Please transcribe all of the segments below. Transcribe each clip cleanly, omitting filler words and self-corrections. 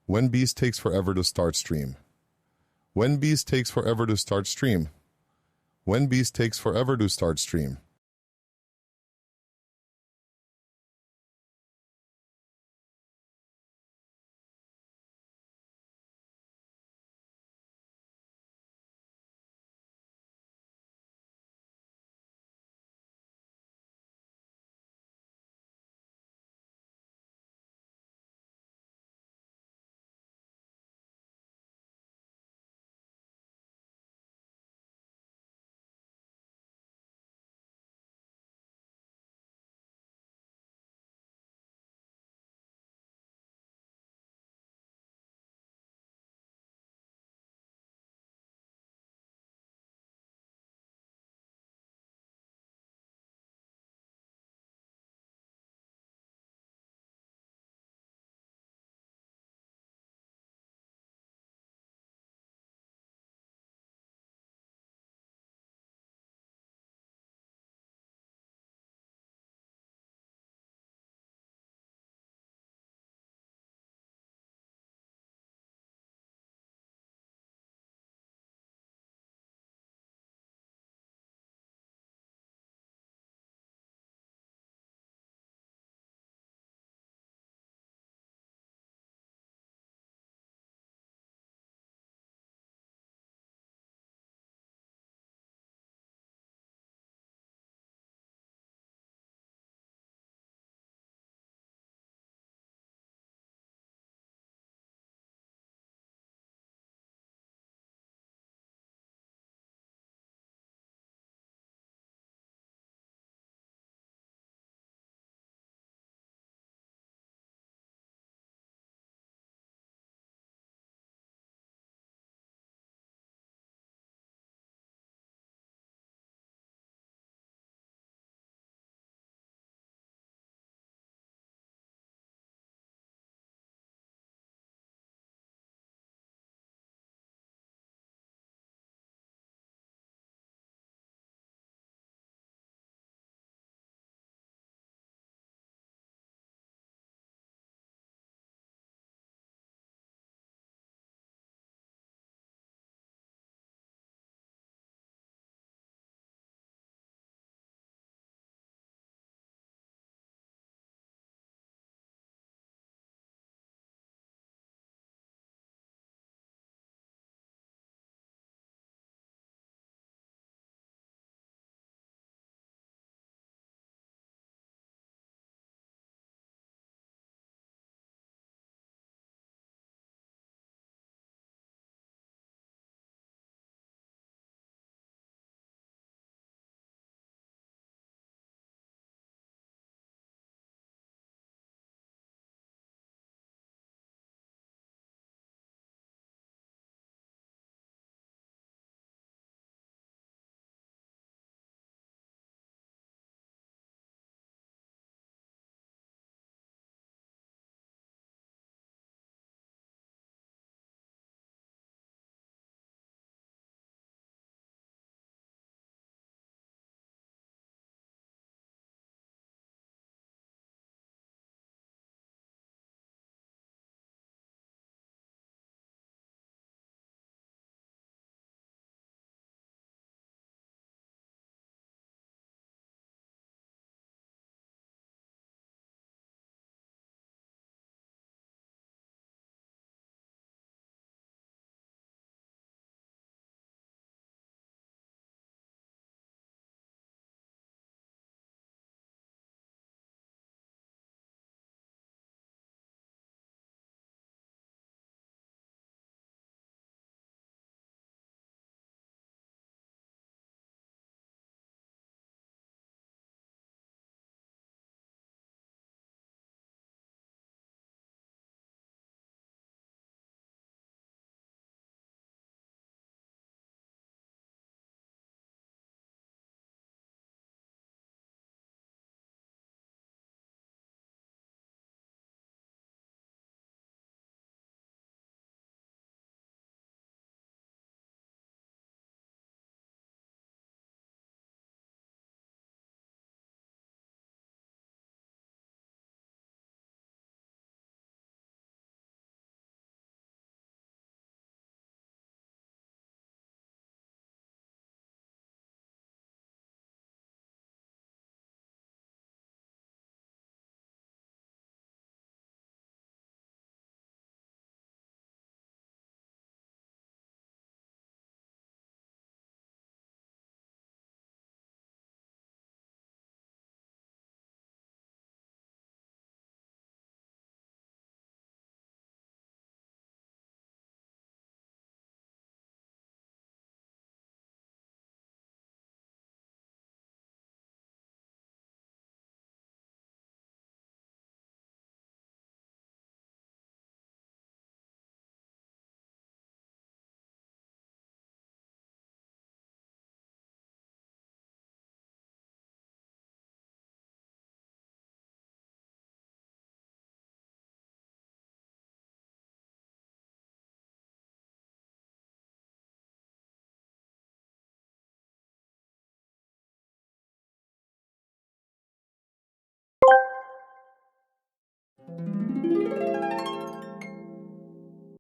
When bees takes forever to start stream. When bees takes forever to start stream. When bees takes forever to start stream.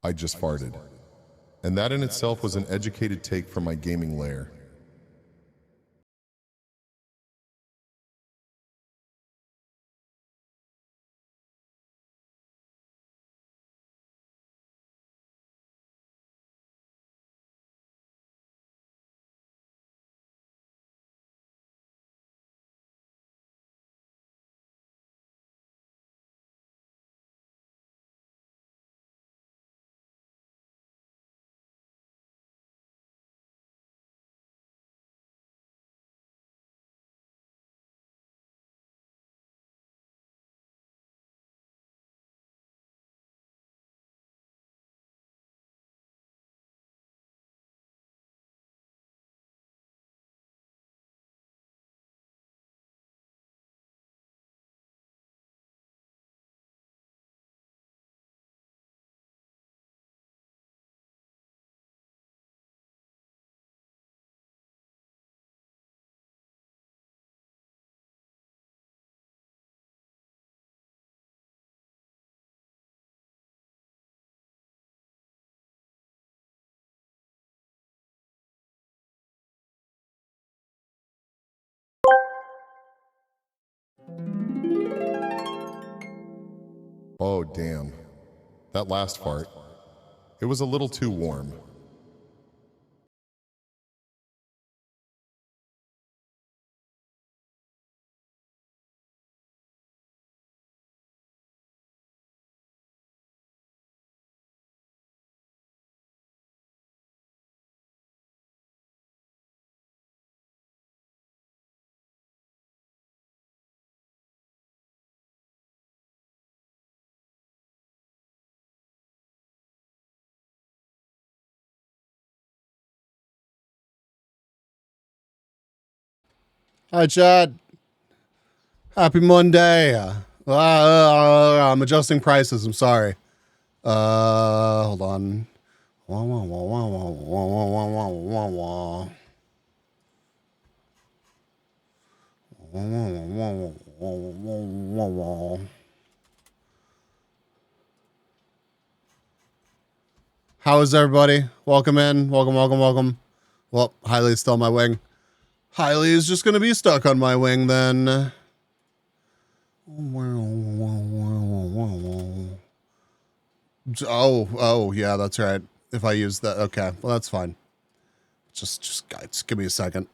I just farted. And that in itself was an educated take from my gaming lair. Oh, damn. That last fart. It was a little too warm. Hi, Chad. Happy Monday. I'm adjusting prices. I'm sorry. Hold on. How is everybody? Welcome in. Welcome, welcome, welcome. Well, Hiley's still on my wing. Hiley is just going to be stuck on my wing then. Oh, yeah, that's right. If I use that, okay, well, that's fine. Just guys, give me a second.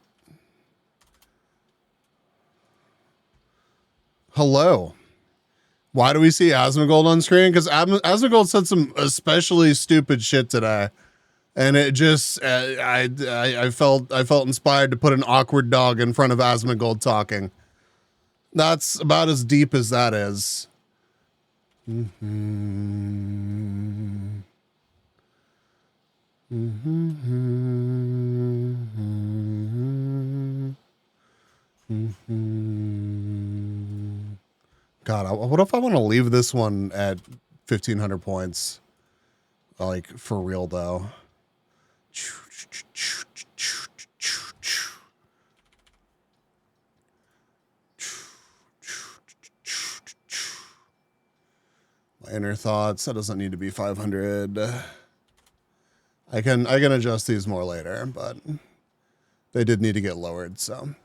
Hello. Why do we see Asmongold on screen? Because Asmongold said some especially stupid shit today, and it just I felt inspired to put an awkward dog in front of Asmongold talking. That's about as deep as that is. God, what if I want to leave this one at 1,500 points? Like, for real, though. My inner thoughts, that doesn't need to be 500. I can adjust these more later, but they did need to get lowered, so.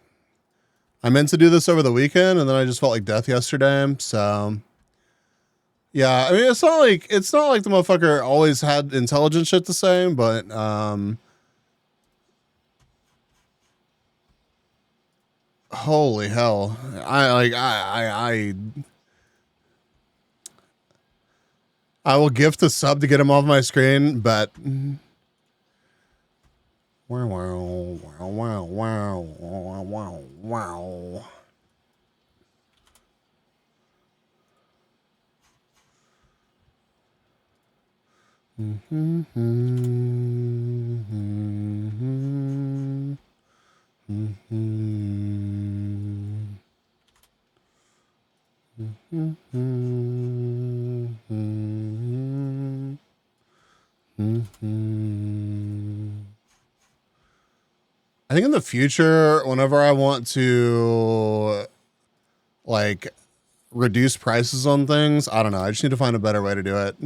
I meant to do this over the weekend, and then I just felt like death yesterday, so. Yeah, I mean, it's not like the motherfucker always had intelligent shit to say, but holy hell. I will gift a sub to get him off my screen, but wow, wow, wow, wow, wow, wow, wow. I think in the future, whenever I want to like reduce prices on things. I don't know. I just need to find a better way to do it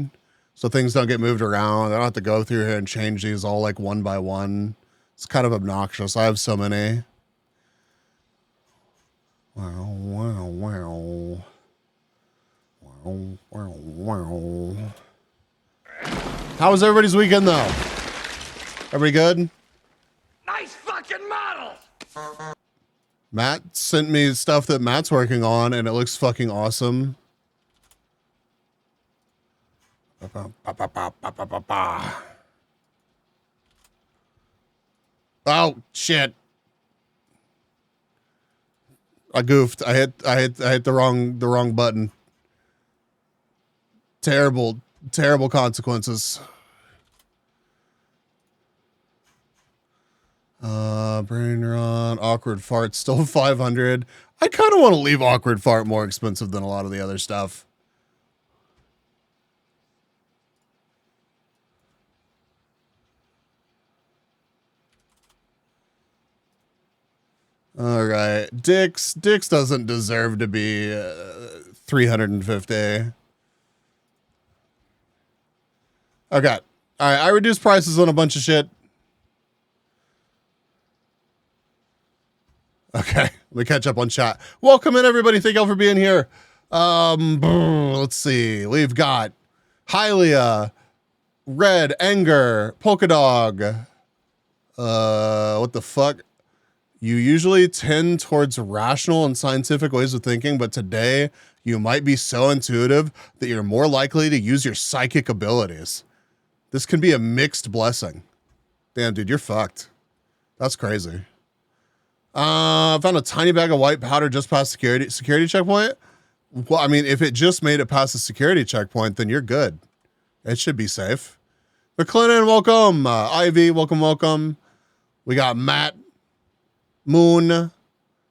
so things don't get moved around. I don't have to go through here and change these all like one by one. It's kind of obnoxious. I have so many. Wow, wow, wow. Wow, wow, wow. How was everybody's weekend though? Everybody good? Nice fucking model! Matt sent me stuff that Matt's working on and it looks fucking awesome. Oh shit. I goofed. I hit the wrong button. Terrible consequences. Brain neuron, awkward fart, still 500. I kind of want to leave awkward fart more expensive than a lot of the other stuff. All right, Dix doesn't deserve to be 350. Okay, all right. I reduced prices on a bunch of shit. Okay, let me catch up on chat. Welcome in, everybody. Thank y'all for being here. Let's see. We've got Hylia, Red, Anger, Polka Dog. What the fuck? You usually tend towards rational and scientific ways of thinking, but today you might be so intuitive that you're more likely to use your psychic abilities. This can be a mixed blessing. Damn, dude, you're fucked. That's crazy. I found a tiny bag of white powder just past security checkpoint. Well, I mean, if it just made it past the security checkpoint, then you're good. It should be safe. McLennan, welcome. Ivy, welcome. We got Matt. Moon.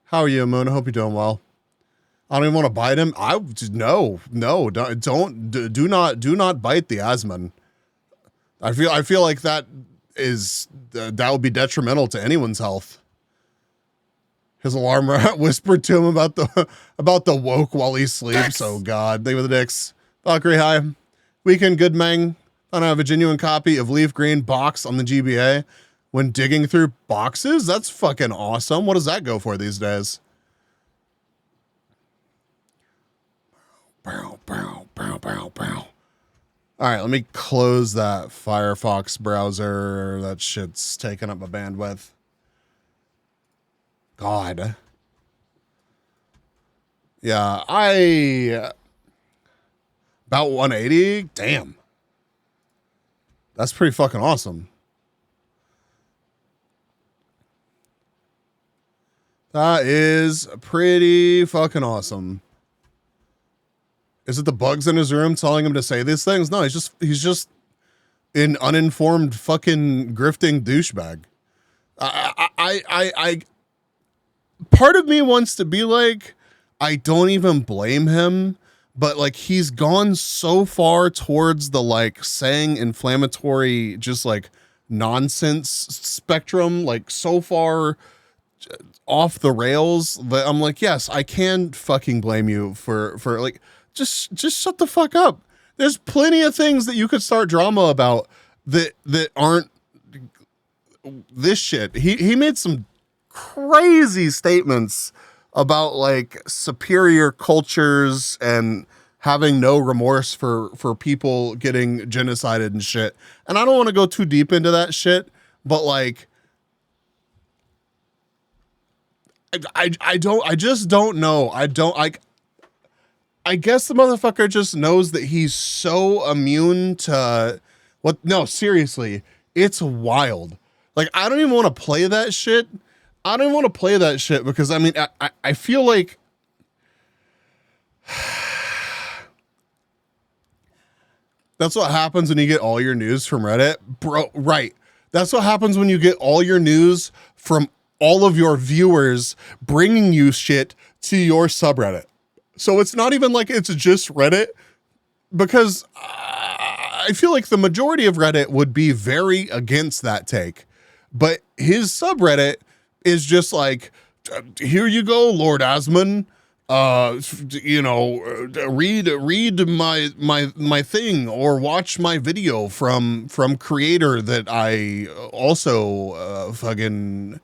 How are you, Moon? I hope you're doing well. I don't even want to bite him. No, do not bite the Asman. I feel like that would be detrimental to anyone's health. His alarm rat whispered to him about the woke while he sleeps. Oh God, they were the dicks. Valkyrie, hi. Weekend good mang. I have a genuine copy of Leaf Green box on the GBA. When digging through boxes, that's fucking awesome. What does that go for these days? Bow. All right, let me close that Firefox browser. That shit's taking up my bandwidth. God. Yeah, about 180. Damn. That's pretty fucking awesome. That is pretty fucking awesome. Is it the bugs in his room telling him to say these things? No, he's just an uninformed fucking grifting douchebag. I part of me wants to be like, I don't even blame him, but like he's gone so far towards the like saying inflammatory, just like nonsense spectrum, like so far off the rails that I'm like, yes, I can fucking blame you for like, just shut the fuck up. There's plenty of things that you could start drama about that aren't this shit. He made some crazy statements about like superior cultures and having no remorse for people getting genocided and shit. And I don't want to go too deep into that shit, but like, I just don't know. I guess the motherfucker just knows that he's so immune to what? No, seriously, it's wild. Like, I don't even want to play that shit. Because I mean, I feel like that's what happens when you get all your news from Reddit, bro. Right. That's what happens when you get all your news from all of your viewers bringing you shit to your subreddit. So it's not even like it's just Reddit, because I feel like the majority of Reddit would be very against that take. But his subreddit is just like, here you go, Lord Asman. read my thing or watch my video from creator that I also fucking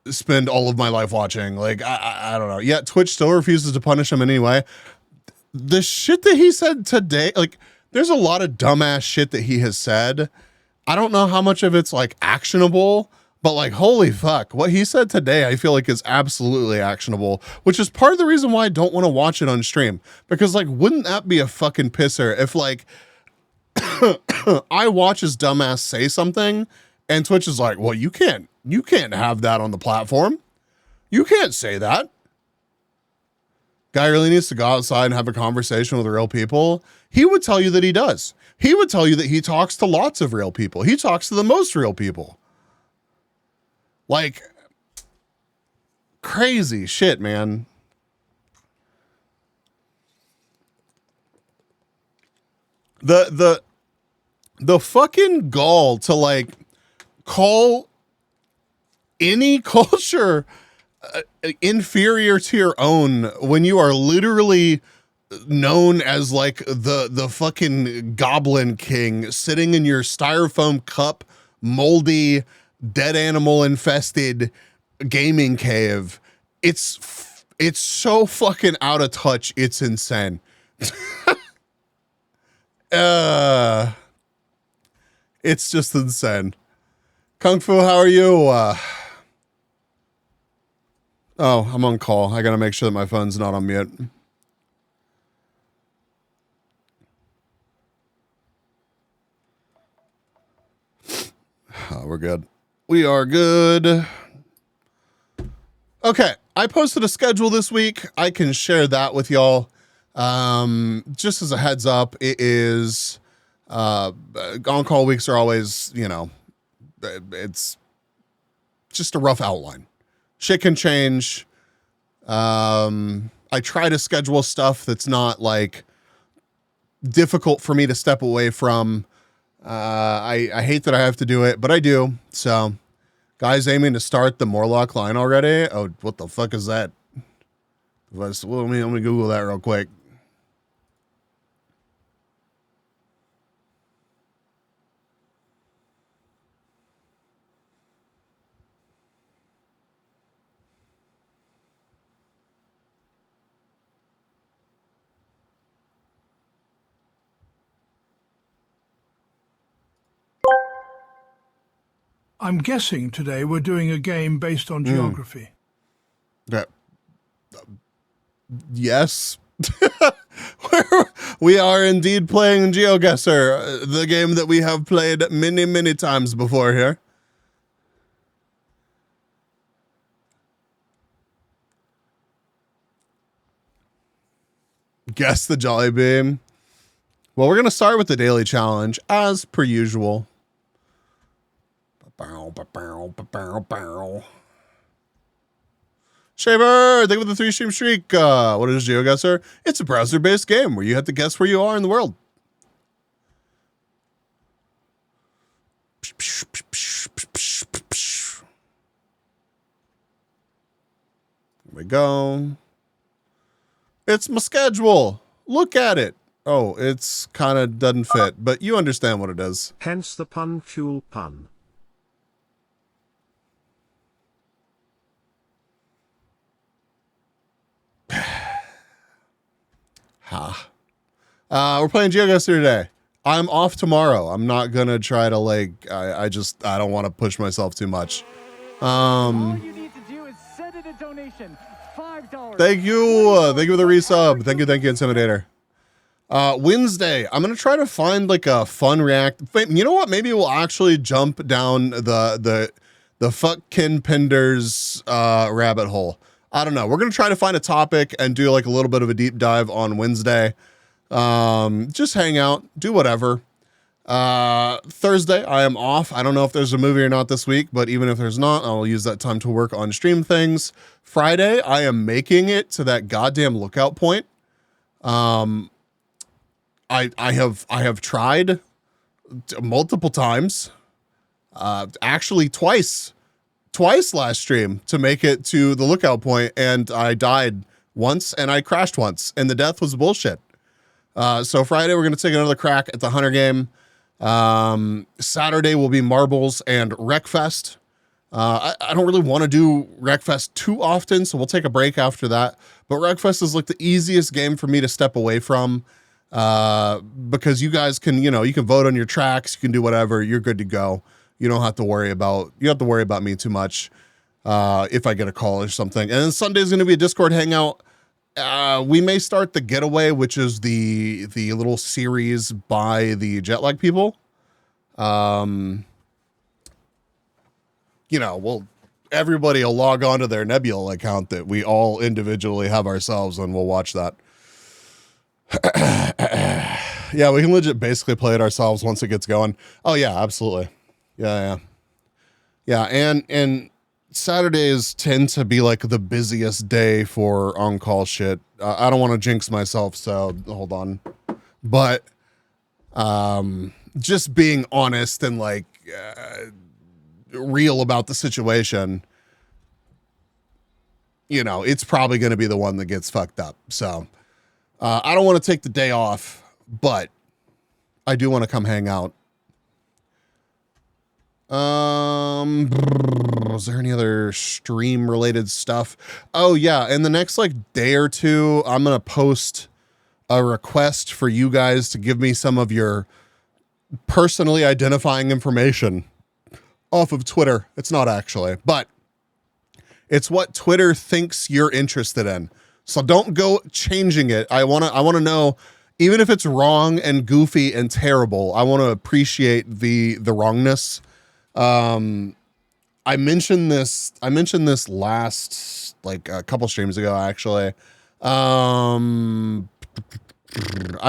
spend all of my life watching. Like, I don't know. Yet Twitch still refuses to punish him anyway. The shit that he said today, like, there's a lot of dumbass shit that he has said. I don't know how much of it's like actionable, but like, holy fuck, what he said today, I feel like is absolutely actionable, which is part of the reason why I don't want to watch it on stream. Because like, wouldn't that be a fucking pisser if like, I watch his dumbass say something and Twitch is like, well, you can't have that on the platform. You can't say that. Guy really needs to go outside and have a conversation with real people. He would tell you that he does. He would tell you that he talks to lots of real people. He talks to the most real people. Like, crazy shit, man. The fucking gall to like call any culture inferior to your own when you are literally known as like the fucking Goblin King sitting in your styrofoam cup, moldy, dead animal infested gaming cave. It's so fucking out of touch. It's insane. It's just insane. Kung Fu, how are you? Oh, I'm on call. I gotta make sure that my phone's not on mute. Oh, we're good. We are good. Okay, I posted a schedule this week. I can share that with y'all. Just as a heads up, it is on-call weeks are always, you know, it's just a rough outline. Shit can change. I try to schedule stuff that's not like difficult for me to step away from. I hate that I have to do it, but I do. So guys aiming to start the Morlock line already. Oh, what the fuck is that? Well, let me Google that real quick. I'm guessing today we're doing a game based on geography. Yes. We are indeed playing GeoGuessr, the game that we have played many, many times before here. Guess the Jolly Beam. Well, we're going to start with the daily challenge, as per usual. Shaver, thank you for the 3-stream streak. What is GeoGuessr? It's a browser-based game where you have to guess where you are in the world. Here we go. It's my schedule. Look at it. Oh, it's kind of doesn't fit, but you understand what it is. Hence the pun, fuel pun. We're playing GeoGuessr today. I'm off tomorrow. I'm not gonna try to like. I don't want to push myself too much. All you need to do is send in a donation. $5. Thank you. Thank you for the resub. Thank you, Intimidator. Wednesday, I'm gonna try to find like a fun react. You know what? Maybe we'll actually jump down the fucking Penders rabbit hole. I don't know. We're gonna try to find a topic and do like a little bit of a deep dive on Wednesday. Just hang out, do whatever. Thursday, I am off. I don't know if there's a movie or not this week, but even if there's not, I'll use that time to work on stream things. Friday, I am making it to that goddamn lookout point. I have tried multiple times, actually twice last stream to make it to the lookout point, and I died once and I crashed once and the death was bullshit. So Friday, we're going to take another crack at the Hunter game. Saturday will be Marbles and Wreckfest. I don't really want to do Wreckfest too often, so we'll take a break after that. But Wreckfest is like the easiest game for me to step away from, because you guys can, you can vote on your tracks, you can do whatever, you're good to go. You don't have to worry about, me too much, if I get a call or something. And then Sunday is going to be a Discord hangout. We may start the Getaway, which is the little series by the Jetlag people. Everybody will log on to their Nebula account that we all individually have ourselves, and we'll watch that. Yeah, we can legit basically play it ourselves once it gets going. Oh yeah, absolutely. Yeah. And Saturdays tend to be like the busiest day for on-call shit. I don't want to jinx myself, so hold on. But just being honest and like real about the situation, it's probably going to be the one that gets fucked up. So I don't want to take the day off, but I do want to come hang out. Was there any other stream related stuff? Oh yeah. In the next day or two, I'm going to post a request for you guys to give me some of your personally identifying information off of Twitter. It's not actually, but it's what Twitter thinks you're interested in. So don't go changing it. I want to know, even if it's wrong and goofy and terrible, I want to appreciate the wrongness. I mentioned this last, a couple streams ago, actually. I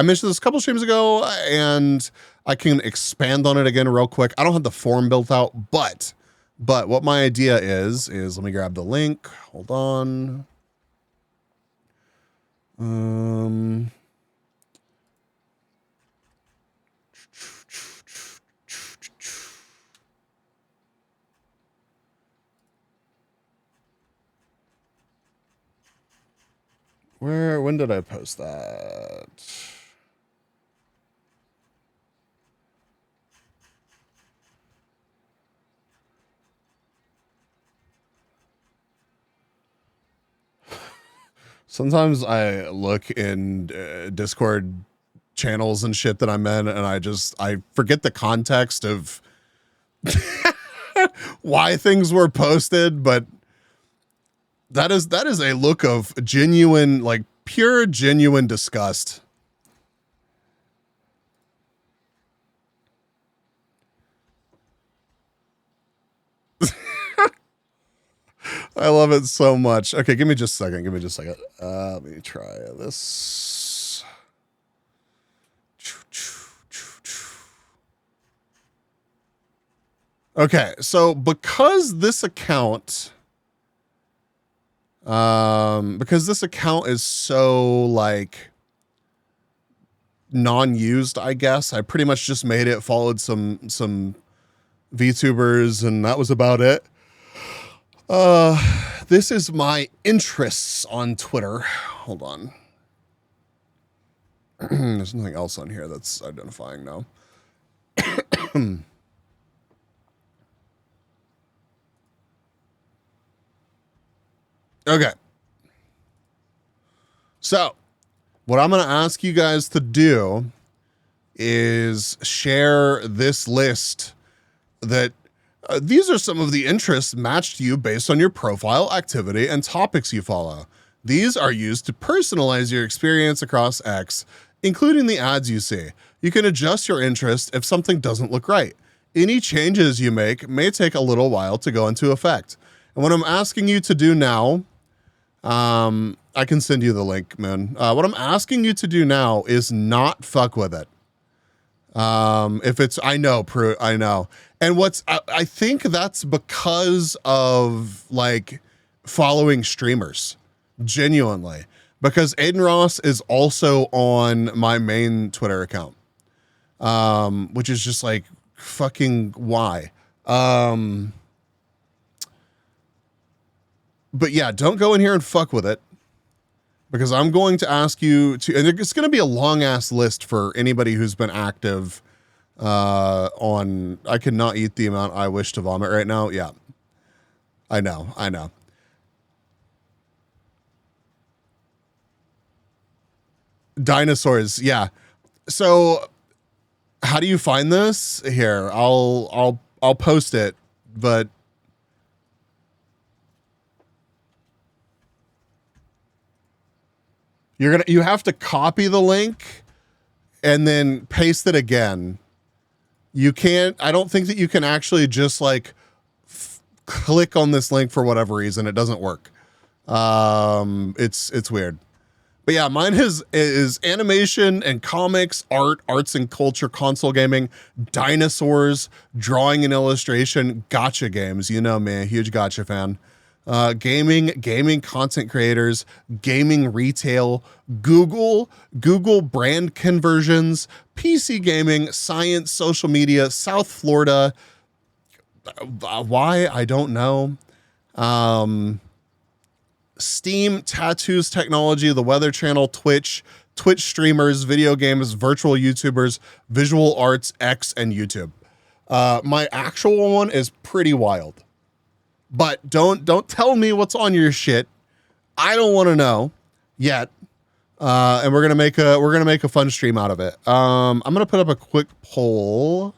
mentioned this a couple streams ago, and I can expand on it again real quick. I don't have the form built out, but what my idea is let me grab the link. Hold on. When did I post that? Sometimes I look in Discord channels and shit that I'm in, and I forget the context of why things were posted, but that is a look of genuine, pure genuine disgust. I love it so much. Okay, give me just a second. Let me try this. Okay, so because this account is so non-used, I guess I pretty much just made it, followed some VTubers, and that was about it. This is my interests on Twitter. Hold on. There's nothing else on here that's identifying now. Okay. So, what I'm going to ask you guys to do is share this list that these are some of the interests matched to you based on your profile, activity, and topics you follow. These are used to personalize your experience across X, including the ads you see. You can adjust your interest if something doesn't look right. Any changes you make may take a little while to go into effect. And what I'm asking you to do now, I can send you the link, man. What I'm asking you to do now is not fuck with it. If it's, I know. And I think that's because of following streamers, genuinely, because Aiden Ross is also on my main Twitter account, which is just fucking why. But yeah, don't go in here and fuck with it. because I'm going to ask you to, and it's going to be a long ass list for anybody who's been active on, I cannot eat the amount I wish to vomit right now. Yeah, I know. Dinosaurs. Yeah. So how do you find this? Here, I'll post it, but you have to copy the link and then paste it again. You can't, I don't think that you can actually just like click on this link for whatever reason. It doesn't work. It's weird. But yeah, mine is animation and comics, arts and culture, console gaming, dinosaurs, drawing and illustration, gotcha games. You know me, huge gotcha fan. Gaming content creators, gaming retail, Google brand conversions, PC gaming, science, social media, South Florida. Why? I don't know. Steam, tattoos, technology, the Weather Channel, Twitch streamers, video games, virtual YouTubers, visual arts, X, and YouTube. My actual one is pretty wild, but don't tell me what's on your shit. I don't want to know yet. And we're gonna make a fun stream out of it. I'm gonna put up a quick poll.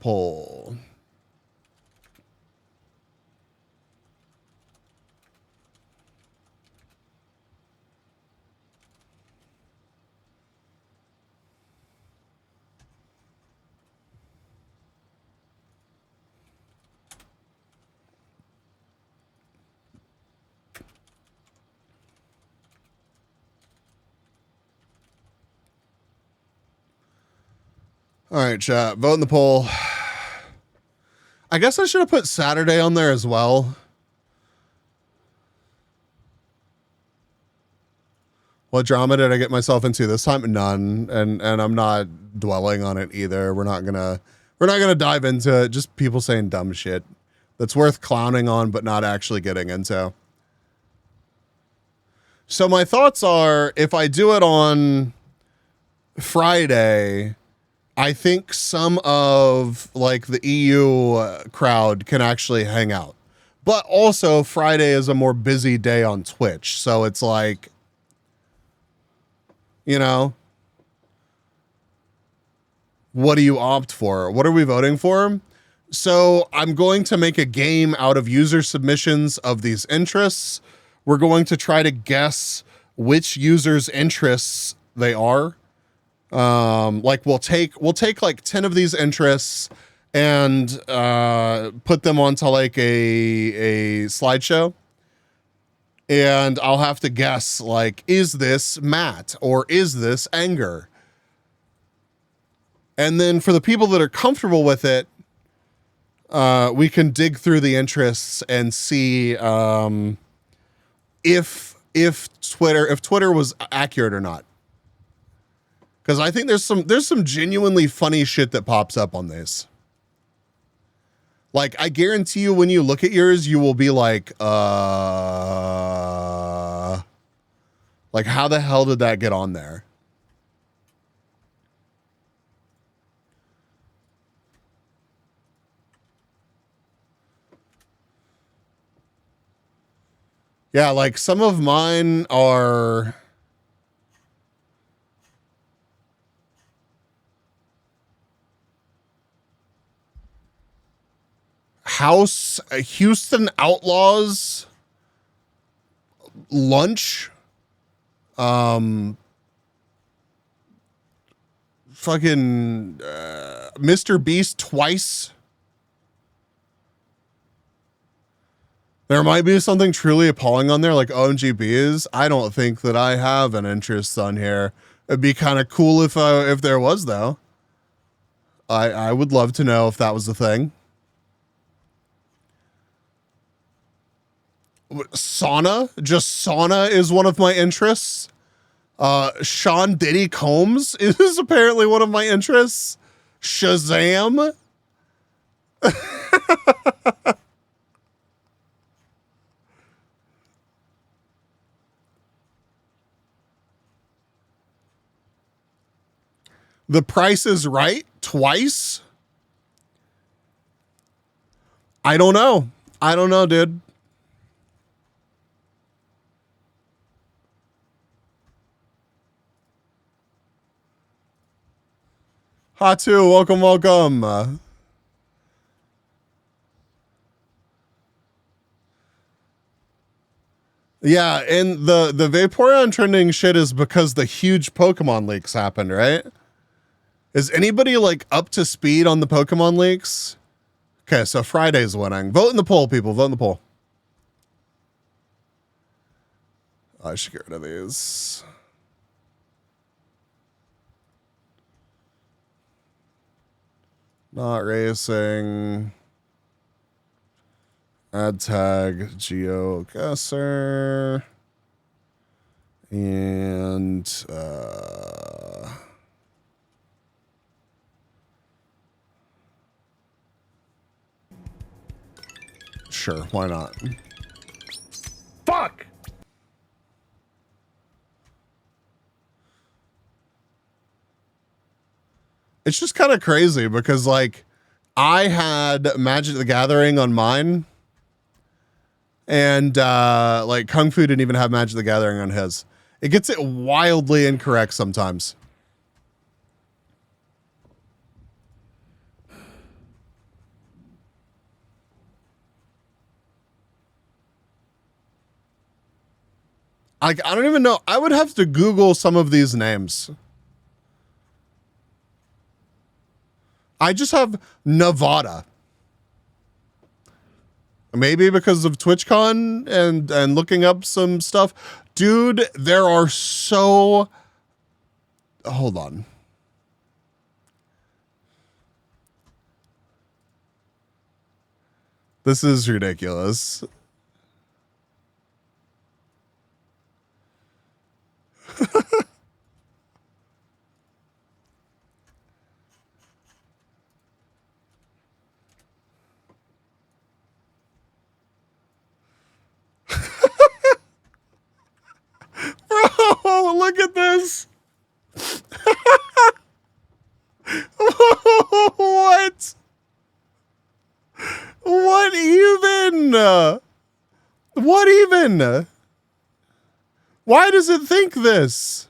Poll. All right, chat, vote in the poll. I guess I should have put Saturday on there as well. What drama did I get myself into this time? None. And I'm not dwelling on it either. We're not gonna dive into it. Just people saying dumb shit that's worth clowning on, but not actually getting into. So my thoughts are, if I do it on Friday, I think some of like the EU crowd can actually hang out, but also Friday is a more busy day on Twitch. So it's like, you know, what do you opt for? What are we voting for? So I'm going to make a game out of user submissions of these interests. We're going to try to guess which users' interests they are. Like we'll take like 10 of these interests and put them onto like a slideshow, and I'll have to guess, like, is this Matt or is this anger? And then for the people that are comfortable with it, we can dig through the interests and see if Twitter was accurate or not. Because I think there's some genuinely funny shit that pops up on this. Like, I guarantee you when you look at yours, you will be like, how the hell did that get on there? Yeah, like some of mine are... Houston Outlaws lunch, fucking Mr. Beast twice. There might be something truly appalling on there, like OMGBs. I don't think that I have an interest on here. It'd be kind of cool if there was, though. I would love to know if that was the thing. Sauna is one of my interests. Sean Diddy Combs is apparently one of my interests. Shazam. The Price is Right twice? I don't know. I don't know, dude. Hatu, welcome, welcome. Yeah, and the Vaporeon trending shit is because the huge Pokemon leaks happened, right? Is anybody like up to speed on the Pokemon leaks? Okay, so Friday's winning. Vote in the poll, people. Vote in the poll. I should get rid of these. Not racing. Add tag GeoGuessr. And sure, why not? Fuck! It's just kind of crazy because like I had Magic the Gathering on mine, and like Kung Fu didn't even have Magic the Gathering on his. It gets it wildly incorrect sometimes. I don't even know. I would have to Google some of these names. I just have Nevada. Maybe because of TwitchCon and looking up some stuff. Dude, there are so... Hold on. This is ridiculous. Bro, look at this. What? What even? What even? Why does it think this?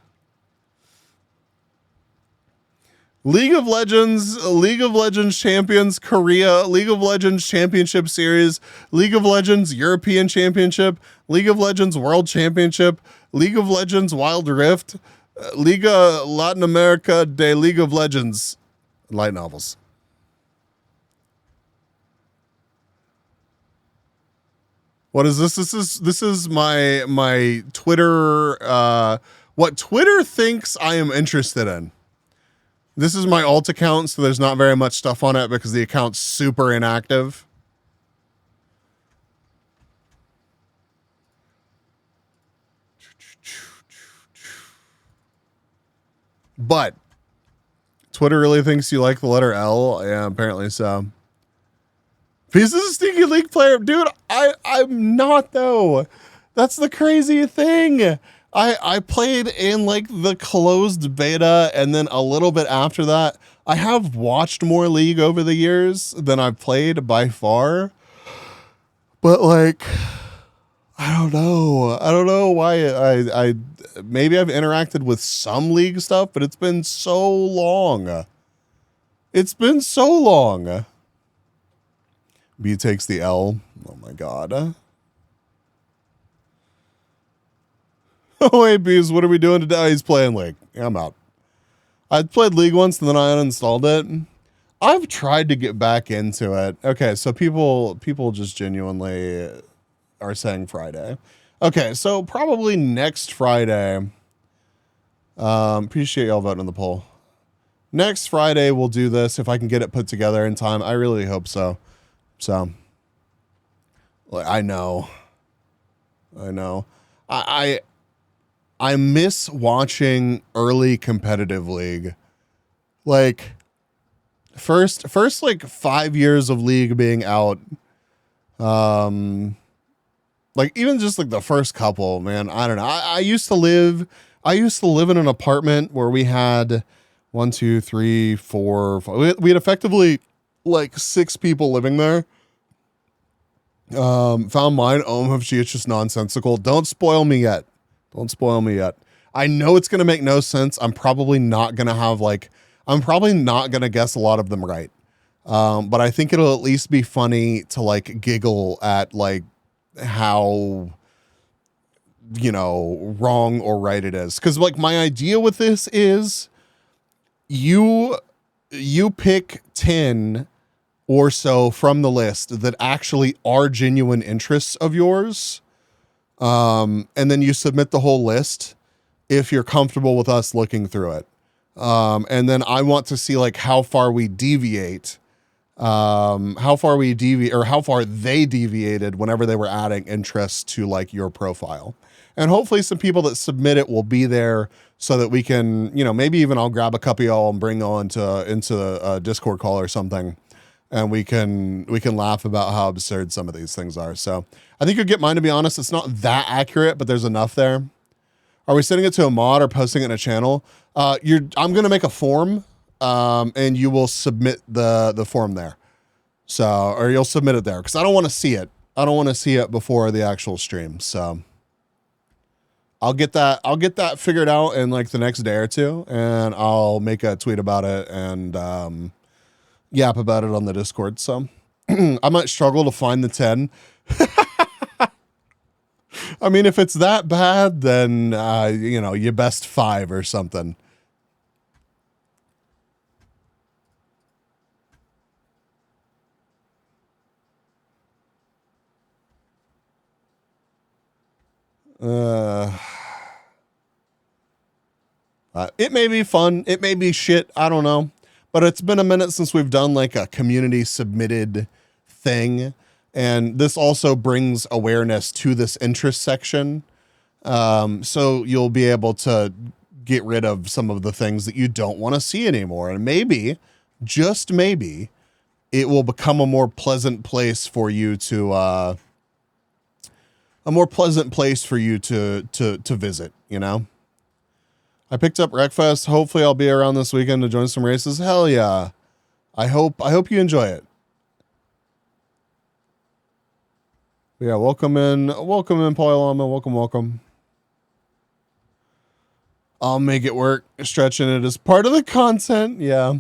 League of Legends Champions Korea, League of Legends Championship Series, League of Legends European Championship, League of Legends World Championship, League of Legends Wild Rift, Liga Latin America de League of Legends light novels. What is this? This is my Twitter, what Twitter thinks I am interested in. This is my alt account, so there's not very much stuff on it because the account's super inactive. But Twitter really thinks you like the letter L. Yeah, apparently so. This is a Stinky League player. Dude, I'm not though. That's the crazy thing. I played in like the closed beta, and then a little bit after that, I have watched more League over the years than I've played by far. But like, I don't know. I don't know why I maybe I've interacted with some League stuff, but it's been so long. It's been so long. B takes the L. Oh my God. Oh, hey, Bees, what are we doing today? Oh, he's playing League. Yeah, I'm out. I played League once and then I uninstalled it. I've tried to get back into it. Okay, so people just genuinely are saying Friday. Okay, so probably next Friday. Appreciate y'all voting in the poll. Next Friday we'll do this if I can get it put together in time. I really hope so. So, like, I know. I miss watching early competitive League. Like, First like 5 years of League being out, like even just like the first couple, man, I don't know. I used to live in an apartment where we had 1, 2, 3, 4, 5. We had effectively like 6 people living there. Found mine. Oh, if it's just nonsensical. Don't spoil me yet. I know it's gonna make no sense. I'm probably not gonna guess a lot of them right. But I think it'll at least be funny to like giggle at like how, wrong or right it is. Cause like my idea with this is you pick 10 or so from the list that actually are genuine interests of yours. And then you submit the whole list if you're comfortable with us looking through it. And then I want to see like how far we deviate, or how far they deviated whenever they were adding interests to like your profile. And hopefully some people that submit it will be there so that we can, maybe even I'll grab a couple of y'all and bring on into a Discord call or something. And we can laugh about how absurd some of these things are. So I think you'll get mine, to be honest. It's not that accurate, but there's enough there. Are we sending it to a mod or posting it in a channel? I'm going to make a form, and you will submit the form there. So, or you'll submit it there because I don't want to see it. I don't want to see it before the actual stream. So I'll get that figured out in like the next day or two, and I'll make a tweet about it and yap about it on the Discord. So I might struggle to find the 10. I mean, if it's that bad, then, you best 5 or something. It may be fun. It may be shit. I don't know. But it's been a minute since we've done like a community submitted thing. And this also brings awareness to this interest section. So you'll be able to get rid of some of the things that you don't want to see anymore. And maybe, just maybe, it will become a more pleasant place for you to, visit, I picked up Wreckfest. Hopefully I'll be around this weekend to join some races. Hell yeah. I hope you enjoy it. Yeah, welcome in, Paulama. Welcome. I'll make it work. Stretching it as part of the content. Yeah,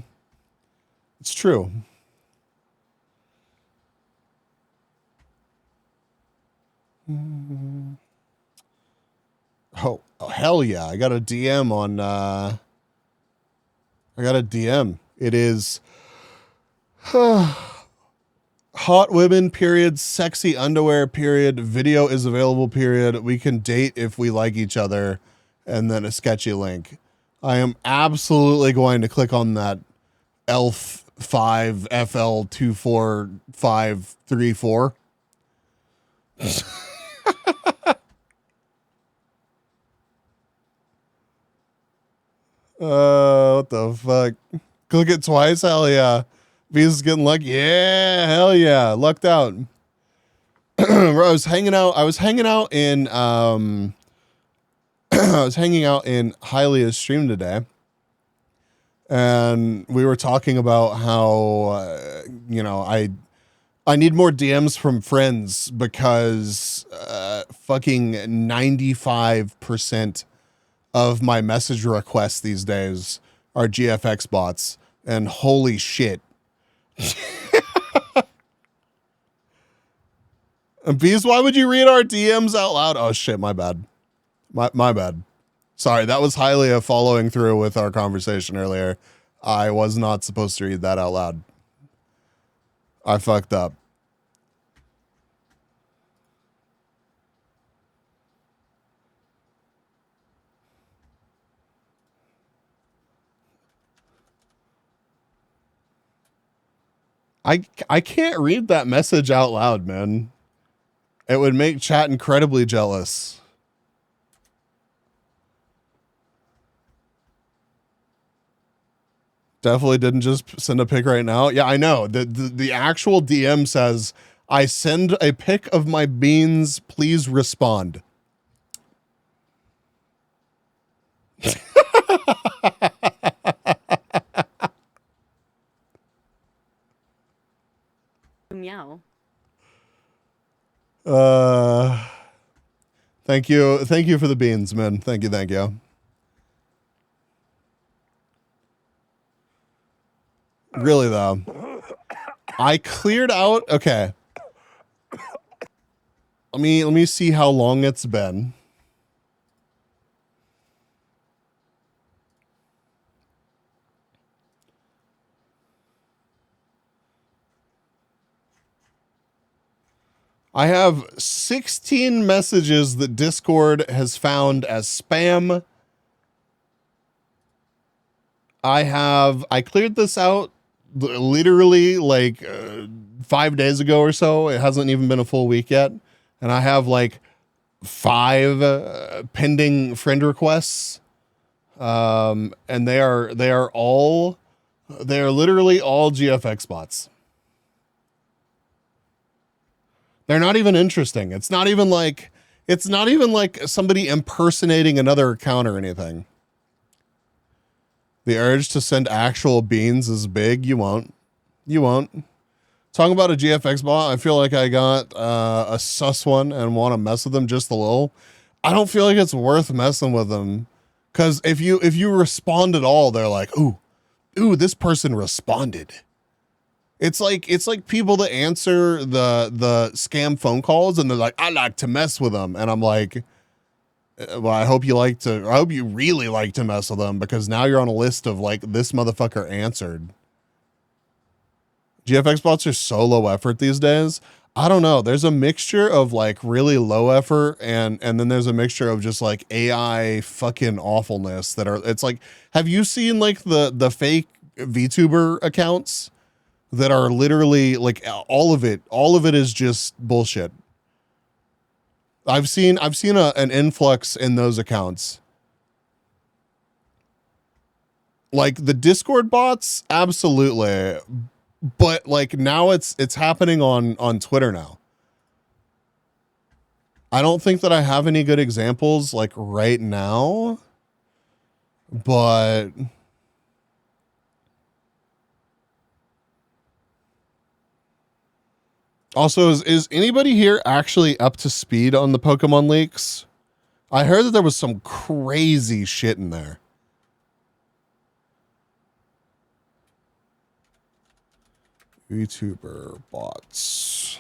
it's true. Oh, hell yeah. I got a DM. It is hot women, period, sexy underwear, period, video is available, period. We can date if we like each other, and then a sketchy link. I am absolutely going to click on that ELF 5 FL 24534. What the fuck? Click it twice? Hell yeah. Visa's getting lucky. Yeah, hell yeah. Lucked out. I was hanging out in Hylia's stream today. And we were talking about how I need more DMs from friends because fucking 95% of my message requests these days are GFX bots, and holy shit. Bees, why would you read our DMs out loud? Oh shit, my bad. My bad. Sorry, that was Hylia following through with our conversation earlier. I was not supposed to read that out loud. I fucked up. I can't read that message out loud, man. It would make chat incredibly jealous. Definitely didn't just send a pic right now. Yeah, I know. The actual DM says, I send a pic of my beans. Please respond. Meow. Thank you. Thank you for the beans, man. Thank you. Thank you. Really though, I cleared out. Okay. Let me see how long it's been. I have 16 messages that Discord has found as spam. I cleared this out literally like 5 days ago or so. It hasn't even been a full week yet. And I have like 5 pending friend requests. And they are literally all GFX bots. They're not even interesting. It's not even like somebody impersonating another account or anything. The urge to send actual beans is big. You won't. Talking about a GFX bot, I feel like I got a sus one and want to mess with them just a little. I don't feel like it's worth messing with them. Because if you respond at all, they're like, ooh, this person responded. It's like people that answer the scam phone calls and they're like, I like to mess with them. And I'm like, well, I hope you really like to mess with them, because now you're on a list of like, this motherfucker answered. GFX bots are so low effort these days. I don't know. There's a mixture of like really low effort and then there's a mixture of just like AI fucking awfulness that are, it's like, have you seen like the fake VTuber accounts that are literally like all of it is just bullshit. I've seen an influx in those accounts. Like the Discord bots, absolutely. But like now it's happening on Twitter now. I don't think that I have any good examples like right now, but also, is anybody here actually up to speed on the Pokemon leaks? I heard that there was some crazy shit in there. YouTuber bots.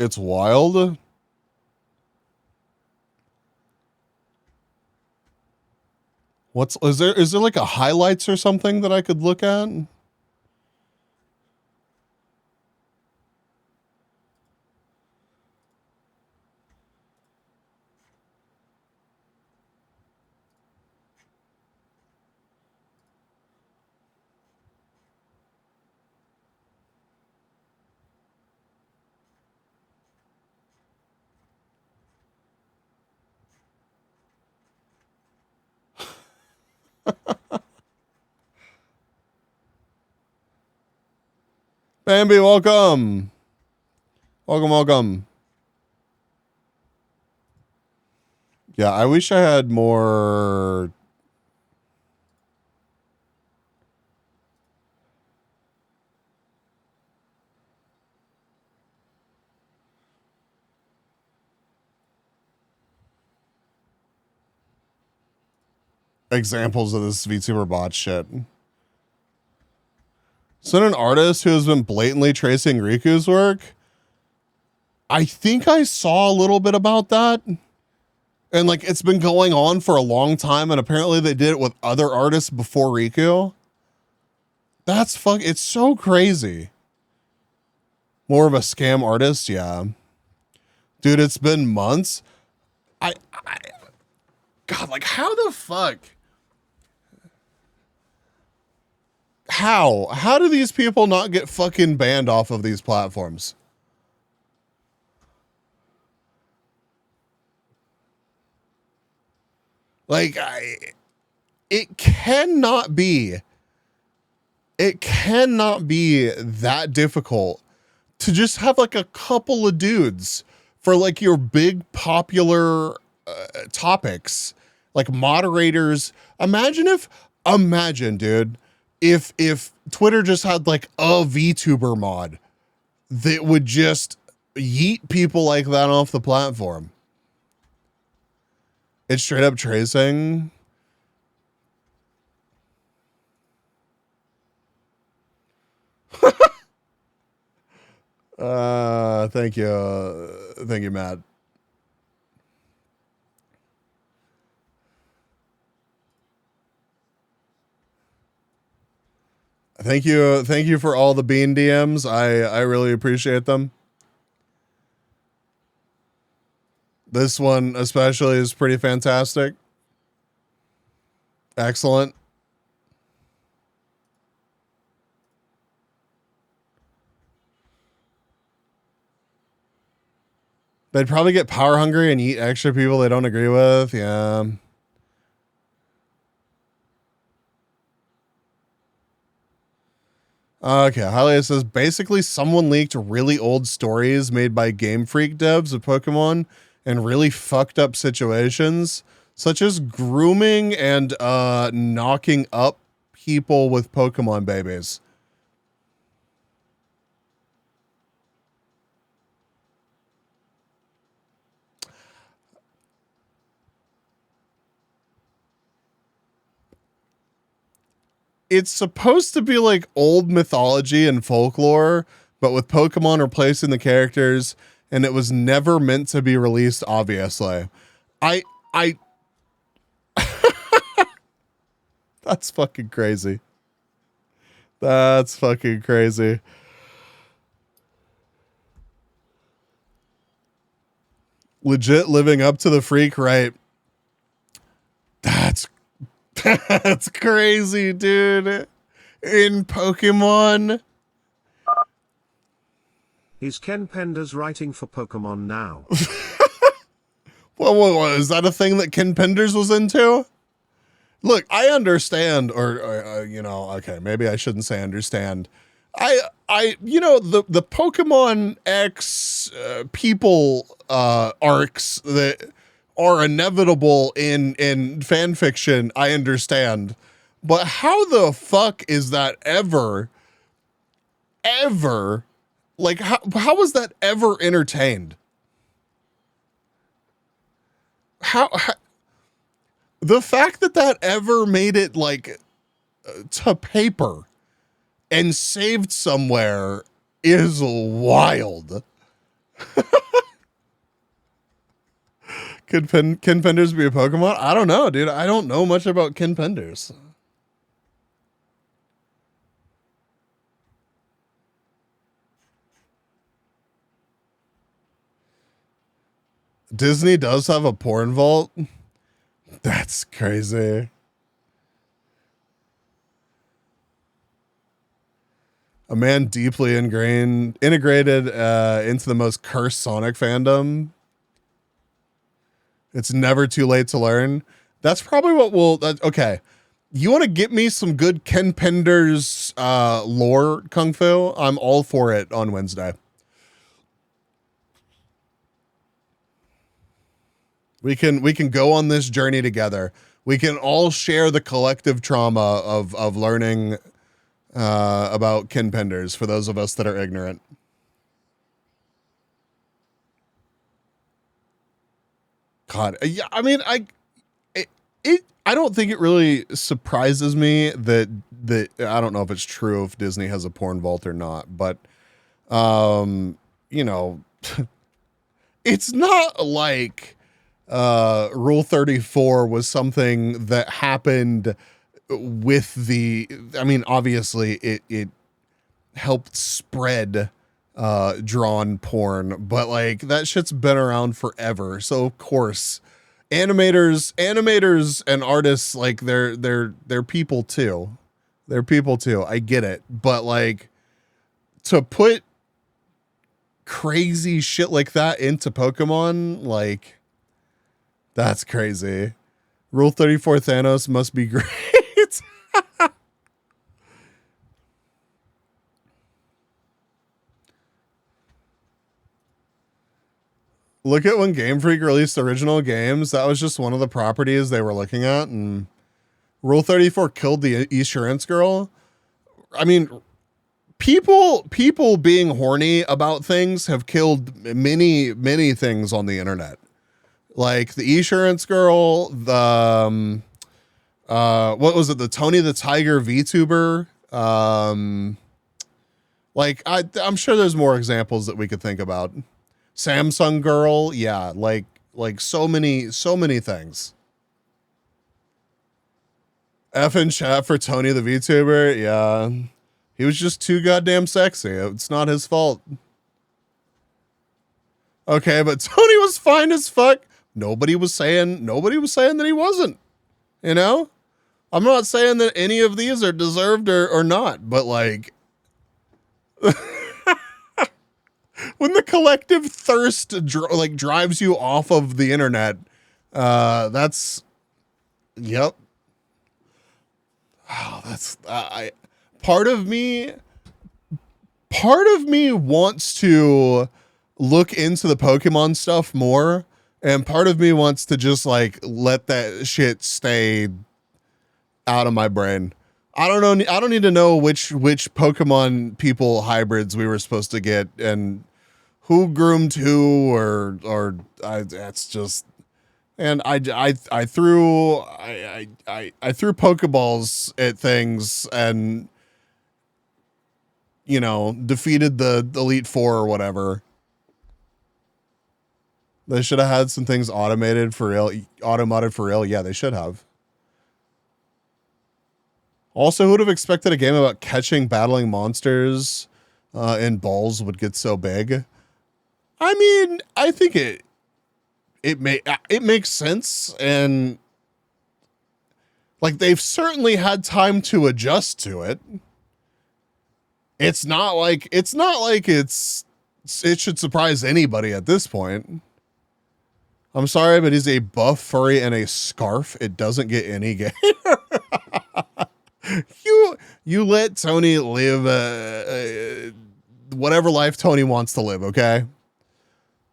It's wild. Is there like a highlights or something that I could look at? Bambi, welcome. Welcome. Yeah, I wish I had more. Examples of this VTuber bot shit. So an artist who has been blatantly tracing Riku's work. I think I saw a little bit about that. And like it's been going on for a long time, and apparently they did it with other artists before Riku. It's so crazy. More of a scam artist, yeah. Dude, it's been months. God, like how the fuck? How do these people not get fucking banned off of these platforms? Like it cannot be that difficult to just have like a couple of dudes for like your big popular topics, like moderators. Imagine, dude, if Twitter just had like a VTuber mod that would just yeet people like that off the platform. It's straight up tracing. Thank you, Matt. Thank you for all the bean DMs. I really appreciate them. This one especially is pretty fantastic. Excellent. They'd probably get power hungry and eat extra people they don't agree with. Yeah. Okay, Hylia says, basically someone leaked really old stories made by Game Freak devs of Pokemon in really fucked up situations, such as grooming and knocking up people with Pokemon babies. It's supposed to be like old mythology and folklore, but with Pokemon replacing the characters, and it was never meant to be released, obviously. I That's fucking crazy. That's fucking crazy. Legit living up to the freak, right? That's crazy, dude. In Pokemon. Is Ken Penders writing for Pokemon now? Well, is that a thing that Ken Penders was into? Look, I understand, or okay, maybe I shouldn't say understand. The Pokemon X people arcs that are inevitable in fan fiction, I understand. But how the fuck is that ever, like, how was that ever entertained? How the fact that ever made it like to paper and saved somewhere is wild. Could Ken Penders be a Pokemon? I don't know, dude. I don't know much about Ken Penders. Disney does have a porn vault. That's crazy. A man deeply integrated into the most cursed Sonic fandom. It's never too late to learn. That's probably what okay. You want to get me some good Ken Penders lore kung fu? I'm all for it on Wednesday. We can go on this journey together. We can all share the collective trauma of learning about Ken Penders for those of us that are ignorant. God, yeah, I mean, I don't think it really surprises me that I don't know if it's true if Disney has a porn vault or not, but it's not like Rule 34 was something that happened with obviously it helped spread drawn porn, but like that shit's been around forever. So of course, animators and artists, like they're people too. They're people too. I get it, but like to put crazy shit like that into Pokemon, like that's crazy. Rule 34 Thanos must be great. Look at when Game Freak released original games. That was just one of the properties they were looking at, and Rule 34 killed the Insurance Girl. I mean, people being horny about things have killed many things on the internet. Like the Insurance Girl, the what was it? The Tony the Tiger VTuber. Like I'm sure there's more examples that we could think about. Samsung Girl, yeah, like so many things. F in chat for Tony the VTuber, yeah. He was just too goddamn sexy. It's not his fault. Okay, but Tony was fine as fuck. Nobody was saying that he wasn't. You know? I'm not saying that any of these are deserved or not, but like when the collective thirst drives you off of the internet, that's, yep. Oh, that's part of me wants to look into the Pokemon stuff more, and part of me wants to just like let that shit stay out of my brain. I don't know. I don't need to know which Pokemon people hybrids we were supposed to get and who groomed who, or that's just. And I threw Pokeballs at things and, you know, defeated the Elite Four or whatever. They should have had some things automated for real. Yeah, they should have. Also, who would have expected a game about catching battling monsters in balls would get so big? I mean, I think it makes sense, and like they've certainly had time to adjust to it. It's not like it should surprise anybody at this point. I'm sorry, but he's a buff furry and a scarf. It doesn't get any gay. You let Tony live whatever life Tony wants to live, okay?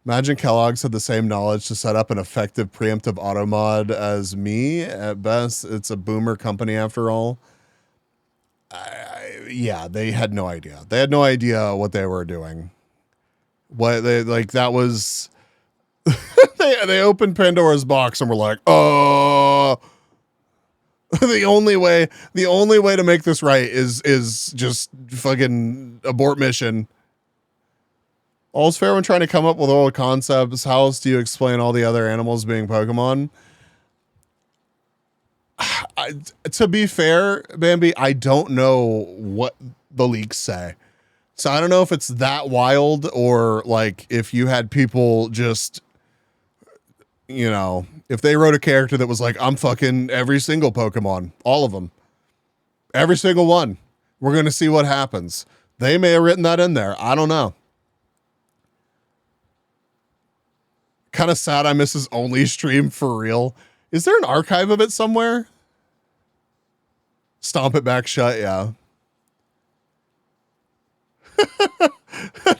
Imagine Kellogg's had the same knowledge to set up an effective preemptive auto mod as me. At best, it's a boomer company after all. Yeah, they had no idea. They had no idea what they were doing. What they like that was they opened Pandora's box and were like, "Oh, the only way to make this right is just fucking abort mission." All's fair when trying to come up with old concepts. How else do you explain all the other animals being Pokemon? To be fair, Bambi, I don't know what the leaks say. So I don't know if it's that wild or like if you had people just, you know, if they wrote a character that was like, I'm fucking every single Pokemon, all of them, every single one. We're going to see what happens. They may have written that in there. I don't know. Kind of sad I miss his only stream for real. Is there an archive of it somewhere? Stomp it back shut, yeah.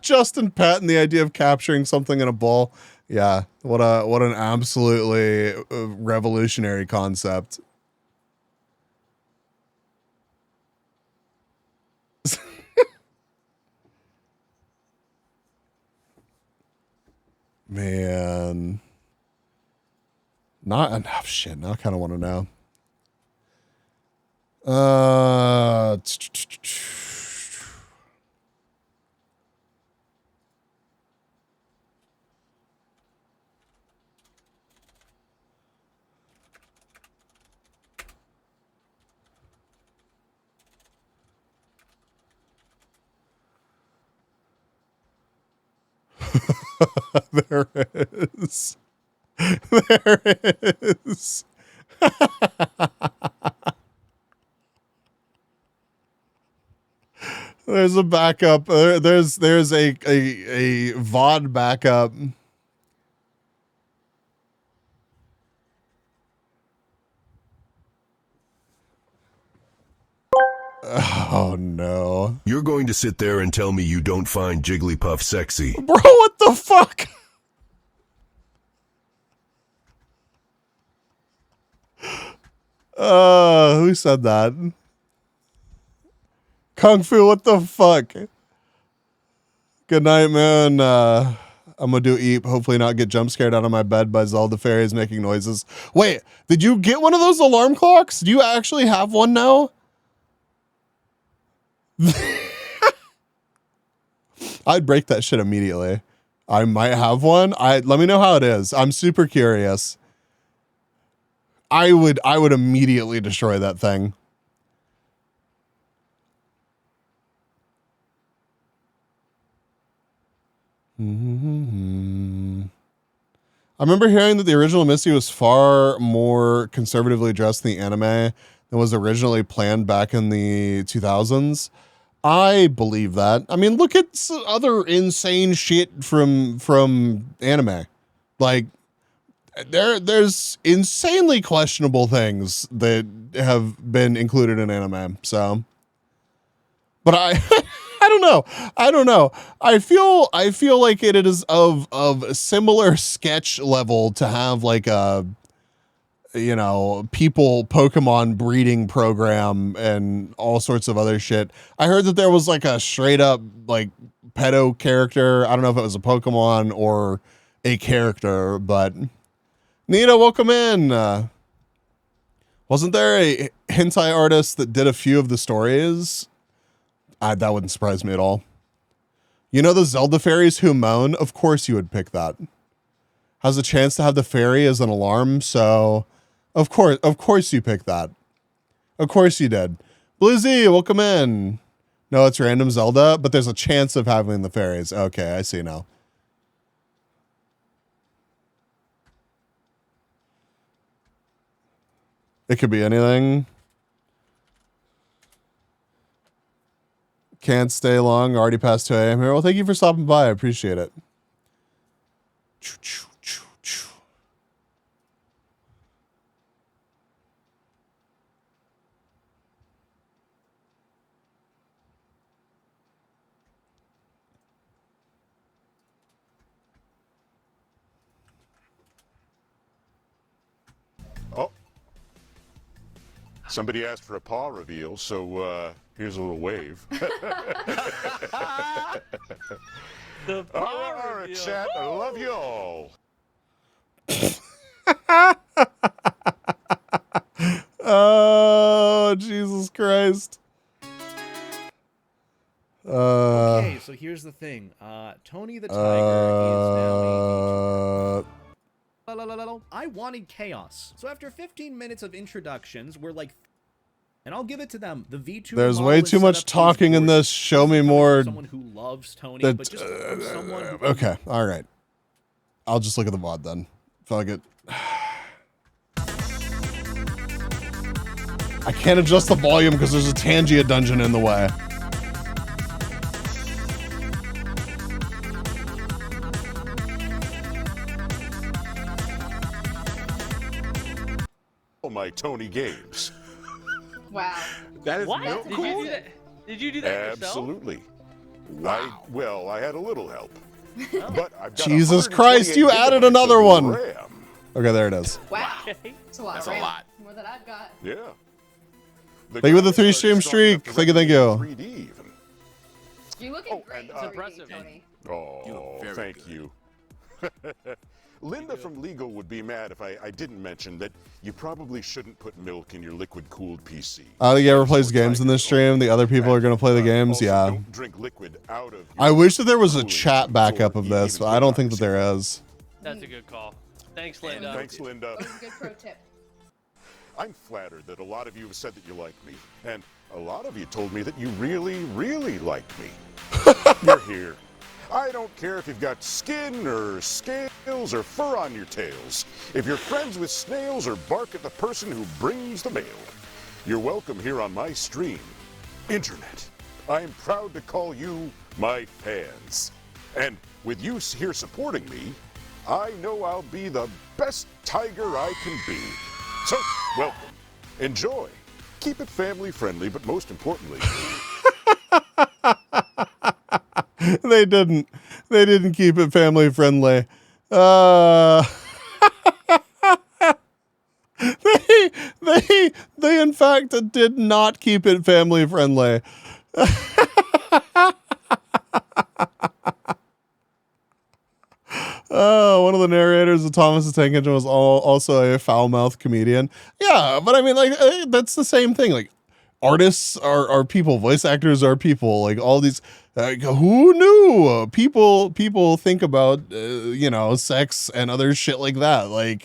Justin Patton, the idea of capturing something in a ball. Yeah, what an absolutely revolutionary concept. Man. Not enough shit. Now I kind of want to know. There is. There is. There's a backup. There's a VOD backup. Oh, no. You're going to sit there and tell me you don't find Jigglypuff sexy. Bro, what the fuck? Who said that? Kung Fu, what the fuck? Good night, man. I'm gonna do eat. Hopefully not get jump scared out of my bed by Zelda fairies making noises. Wait, did you get one of those alarm clocks? Do you actually have one now? I'd break that shit immediately. I might have one. Let me know how it is. I'm super curious. I would immediately destroy that thing. I remember hearing that the original Misty was far more conservatively dressed in the anime than was originally planned back in the 2000s. I believe that. I mean, look at other insane shit from anime. Like, there's insanely questionable things that have been included in anime. So, but I don't know. I feel like it is of a similar sketch level to have like a, you know, people Pokemon breeding program and all sorts of other shit. I heard that there was like a straight up like pedo character. I don't know if it was a Pokemon or a character, but Nita, welcome in. Wasn't there a hentai artist that did a few of the stories? That wouldn't surprise me at all. You know the Zelda fairies who moan? Of course you would pick that. Has a chance to have the fairy as an alarm, so of course you picked that. Of course you did. Blue Z, welcome in. No, it's random Zelda, but there's a chance of having the fairies. Okay, I see now. It could be anything. Can't stay long. Already past 2 a.m. here. Well, thank you for stopping by. I appreciate it. Oh. Somebody asked for a paw reveal, so here's a little wave. The all right, chat. I love you all. Oh, Jesus Christ. Okay, so here's the thing. Tony the Tiger is now I wanted chaos. So after 15 minutes of introductions, we're like, and I'll give it to them. The V2. There's way too much talking in this. Show me more. Someone who loves Tony, but just someone who okay, all right. I'll just look at the VOD then. Fuck it. I can't adjust the volume because there's a Tangia dungeon in the way. My Tony games. Wow. That is What? real Did cool. you do that? Did you do that yourself? Absolutely. Wow. I had a little help. But I've got Jesus Christ, you added another one. RAM. Okay, there it is. Wow. That's a lot. That's a lot. More than I've got. Yeah. Thank you for the 3-stream streak. Thank you, thank you. 3D even. You're looking great. and, It's impressive. Tony. Oh, thank you. Linda from Legal would be mad if I didn't mention that you probably shouldn't put milk in your liquid-cooled PC. I think ever plays games in this stream. The other people are going to play the games. Also, Yeah. don't drink liquid out of I wish that there was a chat backup of this, but I don't think that there is. That's a good call. Thanks, Linda. Thanks, Linda. That was a good pro tip. I'm flattered that a lot of you have said that you like me, and a lot of you told me that you really, really like me. You're here. I don't care if you've got skin or scales or fur on your tails. If you're friends with snails or bark at the person who brings the mail, you're welcome here on my stream. Internet. I'm proud to call you my fans. And with you here supporting me, I know I'll be the best tiger I can be. So, welcome. Enjoy. Keep it family friendly, but most importantly, They didn't keep it family friendly. Uh, they in fact did not keep it family friendly. One of the narrators of Thomas the Tank Engine was also a foul-mouthed comedian. Yeah, but I mean, like, that's the same thing. Like, artists are people, voice actors are people. Like, all these, who knew? People think about, sex and other shit like that. Like,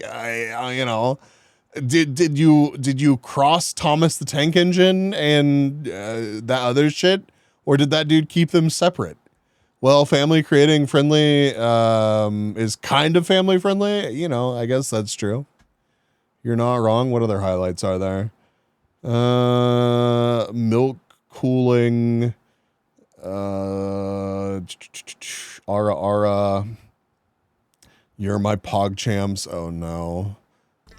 did you cross Thomas the Tank Engine and that other shit, or did that dude keep them separate? Well, family creating friendly is kind of family friendly. You know, I guess that's true. You're not wrong. What other highlights are there? Milk cooling. Ara Ara. You're my pog champs. Oh no.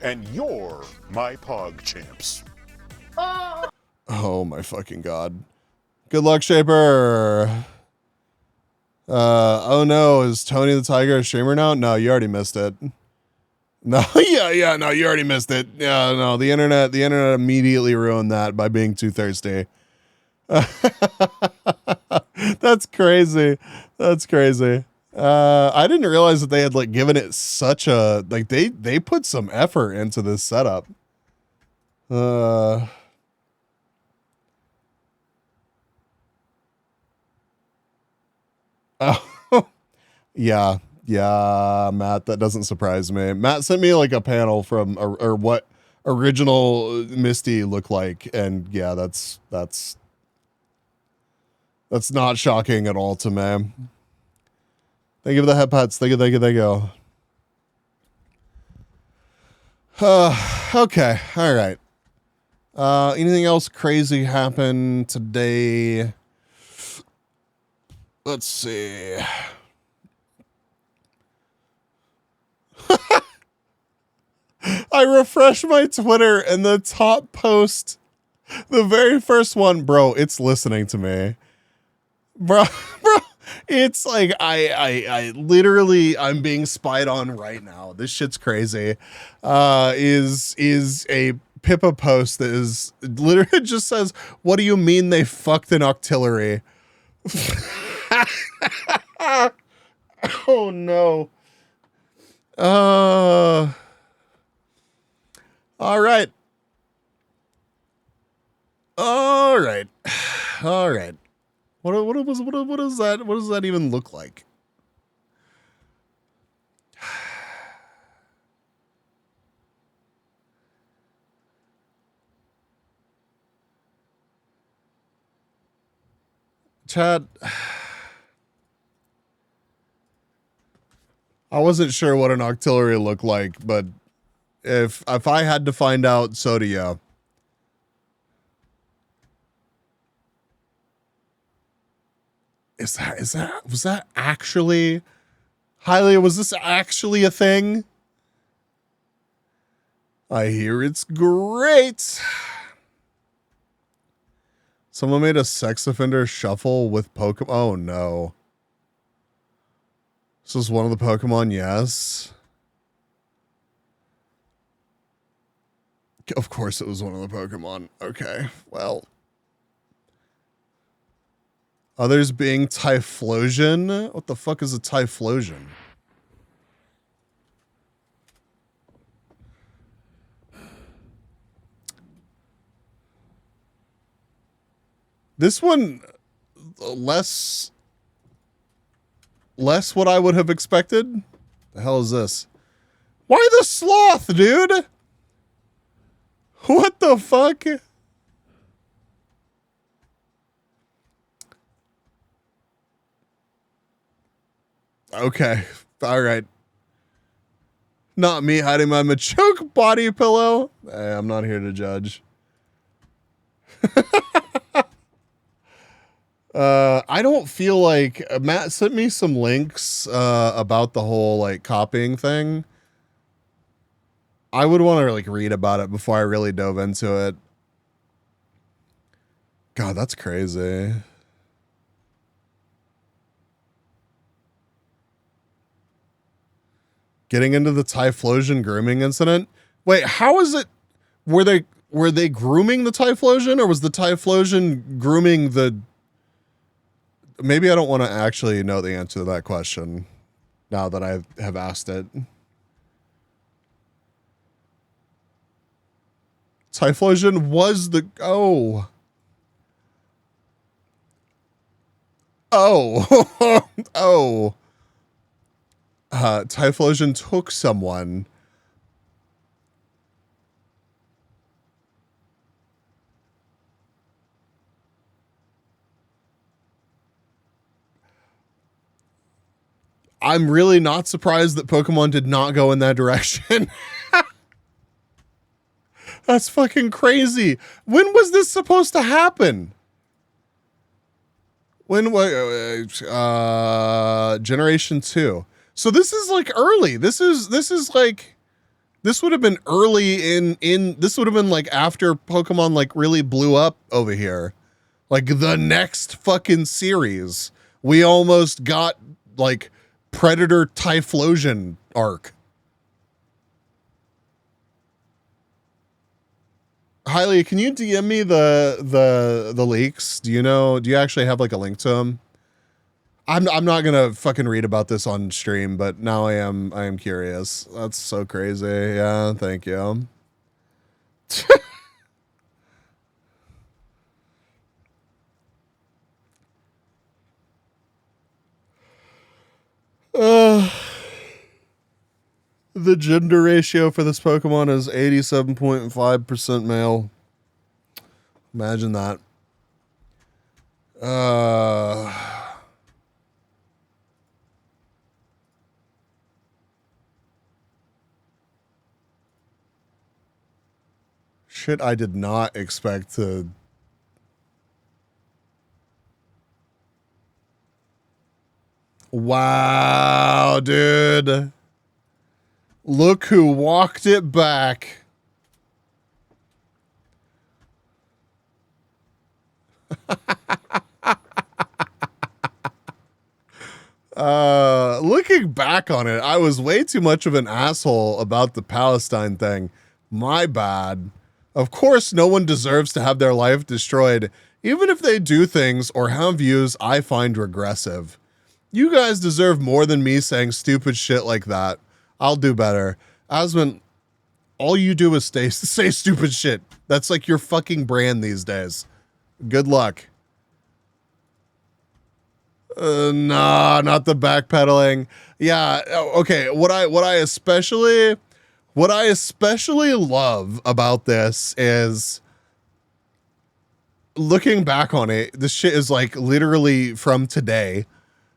and you're my pog champs. Oh my fucking god. Good luck, Shaper. Oh no, is Tony the Tiger a streamer now? No, you already missed it. No, no, you already missed it. Yeah, no, the internet immediately ruined that by being too thirsty. That's crazy. That's crazy. I didn't realize that they had like given it such a, like they put some effort into this setup. Oh, yeah, Matt, that doesn't surprise me. Matt sent me like a panel from, or what original Misty looked like, and yeah, that's not shocking at all to me. Thank you for the head pats. Thank you. Okay, all right. Anything else crazy happen today? Let's see. I refresh my Twitter and the top post, the very first one, bro, it's listening to me. Bro, it's like I literally, I'm being spied on right now. This shit's crazy. Is a Pippa post that is literally just says, "What do you mean they fucked an octillery?" Oh no. All right. What does that even look like? Chad, I wasn't sure what an octillery looked like, but if I had to find out, so do you. Was that actually, Hylia, was this actually a thing? I hear it's great. Someone made a sex offender shuffle with Pokemon. Oh no. This is one of the Pokemon, yes. Of course it was one of the Pokemon. Okay, well. Others being Typhlosion? What the fuck is a Typhlosion? This one, less what I would have expected. The hell is this? Why the sloth, dude? What the fuck? Okay, all right. Not me hiding my Machoke body pillow. Hey, I'm not here to judge. I don't feel like Matt sent me some links about the whole like copying thing. I would want to like read about it before I really dove into it. God, that's crazy. Getting into the Typhlosion grooming incident. Wait, how is it? Were they grooming the Typhlosion, or was the Typhlosion grooming the? Maybe I don't want to actually know the answer to that question now that I have asked it. Typhlosion was the Typhlosion took someone. I'm really not surprised that Pokemon did not go in that direction. That's fucking crazy. When was this supposed to happen? When Generation 2. So this is like early. This is like, this would have been early in this would have been like after Pokemon like really blew up over here. Like the next fucking series. We almost got like Predator Typhlosion arc. Hailey, can you DM me the leaks? Do you actually have like a link to them? I'm not gonna fucking read about this on stream, but now I am curious. That's so crazy. Yeah, thank you. The gender ratio for this Pokemon is 87.5% male. Imagine that. Shit, I did not expect to. Wow, dude. Look who walked it back. Looking back on it, I was way too much of an asshole about the Palestine thing. My bad. Of course, no one deserves to have their life destroyed, even if they do things or have views I find regressive. You guys deserve more than me saying stupid shit like that. I'll do better. Asmon, all you do is say stupid shit. That's like your fucking brand these days. Good luck. Nah, not the backpedaling. Yeah, okay. What I especially love about this is looking back on it. This shit is like literally from today.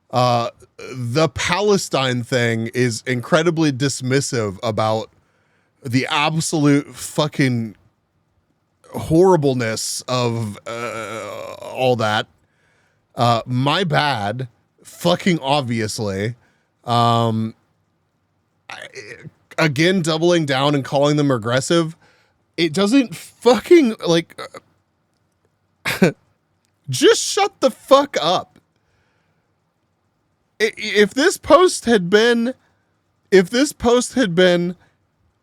The Palestine thing is incredibly dismissive about the absolute fucking horribleness of all that. My bad, fucking obviously. Again, doubling down and calling them regressive. It doesn't fucking like. Just shut the fuck up. If this post had been,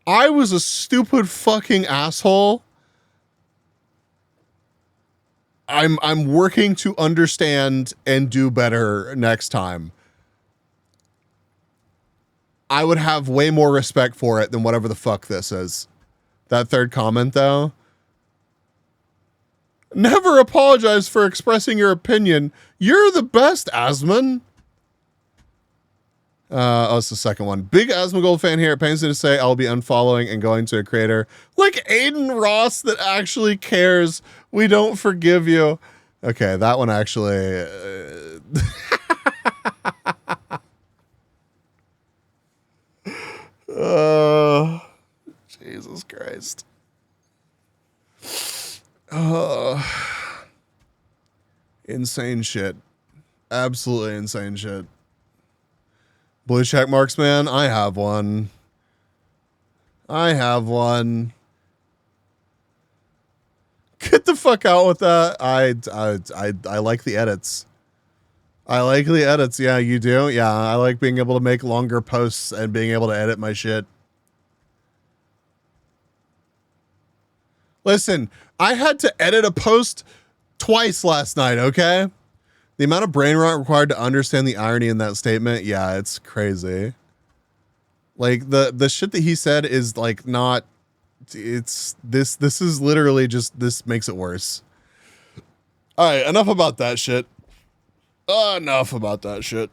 I was a stupid fucking asshole. I'm working to understand and do better next time. I would have way more respect for it than whatever the fuck this is. That third comment though. Never apologize for expressing your opinion. You're the best, Asmon. It's the second one. Big Asmongold fan here. It pains me to say I'll be unfollowing and going to a creator like Aiden Ross that actually cares. We don't forgive you. Okay, that one actually. Jesus Christ. Insane shit. Absolutely insane shit. Blue check marks, man. I have one. Get the fuck out with that. I like the edits. I like the edits. Yeah, you do. Yeah, I like being able to make longer posts and being able to edit my shit. Listen, I had to edit a post twice last night, okay? The amount of brain rot required to understand the irony in that statement, yeah, it's crazy. Like the shit that he said is like not, it's this is literally just, this makes it worse. All right, enough about that shit. Enough about that shit.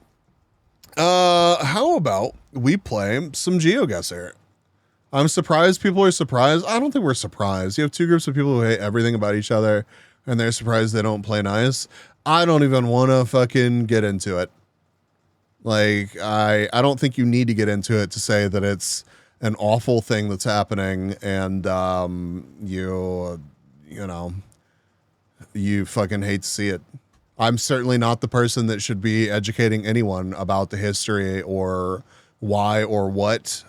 How about we play some GeoGuessr? I'm surprised people are surprised. I don't think we're surprised. You have two groups of people who hate everything about each other and they're surprised they don't play nice. I don't even want to fucking get into it. Like, I don't think you need to get into it to say that it's an awful thing that's happening and you know, you fucking hate to see it. I'm certainly not the person that should be educating anyone about the history or why or what.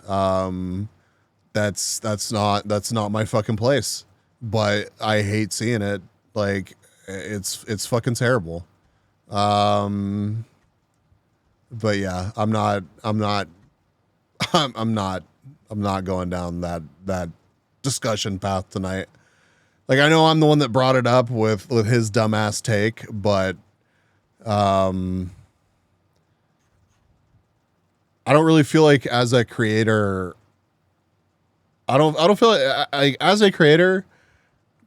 That's not my fucking place. But I hate seeing it. Like, it's fucking terrible. But yeah, I'm not going down that discussion path tonight. Like, I know I'm the one that brought it up with his dumbass take, but I don't really feel like as a creator, I don't feel like as a creator,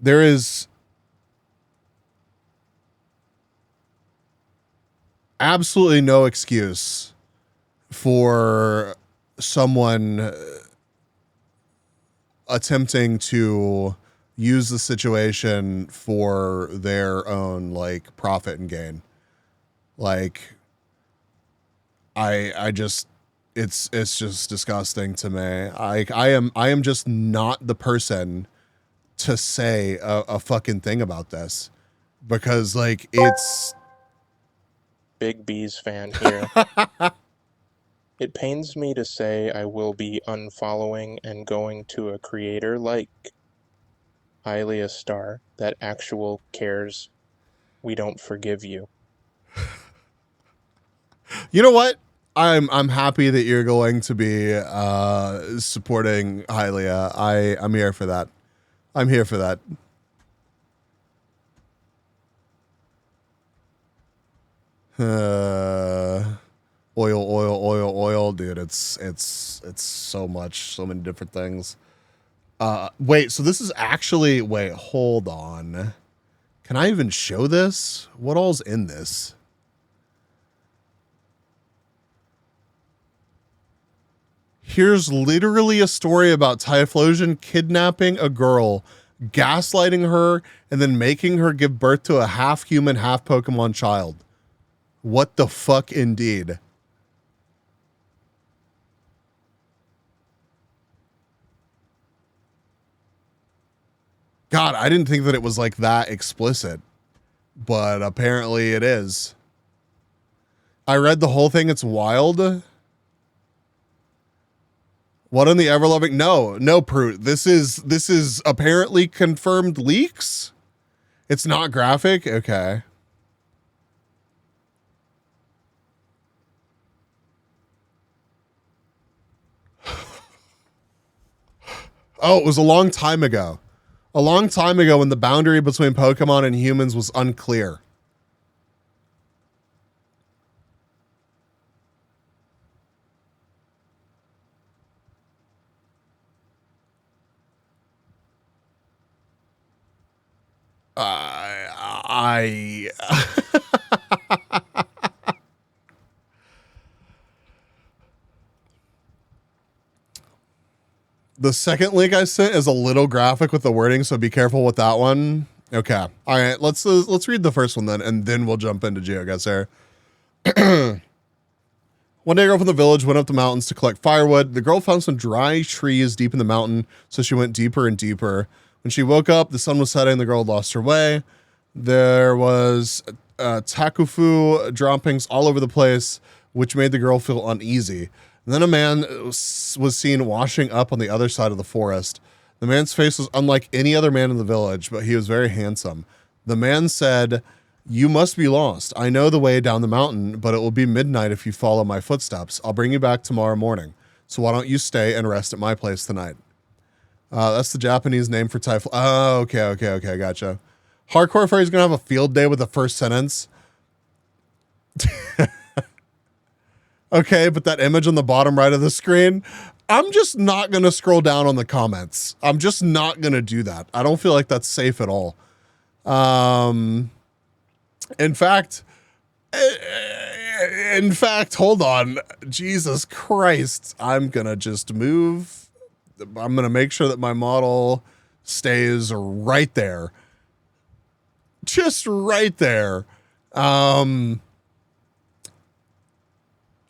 there is absolutely no excuse for someone attempting to use the situation for their own like profit and gain. Like, I just, it's just disgusting to me. I am just not the person to say a fucking thing about this because like it's Big B's fan here. It pains me to say I will be unfollowing and going to a creator like Hylia Star that actual cares. We don't forgive you. You know what? I'm happy that you're going to be supporting Hylia. I'm here for that. I'm here for that. Oil, dude. It's so much, so many different things. Wait, so this is actually, wait, hold on. Can I even show this? What all's in this? Here's literally a story about Typhlosion kidnapping a girl, gaslighting her, and then making her give birth to a half-human, half-Pokemon child. What the fuck indeed? God, I didn't think that it was like that explicit, but apparently it is. I read the whole thing. It's wild. What on the ever-loving? No, Prute. This is apparently confirmed leaks. It's not graphic. Okay. Oh, it was a long time ago. A long time ago when the boundary between Pokemon and humans was unclear. The second link I sent is a little graphic with the wording, so be careful with that one. Okay. All right, let's read the first one then, and then we'll jump into GeoGuessr. One day, a girl from the village went up the mountains to collect firewood. The girl found some dry trees deep in the mountain, so she went deeper and deeper. When she woke up, the sun was setting. The girl had lost her way. There was takufu droppings all over the place, which made the girl feel uneasy. And then a man was seen washing up on the other side of the forest. The man's face was unlike any other man in the village, but he was very handsome. The man said, "You must be lost. I know the way down the mountain, but it will be midnight if you follow my footsteps. I'll bring you back tomorrow morning. So why don't you stay and rest at my place tonight?" That's the Japanese name for typhoon. Oh, okay, gotcha. Hardcore Fairy's gonna have a field day with the first sentence. Okay, but that image on the bottom right of the screen, I'm just not gonna scroll down on the comments. I'm just not gonna do that. I don't feel like that's safe at all. In fact, hold on. Jesus Christ. I'm gonna just move. I'm gonna make sure that my model stays right there. Just right there. A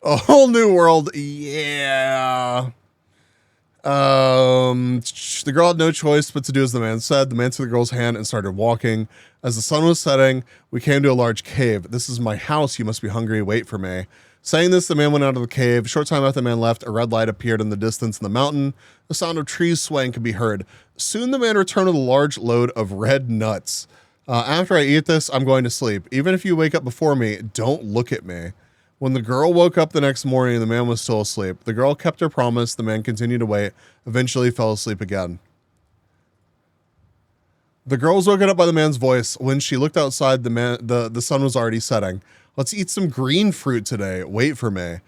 whole new world. Yeah. The girl had no choice but to do as the man said. The man took the girl's hand and started walking. As the sun was setting, we came to a large cave. "This is my house. You must be hungry. Wait for me." Saying this, the man went out of the cave. A short time after the man left, a red light appeared in the distance in the mountain. The sound of trees swaying could be heard. Soon the man returned with a large load of red nuts. "After I eat this, I'm going to sleep. Even if you wake up before me, don't look at me." When the girl woke up the next morning, the man was still asleep. The girl kept her promise. The man continued to wait, eventually fell asleep again. The girl was woken up by the man's voice. When she looked outside, the sun was already setting. "Let's eat some green fruit today. Wait for me."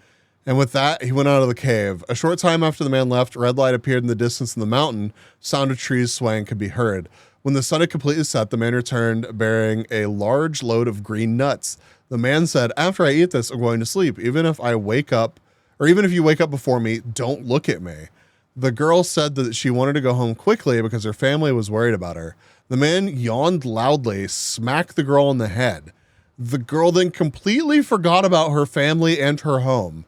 And with that, he went out of the cave. A short time after the man left, a red light appeared in the distance in the mountain. Sound of trees swaying could be heard. When the sun had completely set, the man returned bearing a large load of green nuts. The man said, "After I eat this, I'm going to sleep. Even if you wake up before me, don't look at me." The girl said that she wanted to go home quickly because her family was worried about her. The man yawned loudly, smacked the girl in the head. The girl then completely forgot about her family and her home.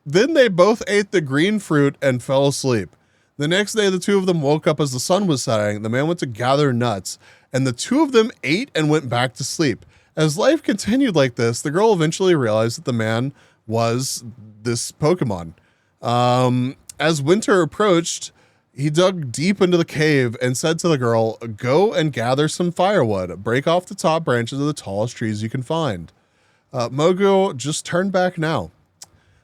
Then they both ate the green fruit and fell asleep. The next day, the two of them woke up as the sun was setting. The man went to gather nuts, and the two of them ate and went back to sleep. As life continued like this, the girl eventually realized that the man was this Pokemon. As winter approached, he dug deep into the cave and said to the girl, "Go and gather some firewood. Break off the top branches of the tallest trees you can find." Mogo just turned back now.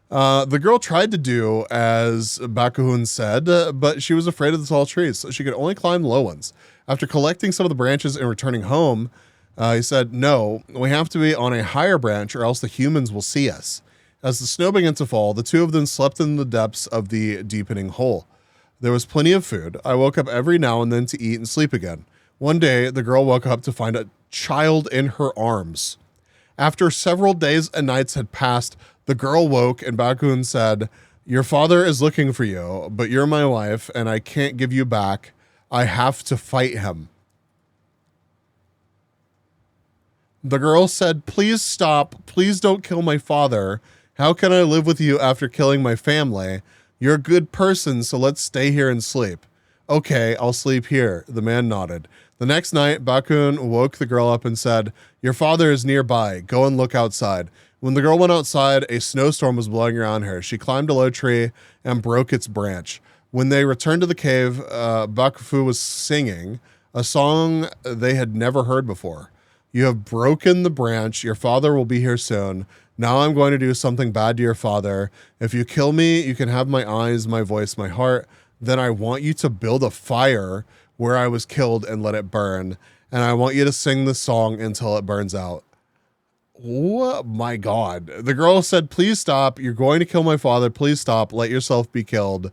The girl tried to do as Bakuhun said, but she was afraid of the tall trees, so she could only climb low ones. After collecting some of the branches and returning home, he said, "No, we have to be on a higher branch or else the humans will see us." As the snow began to fall, the two of them slept in the depths of the deepening hole. There was plenty of food. I woke up every now and then to eat and sleep again. One day, the girl woke up to find a child in her arms. After several days and nights had passed, the girl woke and Bakun said, "Your father is looking for you, but you're my wife and I can't give you back. I have to fight him." The girl said, "Please stop. Please don't kill my father. How can I live with you after killing my family? You're a good person, so let's stay here and sleep." "Okay, I'll sleep here." The man nodded. The next night, Bakun woke the girl up and said, "Your father is nearby. Go and look outside." When the girl went outside, a snowstorm was blowing around her. She climbed a low tree and broke its branch. When they returned to the cave, Bakufu was singing a song they had never heard before. "You have broken the branch. Your father will be here soon. Now I'm going to do something bad to your father. If you kill me, you can have my eyes, my voice, my heart. Then I want you to build a fire where I was killed and let it burn. And I want you to sing the song until it burns out." Oh my God. The girl said, "Please stop. You're going to kill my father. Please stop. Let yourself be killed.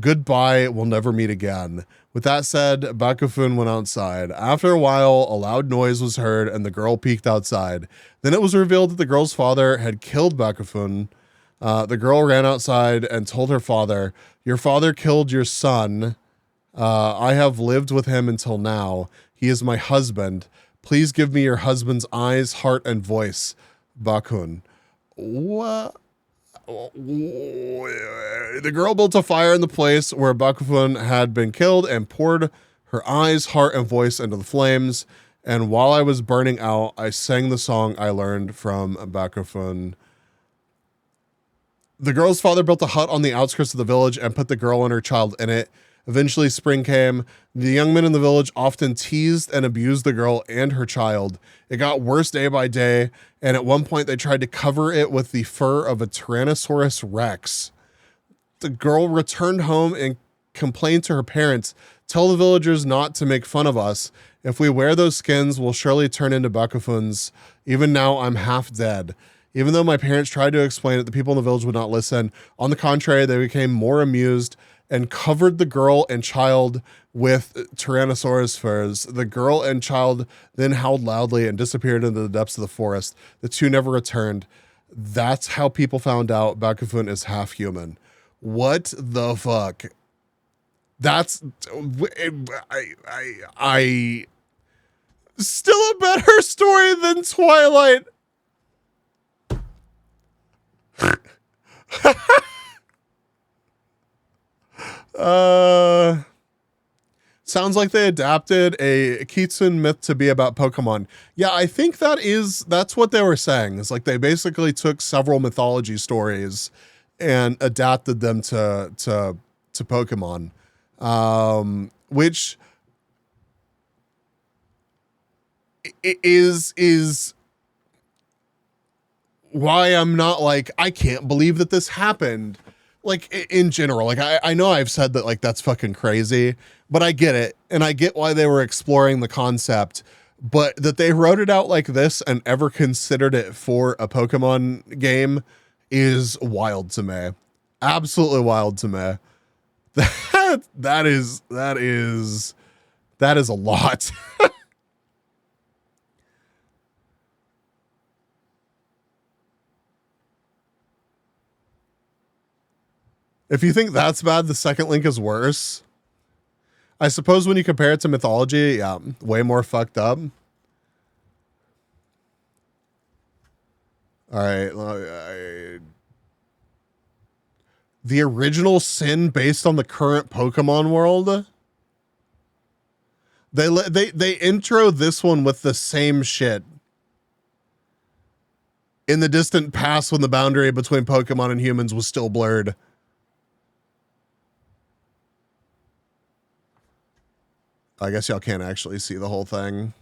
Goodbye. We'll never meet again." With that said, Bakufun went outside. After a while, a loud noise was heard and the girl peeked outside. Then it was revealed that the girl's father had killed Bakufun. The girl ran outside and told her father, "Your father killed your son. I have lived with him until now. He is my husband. Please give me your husband's eyes, heart, and voice." Bakun. What? The girl built a fire in the place where Bakufun had been killed and poured her eyes, heart, and voice into the flames. And while I was burning out, I sang the song I learned from Bakufun. The girl's father built a hut on the outskirts of the village and put the girl and her child in it. Eventually, spring came. The young men in the village often teased and abused the girl and her child. It got worse day by day, and at one point they tried to cover it with the fur of a Tyrannosaurus Rex. The girl returned home and complained to her parents, "Tell the villagers not to make fun of us. If we wear those skins, we'll surely turn into Bakufuns. Even now, I'm half dead." Even though my parents tried to explain it, the people in the village would not listen. On the contrary, they became more amused and covered the girl and child with Tyrannosaurus furs. The girl and child then howled loudly and disappeared into the depths of the forest. The two never returned. That's how people found out Bakufun is half human. What the fuck? That's I still a better story than Twilight. Sounds like they adapted a Kitsune myth to be about Pokemon. Yeah, I think that's what they were saying. It's like they basically took several mythology stories and adapted them to Pokemon, which is why I'm not like, I can't believe that this happened. Like in general, like I know I've said that like that's fucking crazy, but I get it. And I get why they were exploring the concept, but that they wrote it out like this and ever considered it for a Pokemon game is wild to me. Absolutely wild to me. That is a lot. If you think that's bad, the second link is worse. I suppose when you compare it to mythology, yeah, way more fucked up. All right. The original sin based on the current Pokemon world. They intro this one with the same shit. In the distant past, when the boundary between Pokemon and humans was still blurred. I guess y'all can't actually see the whole thing.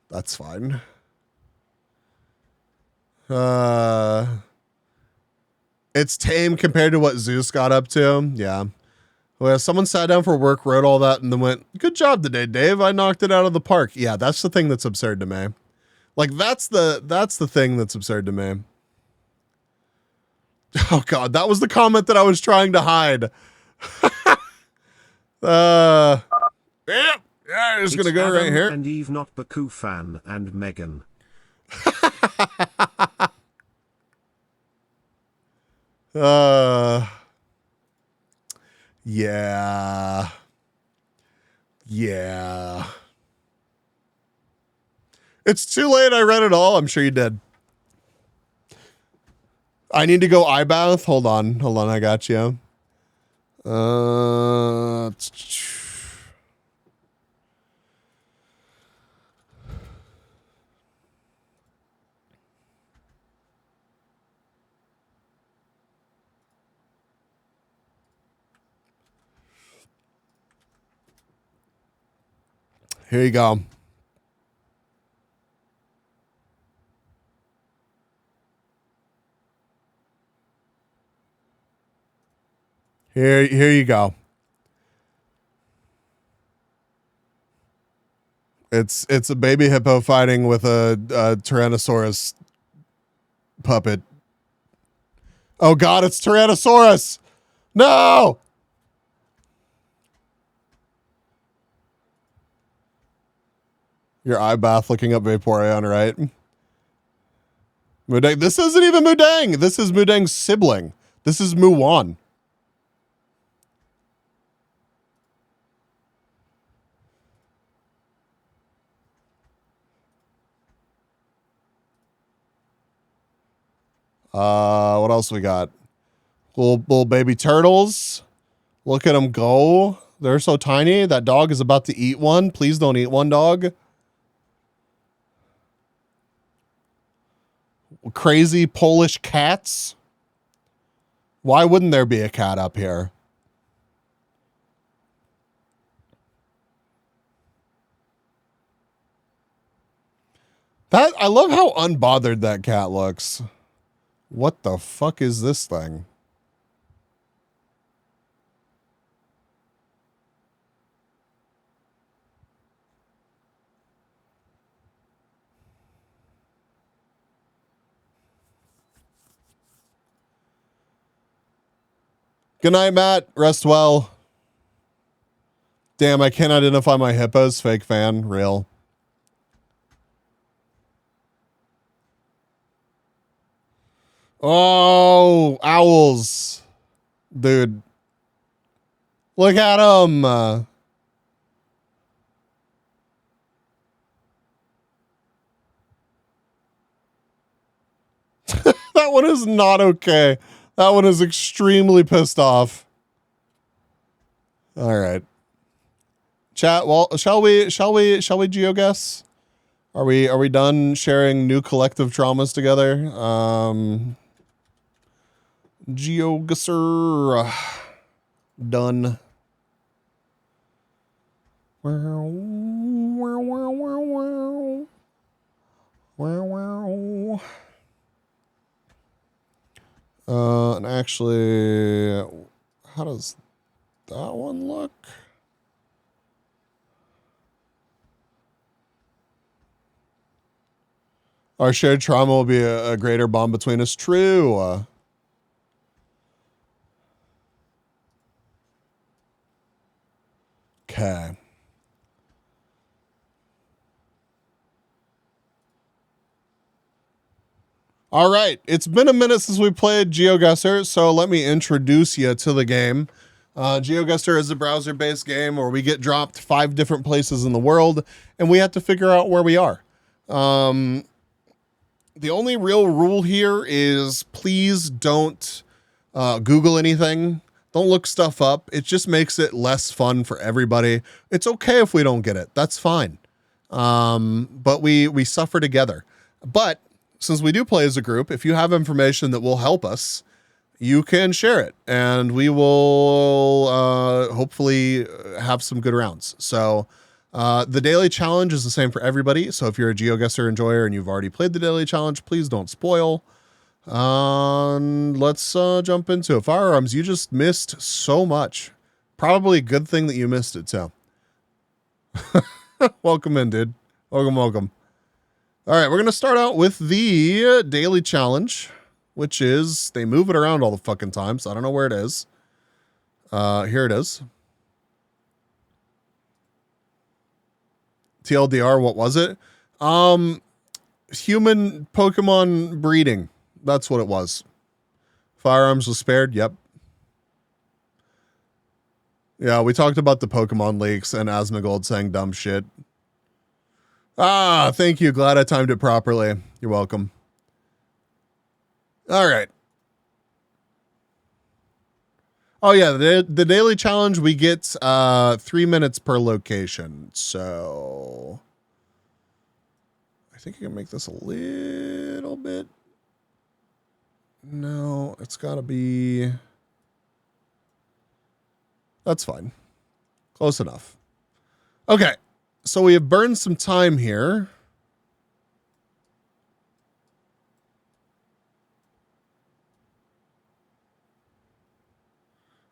That's fine. It's tame compared to what Zeus got up to. Yeah. Well, someone sat down for work, wrote all that, and then went, "Good job today, Dave. I knocked it out of the park." Yeah, that's the thing that's absurd to me. Like that's the thing that's absurd to me. Oh God, that was the comment that I was trying to hide. Yeah, I'm just gonna go Adam right here. And Eve, not Baku fan, and Megan. Yeah. It's too late. I read it all. I'm sure you did. I need to go eye bath. Hold on. I got you. Here you go. Here you go. It's a baby hippo fighting with a Tyrannosaurus puppet. Oh God, it's Tyrannosaurus! No! Your eye bath looking up Vaporeon, right? Mudang. This isn't even Mudang. This is Mudang's sibling. This is Muwan. What else we got? Little baby turtles. Look at them go. They're so tiny. That dog is about to eat one. Please don't eat one, dog. Crazy Polish cats. Why wouldn't there be a cat up here? I love how unbothered that cat looks. What the fuck is this thing? Good night, Matt. Rest well. Damn, I can't identify my hippos. Fake fan. Real. Oh, owls. Dude. Look at them. That one is not okay. That one is extremely pissed off. All right. Chat, well, shall we GeoGuess? Are we done sharing new collective traumas together? GeoGuessr. Done. And actually, how does that one look? Our shared trauma will be a greater bond between us. True. Okay. All right. It's been a minute since we played GeoGuessr, so let me introduce you to the game. GeoGuessr is a browser-based game where we get dropped 5 different places in the world, and we have to figure out where we are. The only real rule here is please don't Google anything. Don't look stuff up. It just makes it less fun for everybody. It's okay if we don't get it. That's fine. But we suffer together. But since we do play as a group, if you have information that will help us, you can share it, and we will hopefully have some good rounds. So the daily challenge is the same for everybody. So if you're a GeoGuessr enjoyer and you've already played the daily challenge, please don't spoil. Let's jump into it. Firearms, you just missed so much. Probably a good thing that you missed it, too. Welcome in, dude. Welcome. All right, we're going to start out with the daily challenge, which is, they move it around all the fucking time, so I don't know where it is. Here it is. TLDR, what was it? Human Pokemon breeding. That's what it was. Firearms was spared. Yep. Yeah, we talked about the Pokemon leaks and Asmongold saying dumb shit. Ah, thank you. Glad I timed it properly. You're welcome. All right. Oh, yeah. The daily challenge, we get 3 minutes per location. So I think I can make this a little bit. No, it's got to be. That's fine. Close enough. Okay. So we have burned some time here.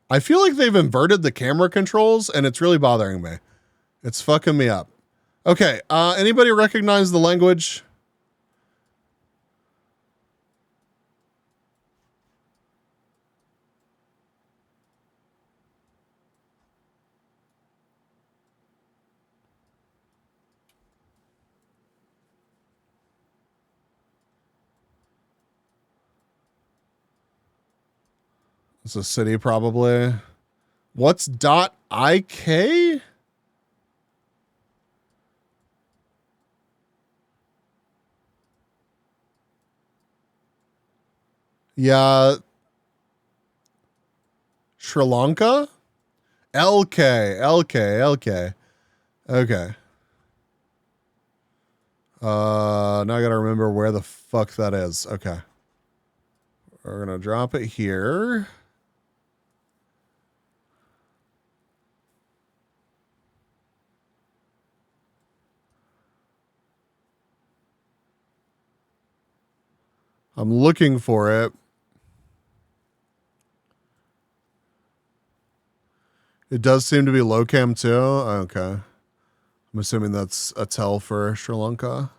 I feel like they've inverted the camera controls and it's really bothering me. It's fucking me up. Okay. Anybody recognize the language? It's a city, probably. What's .ik? Yeah. Sri Lanka? LK. Okay. Now I gotta remember where the fuck that is. Okay. We're gonna drop it here. I'm looking for it. It does seem to be low cam too. Okay. I'm assuming that's a tell for Sri Lanka.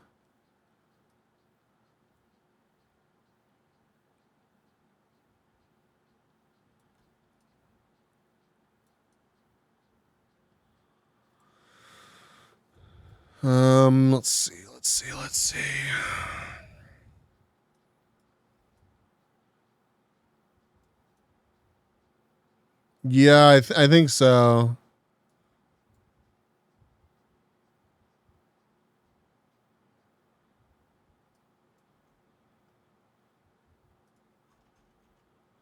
Let's see. Yeah, I think so.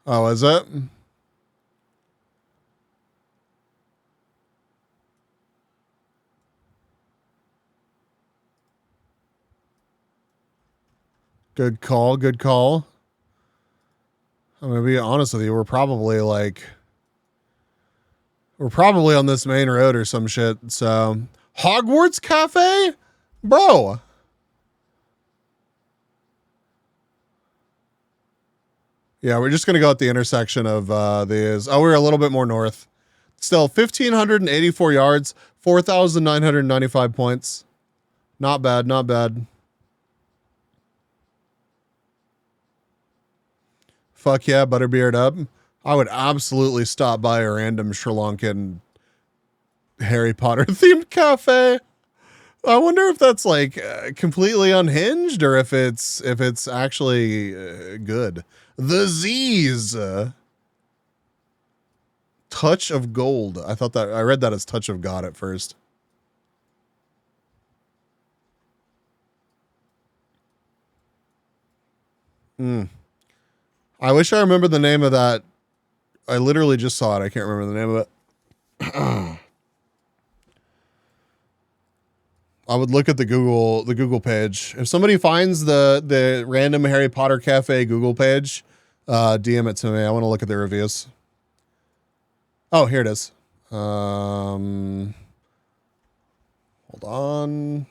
Oh, is it? Good call. Good call. I'm gonna be honest with you. We're probably on this main road or some shit. So Hogwarts Cafe, bro. Yeah, we're just gonna go at the intersection of these. Oh, we're a little bit more north. Still 1,584 yards, 4,995 points. Not bad, not bad. Fuck yeah, Butterbeard up. I would absolutely stop by a random Sri Lankan Harry Potter themed cafe. I wonder if that's like completely unhinged or if it's actually good. The Z's. Touch of Gold. I read that as Touch of God at first. I wish I remember the name of that. I literally just saw it. I can't remember the name of it. I would look at the Google page. If somebody finds the random Harry Potter Cafe Google page, DM it to me. I want to look at the reviews. Oh, here it is. Hold on.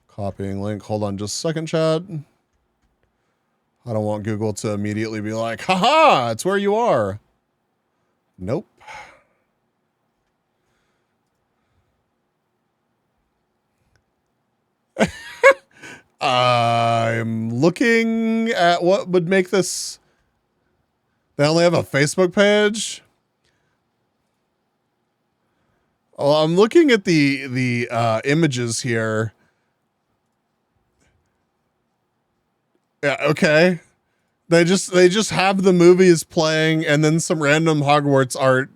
Copying link. Hold on just a second, chat. I don't want Google to immediately be like, haha, it's where you are. Nope. I'm looking at what would make this. They only have a Facebook page. Oh, I'm looking at the images here. Yeah, okay. They just have the movies playing and then some random Hogwarts art.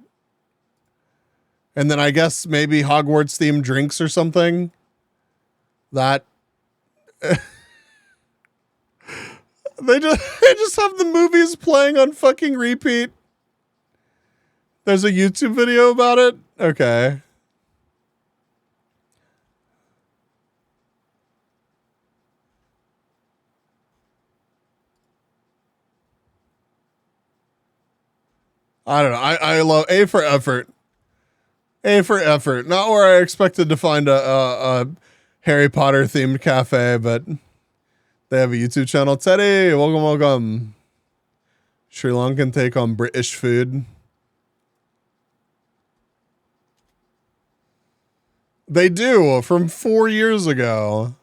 And then I guess maybe Hogwarts themed drinks or something. That they just have the movies playing on fucking repeat. There's a YouTube video about it. Okay. I don't know. I love A for effort. A for effort. Not where I expected to find a Harry Potter themed cafe, but they have a YouTube channel. Teddy, welcome. Sri Lankan take on British food. They do, from 4 years ago.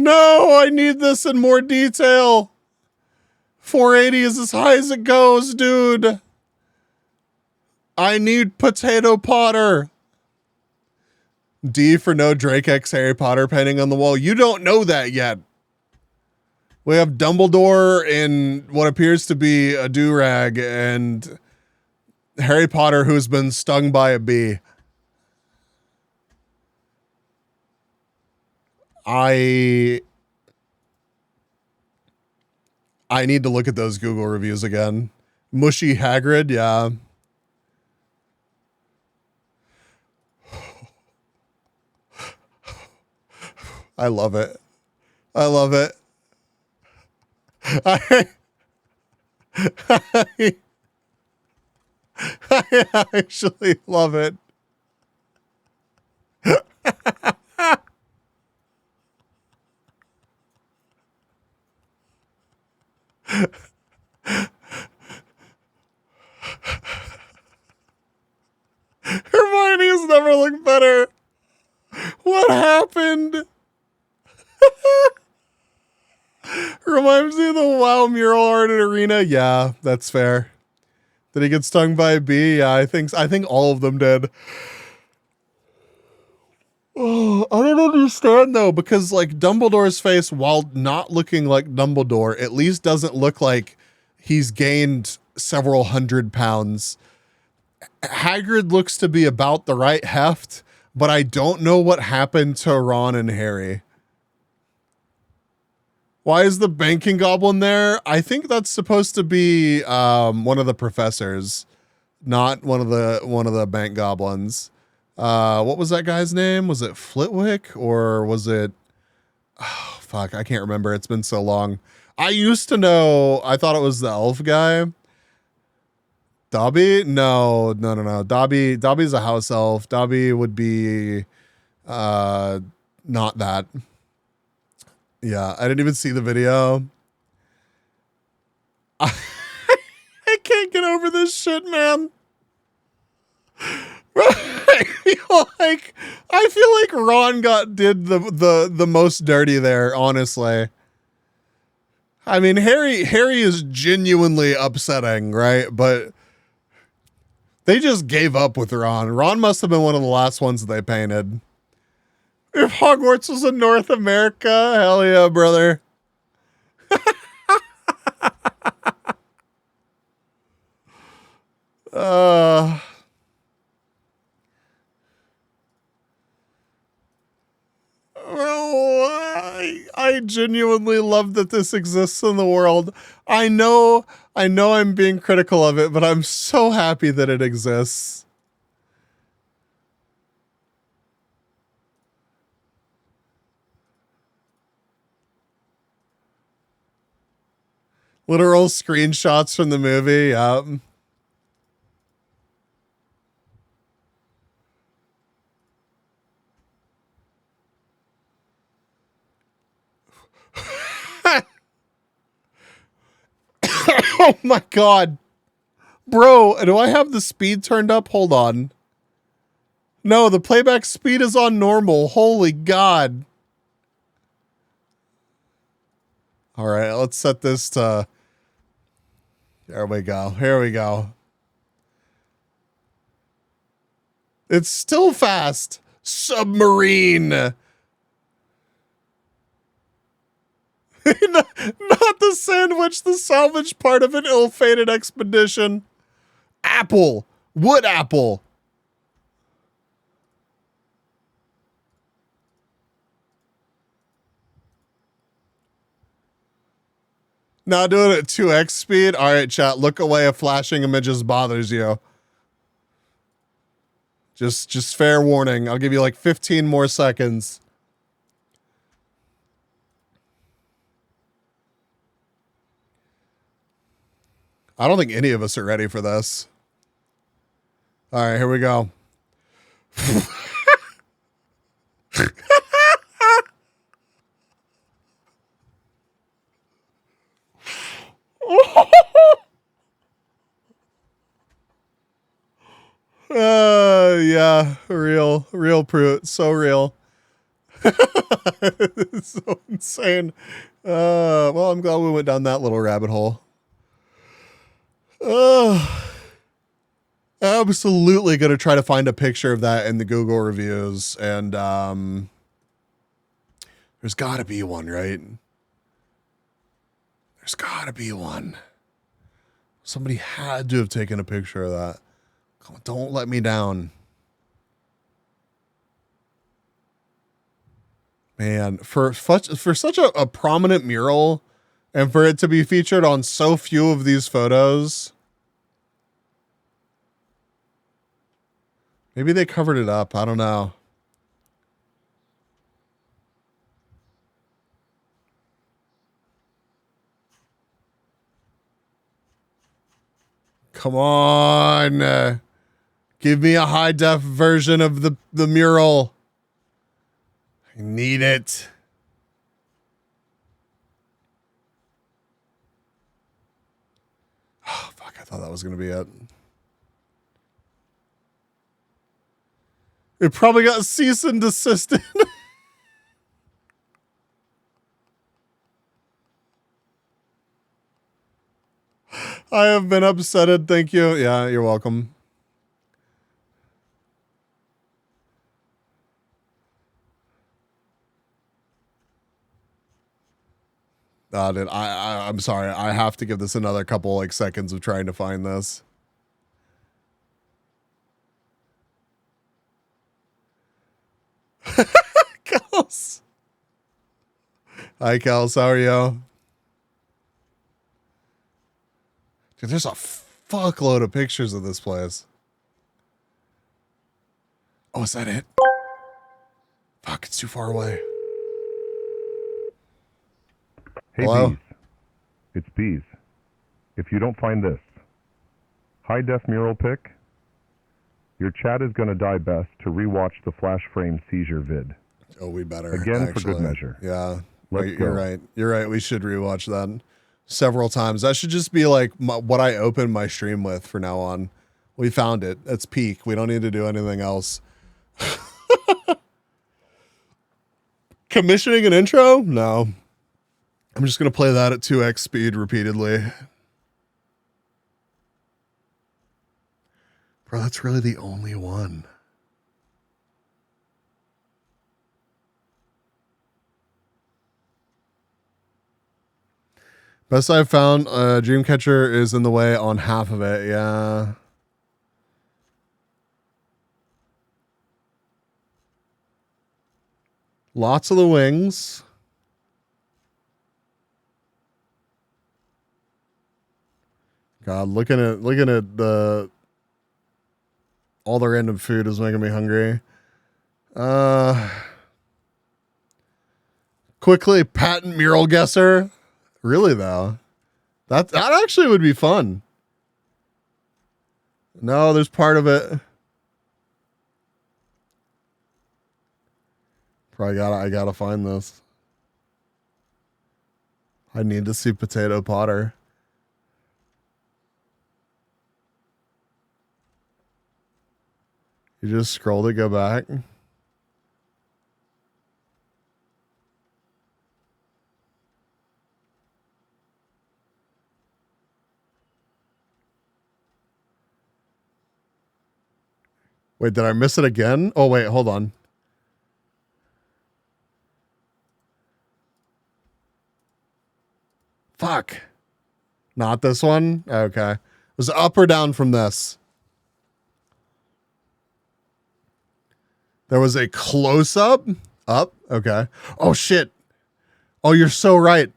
No, I need this in more detail. 480 is as high as it goes, dude. I need Potato Potter. D for no Drake X Harry Potter painting on the wall. You don't know that yet. We have Dumbledore in what appears to be a do-rag and Harry Potter who's been stung by a bee. I need to look at those Google reviews again. Mushy Hagrid, yeah. I love it. I love it. I actually love it. Hermione has never looked better. What happened? Reminds me of the WoW mural art at Arena. Yeah, that's fair. Did he get stung by a bee? Yeah, I think all of them did. Oh, I don't understand though, because like Dumbledore's face, while not looking like Dumbledore, at least doesn't look like he's gained several 100 pounds. Hagrid looks to be about the right heft, but I don't know what happened to Ron and Harry. Why is the banking goblin there? I think that's supposed to be one of the professors, not one of the bank goblins. What was that guy's name? Was it Flitwick or was it? Oh, fuck, I can't remember. It's been so long. I used to know. I thought it was the elf guy. Dobby? No. Dobby's a house elf. Dobby would be not that. Yeah, I didn't even see the video. I can't get over this shit, man. I feel like Ron did the most dirty there, honestly. I mean, Harry is genuinely upsetting, right? But they just gave up with Ron. Ron must have been one of the last ones that they painted. If Hogwarts was in North America, hell yeah, brother. I genuinely love that this exists in the world. I know I'm being critical of it, but I'm so happy that it exists. Literal screenshots from the movie. Oh my God. Bro, do I have the speed turned up? Hold on. No, the playback speed is on normal. Holy God. All right, let's set this to... There we go. Here we go. It's still fast. Submarine. Not the sandwich, the salvage part of an ill-fated expedition. Apple. Wood apple. Now doing it at 2x speed. All right, chat. Look away if flashing images bothers you. Just fair warning. I'll give you like 15 more seconds. I don't think any of us are ready for this. All right, here we go. Yeah, real Pruitt, so real. It's so insane. Well, I'm glad we went down that little rabbit hole. Absolutely gonna try to find a picture of that in the Google reviews, and there's gotta be one, right? There's gotta be one. Somebody had to have taken a picture of that. Come on, don't let me down. Man, for such a prominent mural and for it to be featured on so few of these photos. Maybe they covered it up. I don't know. Come on. Give me a high def version of the mural. I need it. Oh, fuck. I thought that was going to be it. It probably got cease and desist. I have been upsetted. Thank you. Yeah, you're welcome. Dude, I'm sorry. I have to give this another couple like seconds of trying to find this. Kels. Hi, Kels. How are you? Dude, there's a fuckload of pictures of this place. Oh, is that it? Fuck, it's too far away. Hey, Hello? Bees. It's Bees. If you don't find this high def mural pic, your chat is going to die best to rewatch the flash frame seizure vid. Oh, we better. Again, actually. for good measure. Yeah. Let's go. You're right. You're right. We should rewatch that several times. That should just be like what I open my stream with from now on. We found it. It's peak. We don't need to do anything else. Commissioning an intro? No. I'm just going to play that at 2x speed repeatedly. Bro, that's really the only one. Best I've found, Dreamcatcher is in the way on half of it. Yeah. Lots of the wings. God, looking at the all the random food is making me hungry. Quickly, patent mural guesser. Really though, that actually would be fun. No, there's part of it. Probably I gotta find this. I need to see Potato Potter. You just scroll to go back. Wait, did I miss it again? Oh, wait, hold on. Fuck. Not this one? Okay. Was it up or down from this? There was a close-up? Up? Okay. Oh, shit. Oh, you're so right.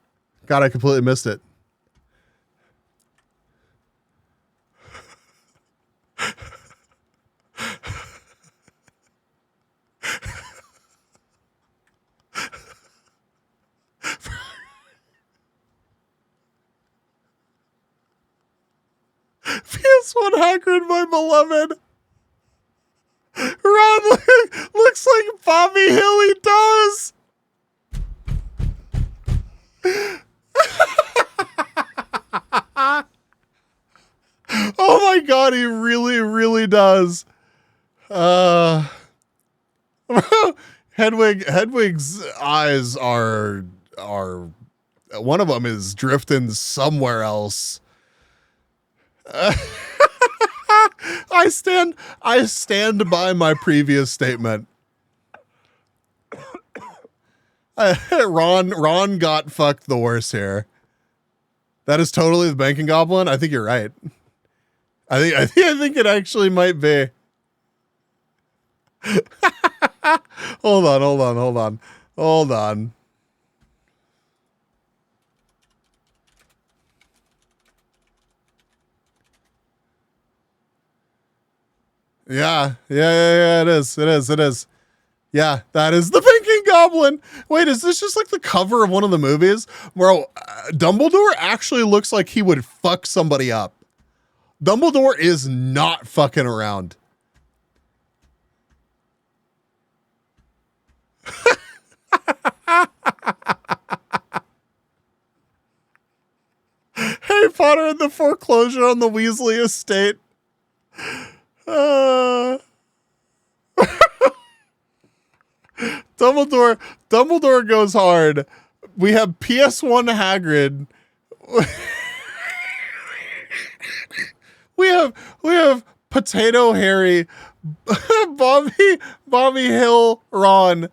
God, I completely missed it. PS1 Hagrid, my beloved. Ron looks like Bobby Hill, he does. Oh my god, he really, really does. Hedwig's eyes are one of them is drifting somewhere else. I stand by my previous statement. Ron got fucked the worst here. That is totally the banking goblin. I think you're right. I think it actually might be. Hold on. Yeah, it is. Yeah, that is the Thinking Goblin. Wait, is this just like the cover of one of the movies? Bro, Dumbledore actually looks like he would fuck somebody up. Dumbledore is not fucking around. Harry Potter and the foreclosure on the Weasley estate. Dumbledore goes hard. We have PS1 Hagrid. We have Potato Harry, Bobby Hill, Ron.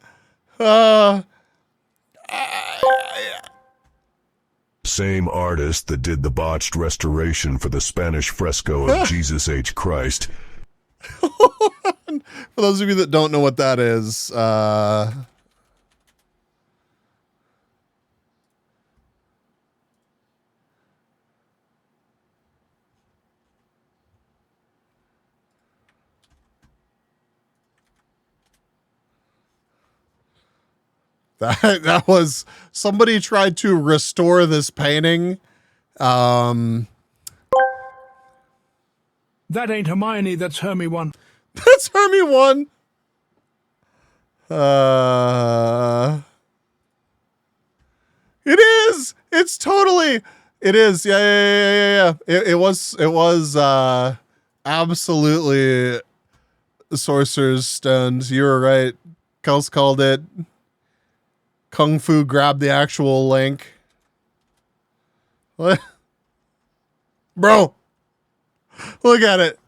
Same artist that did the botched restoration for the Spanish fresco of Jesus H. Christ. For those of you that don't know what that is, that was somebody tried to restore this painting. That ain't Hermione, that's Hermy 1. That's Hermy 1. It is. It's totally. It is. Yeah. It was absolutely Sorcerer's Stones. You were right. Kels called it. Kung Fu grabbed the actual link. What? Bro. Look at it.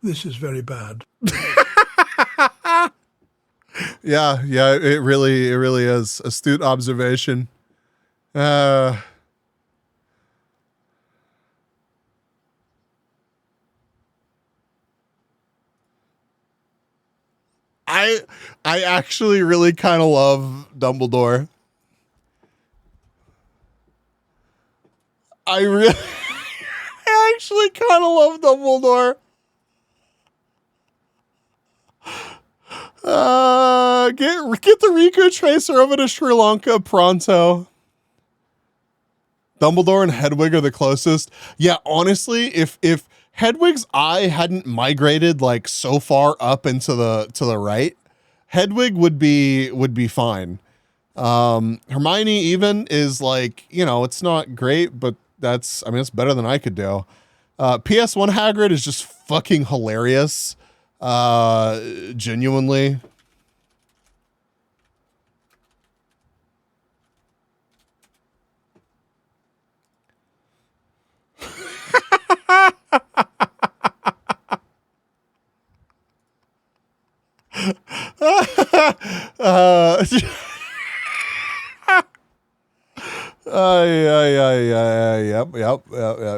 This is very bad. Yeah, it really is. Astute observation. I actually really kind of love Dumbledore. I actually kind of love Dumbledore. Get the Riku Tracer over to Sri Lanka pronto. Dumbledore and Hedwig are the closest. Yeah, honestly, if Hedwig's eye hadn't migrated like so far up into the right, Hedwig would be fine. Hermione even is like, it's not great, but it's better than I could do. PS1 Hagrid is just fucking hilarious. Genuinely.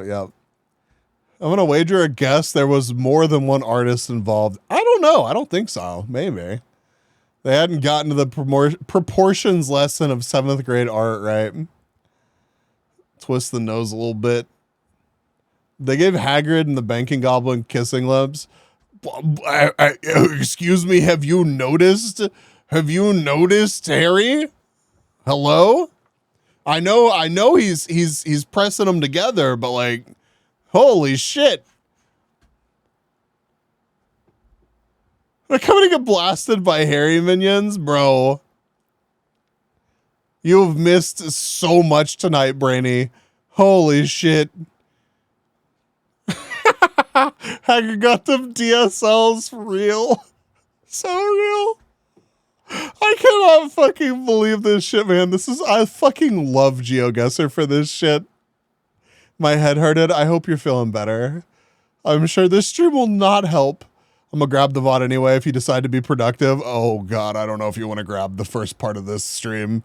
Yep. I'm gonna wager a guess there was more than one artist involved. I don't know. I don't think so. Maybe they hadn't gotten to the proportions lesson of 7th grade art right. Twist the nose a little bit. They gave Hagrid and the banking goblin kissing lips. Excuse me, have you noticed? Have you noticed, Harry? Hello? I know he's pressing them together, but like, holy shit. They're coming to get blasted by Harry minions, bro. You have missed so much tonight, Brainy. Holy shit. Hagrid got them DSLs for real. So real. I cannot fucking believe this shit, man. I fucking love GeoGuessr for this shit. My head hurted. I hope you're feeling better. I'm sure this stream will not help. I'm gonna grab the VOD anyway if you decide to be productive. Oh god, I don't know if you want to grab the first part of this stream.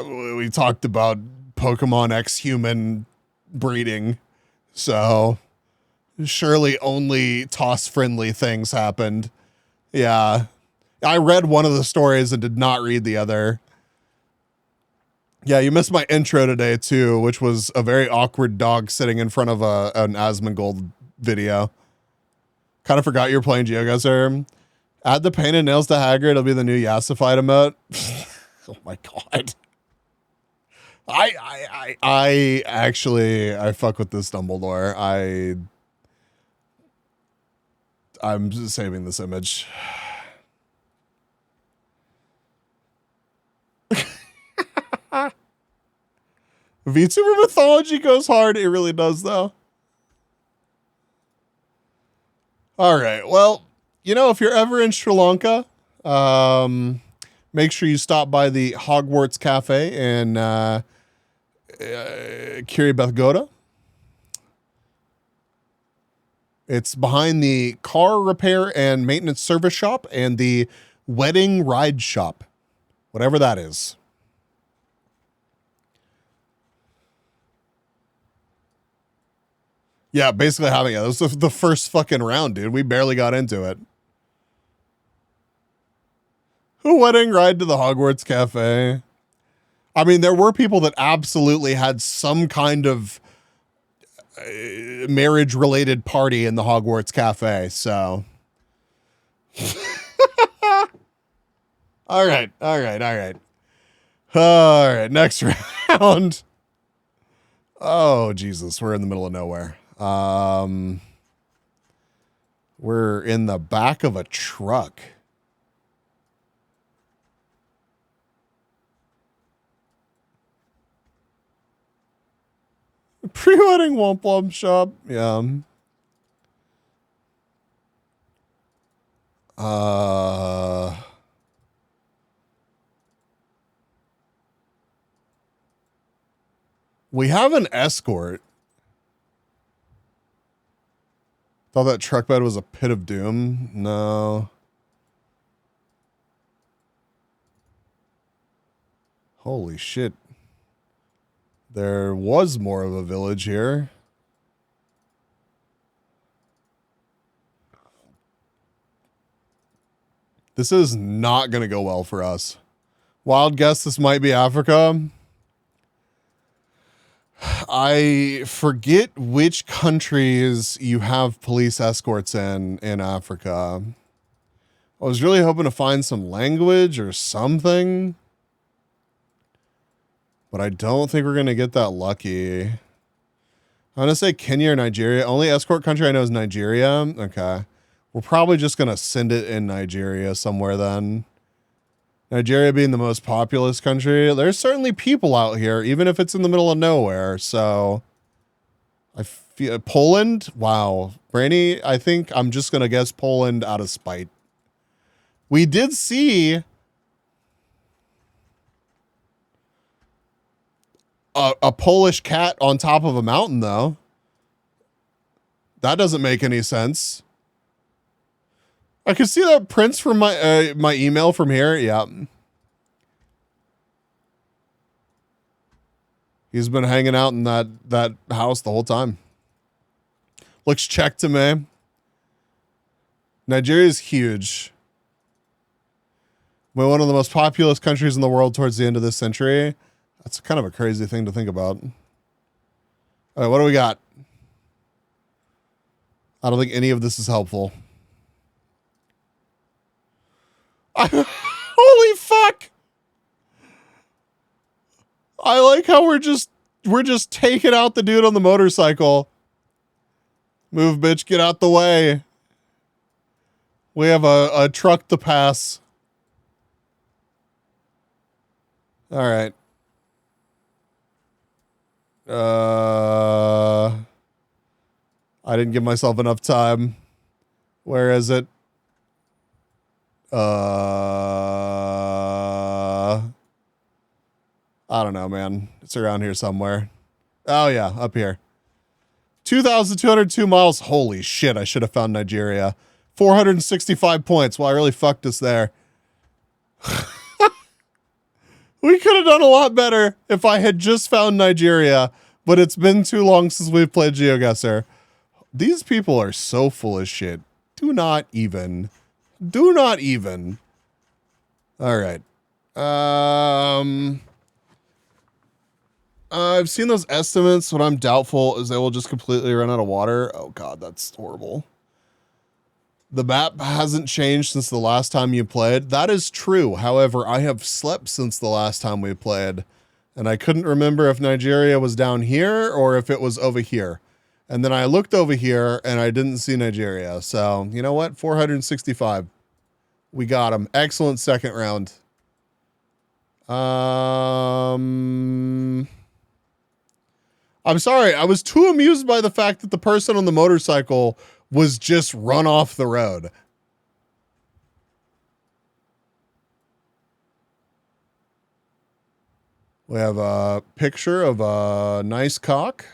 We talked about Pokemon X human breeding. So surely only toss-friendly things happened. Yeah. I read one of the stories and did not read the other. Yeah, you missed my intro today too, which was a very awkward dog sitting in front of an Asmongold video. Kind of forgot you were playing GeoGuessr. Add the painted nails to Hagrid. It'll be the new Yassified emote. Oh my god. I actually I fuck with this Dumbledore. I'm just saving this image. VTuber mythology goes hard. It really does, though. All right. Well, you know, if you're ever in Sri Lanka, make sure you stop by the Hogwarts Cafe in Kiribati. It's behind the car repair and maintenance service shop and the wedding ride shop, whatever that is. Yeah, basically having it. That was the first fucking round, dude. We barely got into it. A wedding ride to the Hogwarts Cafe. I mean, there were people that absolutely had some kind of marriage-related party in the Hogwarts Cafe, so. All right. All right, next round. Oh, Jesus, we're in the middle of nowhere. We're in the back of a truck. Pre-wedding Womp Womp shop. Yeah. We have an escort. Thought that truck bed was a pit of doom. No. Holy shit. There was more of a village here. This is not going to go well for us. Wild guess this might be Africa. I forget which countries you have police escorts in Africa. I was really hoping to find some language or something, but I don't think we're going to get that lucky. I'm going to say Kenya or Nigeria. Only escort country I know is Nigeria. Okay. We're probably just going to send it in Nigeria somewhere then. Nigeria being the most populous country. There's certainly people out here, even if it's in the middle of nowhere. So I feel Poland. Wow. Brainy, I think I'm just going to guess Poland out of spite. We did see a Polish cat on top of a mountain, though. That doesn't make any sense. I can see that prints from my email from here. Yeah. He's been hanging out in that house the whole time. Looks Czech to me. Nigeria is huge. We're one of the most populous countries in the world towards the end of this century. That's kind of a crazy thing to think about. All right, what do we got? I don't think any of this is helpful. Holy fuck! I like how we're just taking out the dude on the motorcycle. Move, bitch, get out the way. We have a truck to pass. All right. I didn't give myself enough time. Where is it? I don't know, man. It's around here somewhere. Oh yeah, up here. 2,202 miles. Holy shit, I should have found Nigeria. 465 points. Well, I really fucked us there. We could have done a lot better if I had just found Nigeria, but it's been too long since we've played GeoGuessr. These people are so full of shit. Do not even. All right. I've seen those estimates. What I'm doubtful is they will just completely run out of water. Oh God, that's horrible. The map hasn't changed since the last time you played. That is true. However, I have slept since the last time we played. And I couldn't remember if Nigeria was down here or if it was over here. And then I looked over here and I didn't see Nigeria. So, you know what? 465. We got him. Excellent second round. I'm sorry. I was too amused by the fact that the person on the motorcycle was just run off the road. We have a picture of a nice cock.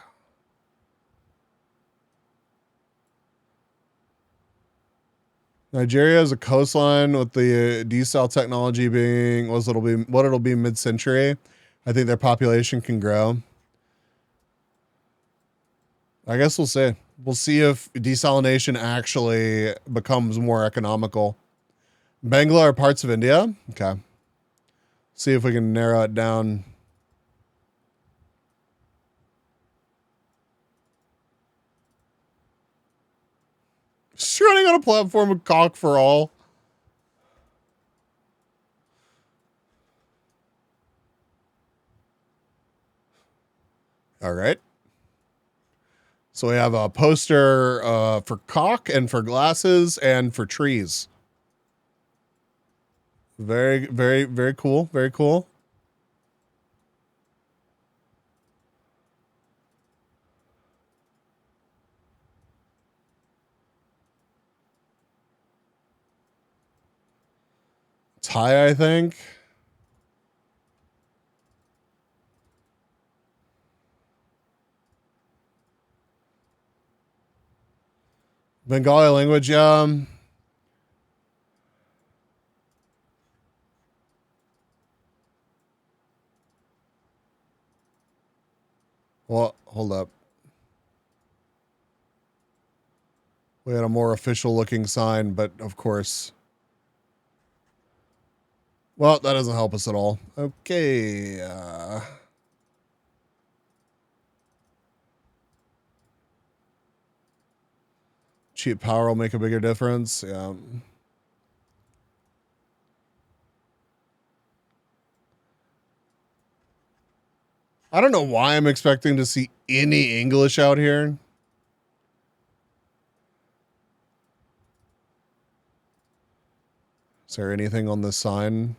Nigeria has a coastline with the desal technology being what it'll be mid-century. I think their population can grow. I guess we'll see. We'll see if desalination actually becomes more economical. Bangalore are parts of India. Okay. See if we can narrow it down. Just running on a platform of cock for all. All right. So we have a poster for cock and for glasses and for trees. Very, very, very cool. Very cool. It's high, I think. Bengali language, yeah. Well, hold up. We had a more official looking sign, but of course. Well, that doesn't help us at all. Okay. Cheap power will make a bigger difference. Yeah. I don't know why I'm expecting to see any English out here. Is there anything on this sign?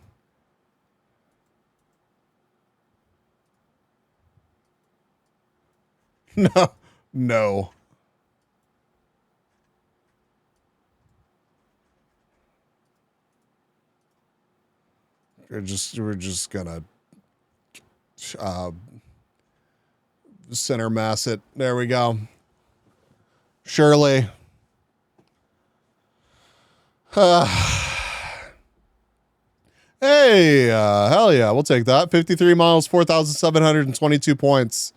No. No. We're just gonna center mass it. There we go. Surely. Hey, hell yeah, we'll take that. 53 miles, 4,722 points.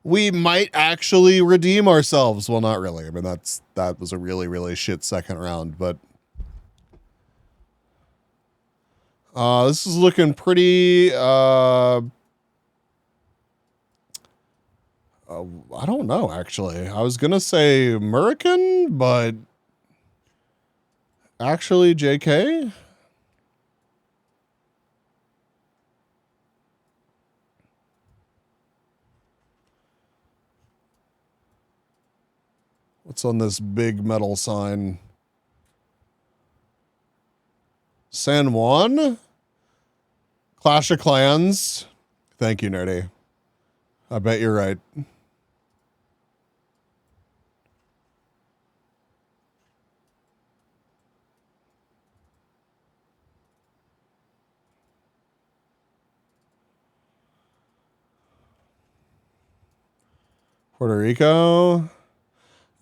We might actually redeem ourselves. Well, not really. I mean, that was a really, really shit second round, but this is looking pretty I don't know, actually. I was gonna say American, but actually JK. What's on this big metal sign? San Juan? Clash of Clans? Thank you, Nerdy. I bet you're right. Puerto Rico?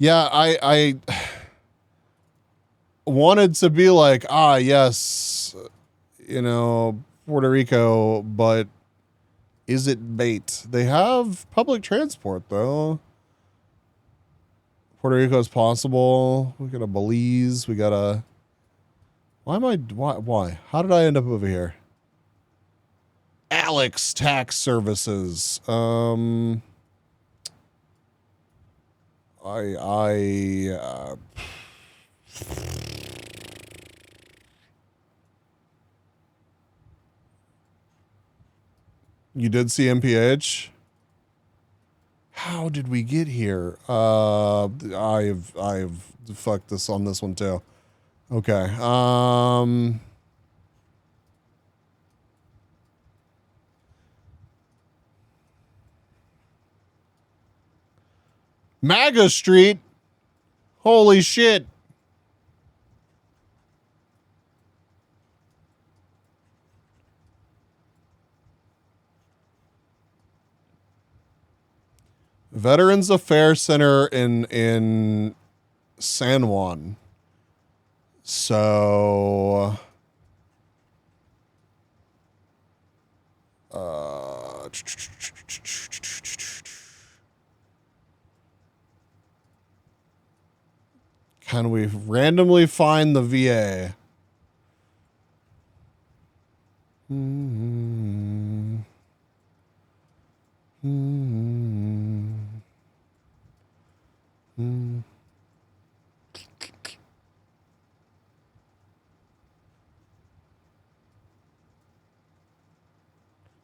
Yeah, I wanted to be like, yes, you know, Puerto Rico, but is it bait? They have public transport, though. Puerto Rico is possible. We got a Belize. We got a... Why? How did I end up over here? Alex Tax Services. You did see MPH? How did we get here? I've fucked this on this one too. Okay. MAGA Street. Holy shit. Veterans Affairs Center in San Juan. So can we randomly find the VA?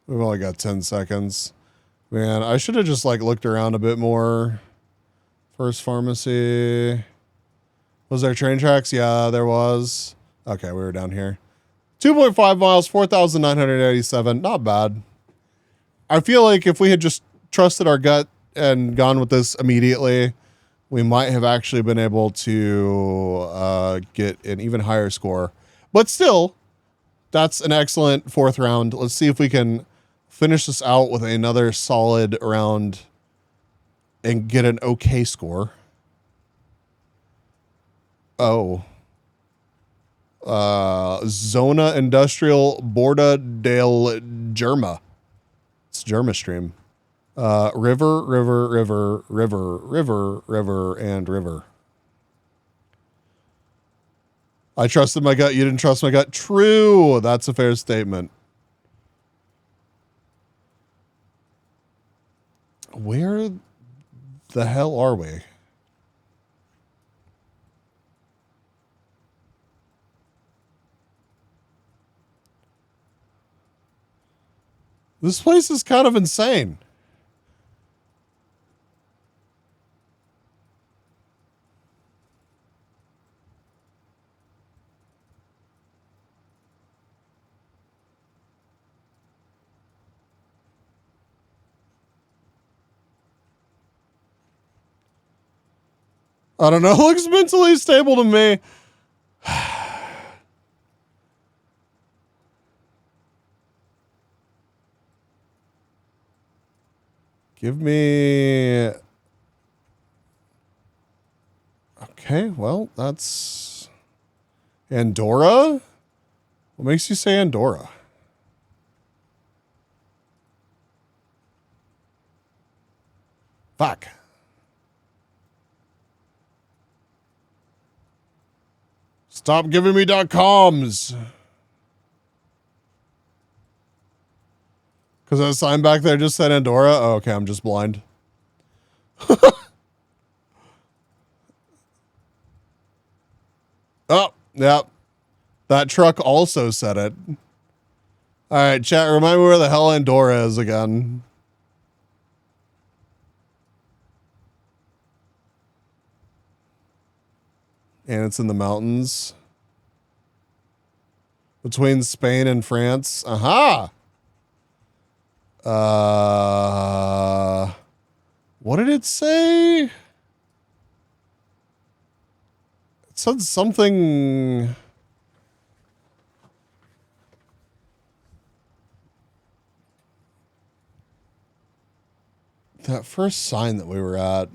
We've only got 10 seconds. Man, I should have just like looked around a bit more. First pharmacy. Was there train tracks? Yeah, there was. Okay, we were down here. 2.5 miles, 4,987. Not bad. I feel like if we had just trusted our gut and gone with this immediately, we might have actually been able to get an even higher score. But still, that's an excellent fourth round. Let's see if we can finish this out with another solid round and get an okay score. Oh. Zona Industrial Borda del Germa. It's Germa stream. River, river, river, river, river, river, and river. I trusted my gut. You didn't trust my gut. True. That's a fair statement. Where the hell are we? This place is kind of insane. I don't know. Looks mentally stable to me. Give me... Okay, well, that's... Andorra? What makes you say Andorra? Fuck. Stop giving me .coms. Because that sign back there just said Andorra. Oh, okay, I'm just blind. Oh, yeah. That truck also said it. All right, chat, remind me where the hell Andorra is again. And it's in the mountains. Between Spain and France. Aha! What did it say? It said something... That first sign that we were at...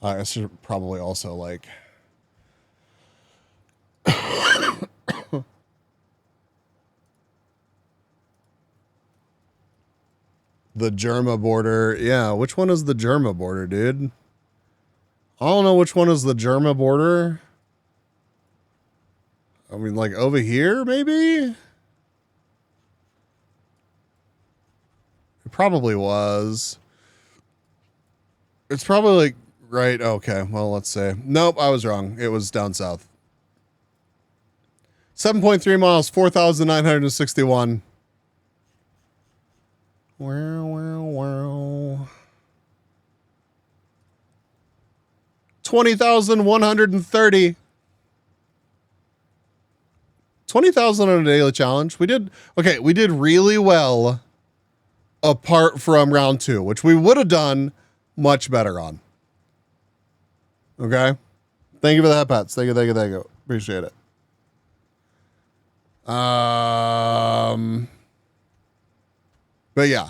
I should probably also, like... The Germa border. Yeah, which one is the Germa border, dude? I don't know which one is the Germa border. I mean, like, over here, maybe? It probably was. It's probably, like, right. Okay, well, let's say. Nope, I was wrong. It was down south. 7.3 miles, 4,961. Wow. 20,130. 20,000 on a daily challenge. We did really well apart from round 2, which we would have done much better on. Okay? Thank you for that, Pats. Thank you. Appreciate it. But yeah.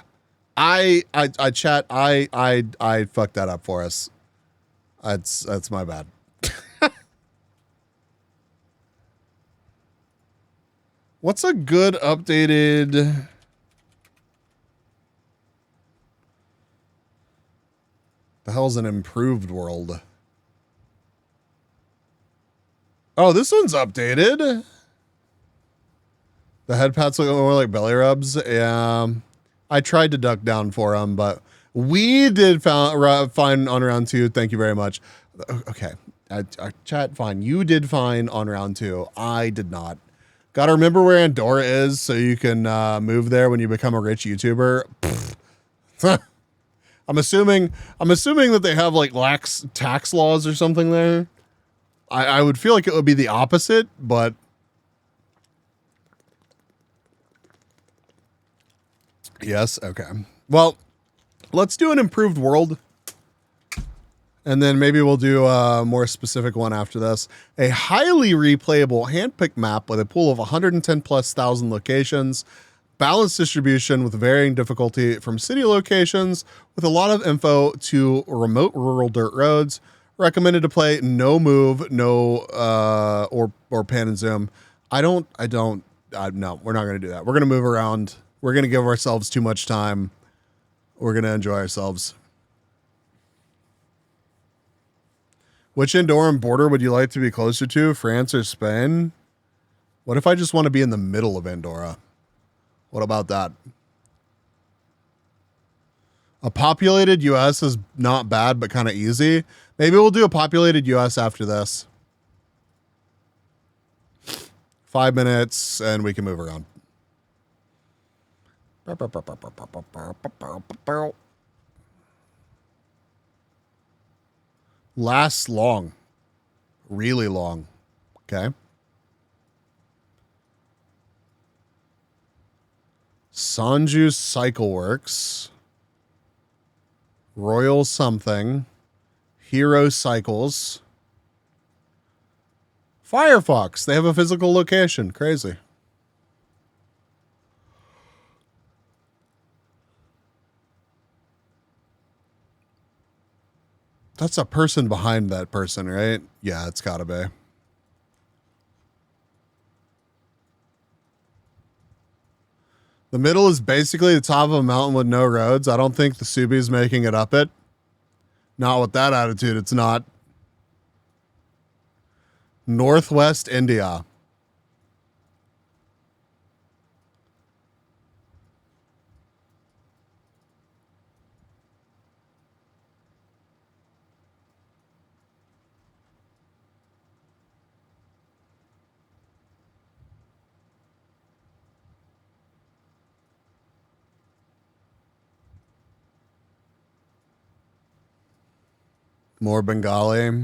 I chat, I fucked that up for us. That's my bad. What's a good updated... The hell's an improved world? Oh, this one's updated. The head pats look more like belly rubs. Yeah. I tried to duck down for them, but we did fine on round 2. Thank you very much. Okay. Chat, fine. You did fine on round 2. I did not. Gotta remember where Andorra is so you can move there when you become a rich YouTuber. I'm assuming that they have like lax tax laws or something there. I would feel like it would be the opposite, but yes, okay. Well, let's do an improved world. And then maybe we'll do a more specific one after this. A highly replayable handpicked map with a pool of 110,000+ locations, balanced distribution with varying difficulty from city locations, with a lot of info to remote rural dirt roads. Recommended to play no move, no or pan and zoom. No, we're not going to do that. We're going to move around. We're going to give ourselves too much time. We're going to enjoy ourselves. Which Andorran border would you like to be closer to, France or Spain? What if I just want to be in the middle of Andorra? What about that? A populated US is not bad, but kind of easy. Maybe we'll do a populated US after this. 5 minutes and we can move around. Lasts long. Really long. Okay. Sanju Cycle Works. Royal something. Hero Cycles. Firefox. They have a physical location. Crazy. That's a person behind that person, right? Yeah, it's gotta be. The middle is basically the top of a mountain with no roads. I don't think the Subi's making it up it. Not with that attitude, it's not. Northwest India. More Bengali.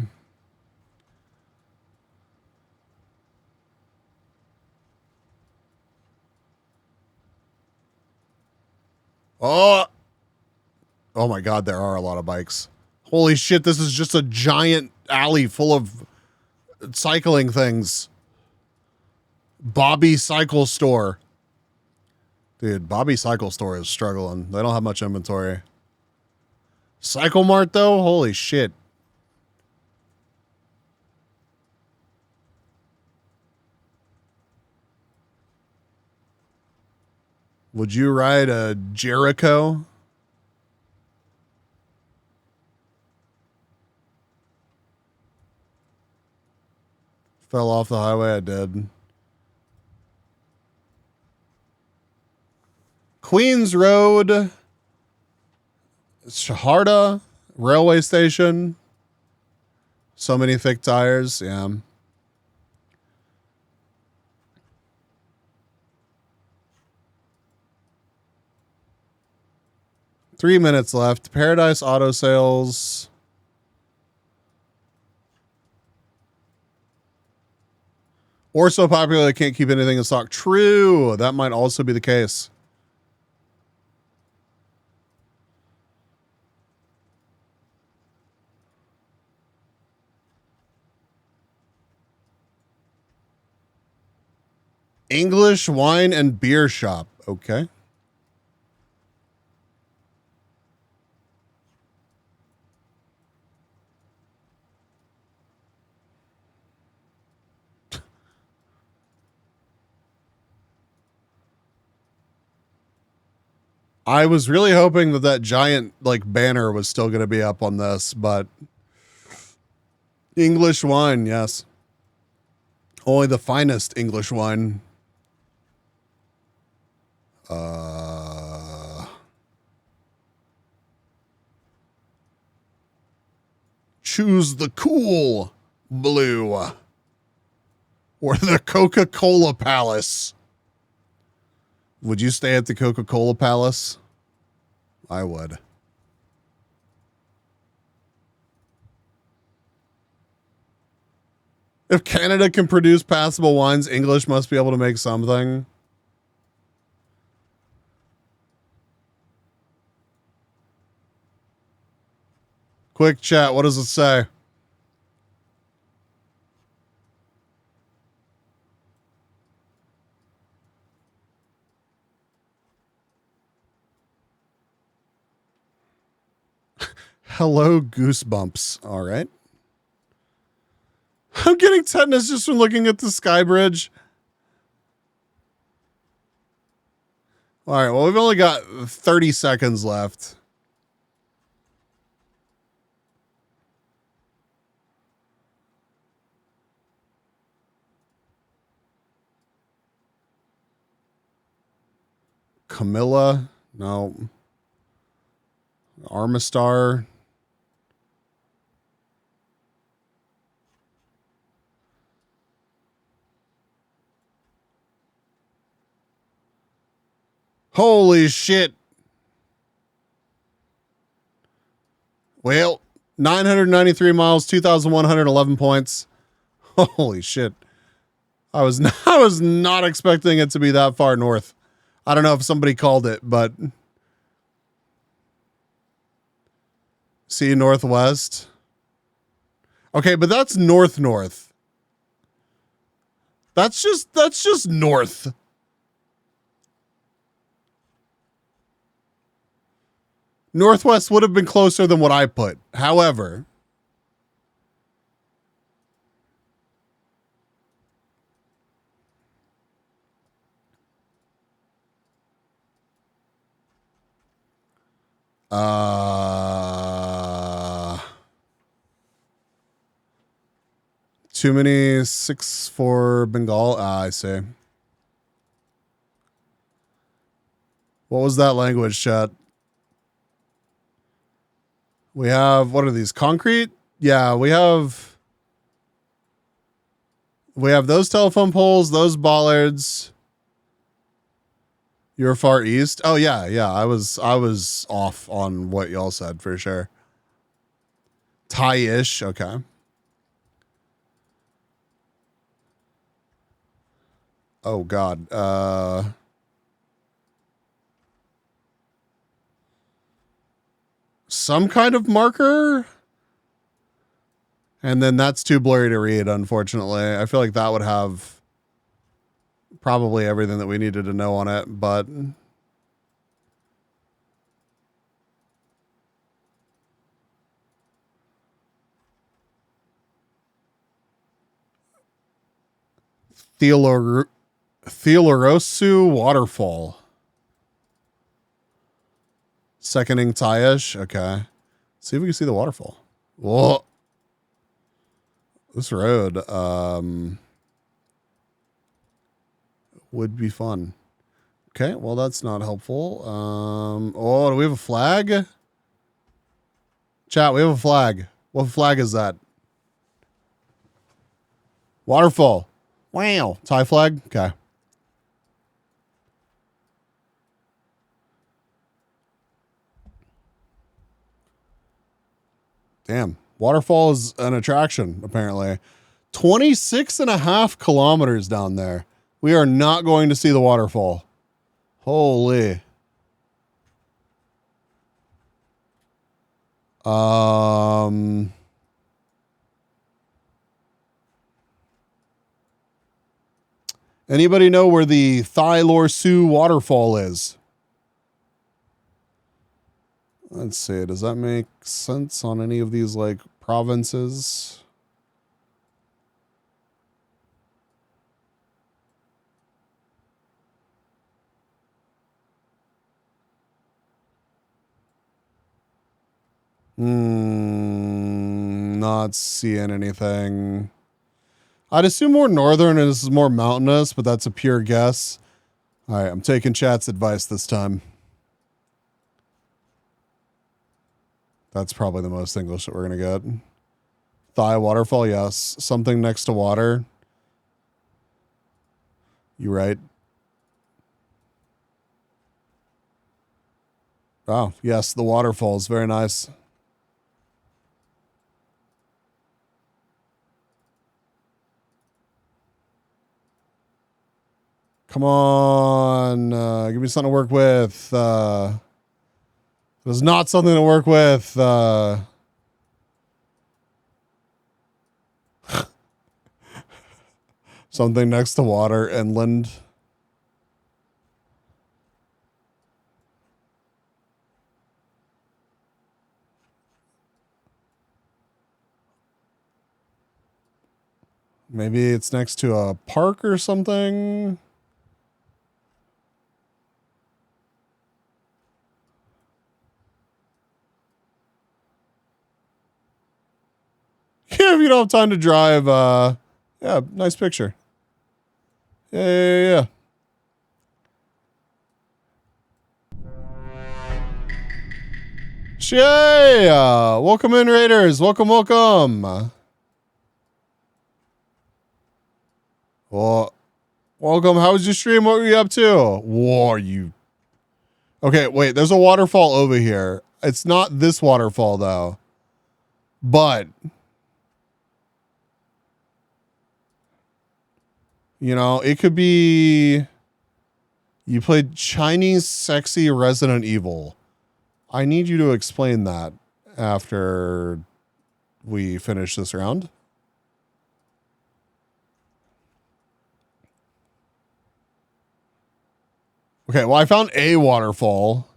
Oh my God, there are a lot of bikes. Holy shit, this is just a giant alley full of cycling things. Bobby Cycle Store. Dude, Bobby Cycle Store is struggling. They don't have much inventory. Cycle Mart, though? Holy shit. Would you ride a Jericho? Fell off the highway, I did. Queens Road. Shaharda railway station. So many thick tires, yeah. 3 minutes left. Paradise Auto Sales. Or so popular they can't keep anything in stock. True. That might also be the case. English wine and beer shop. Okay. I was really hoping that that giant like banner was still going to be up on this, but English wine, yes. Only the finest English wine. Choose the cool blue or the Coca-Cola Palace. Would you stay at the Coca-Cola Palace? I would. If Canada can produce passable wines, English must be able to make something. Quick chat, what does it say? Hello, goosebumps. All right. I'm getting tetanus just from looking at the sky bridge. All right, well, we've only got 30 seconds left. Camilla, no. Armistar. Holy shit. Well, 993 miles, 2,111 points. Holy shit. I was not expecting it to be that far north. I don't know if somebody called it, but see northwest. Okay, but that's north. That's just north. Northwest would have been closer than what I put. However, too many 6 for Bengal. I see. What was that language, chat? We have, what are these? Concrete? Yeah, we have those telephone poles, those bollards. You're far east? Oh yeah. I was off on what y'all said for sure. Thai-ish, okay. Oh God. Some kind of marker? And then that's too blurry to read, unfortunately. I feel like that would have probably everything that we needed to know on it, but Theolorosu Waterfall. Seconding Thai-ish. Okay. See if we can see the waterfall. Whoa. This road would be fun. Okay, well, that's not helpful. Oh, do we have a flag? Chat, we have a flag. What flag is that? Waterfall. Wow. Thai flag? Okay. Damn. Waterfall is an attraction, apparently. 26.5 kilometers down there. We are not going to see the waterfall. Holy. Anybody know where the Thylor Sioux waterfall is? Let's see. Does that make sense on any of these like provinces? Not seeing anything. I'd assume more northern and this is more mountainous, but that's a pure guess. All right, I'm taking chat's advice this time. That's probably the most English that we're going to get. Thigh waterfall, yes. Something next to water. You right. Oh, yes, the waterfalls. Very nice. Come on. Give me something to work with. It was not something to work with. Something next to water, inland. Maybe it's next to a park or something. Yeah, if you don't have time to drive, yeah, nice picture. Yeah. Shay, welcome in, Raiders. Welcome. Well, welcome. How was your stream? What were you up to? Whoa, you. Okay, wait, there's a waterfall over here. It's not this waterfall, though. But, you know, it could be. You played Chinese sexy Resident Evil. I need you to explain that after we finish this round. Okay, well, I found a waterfall.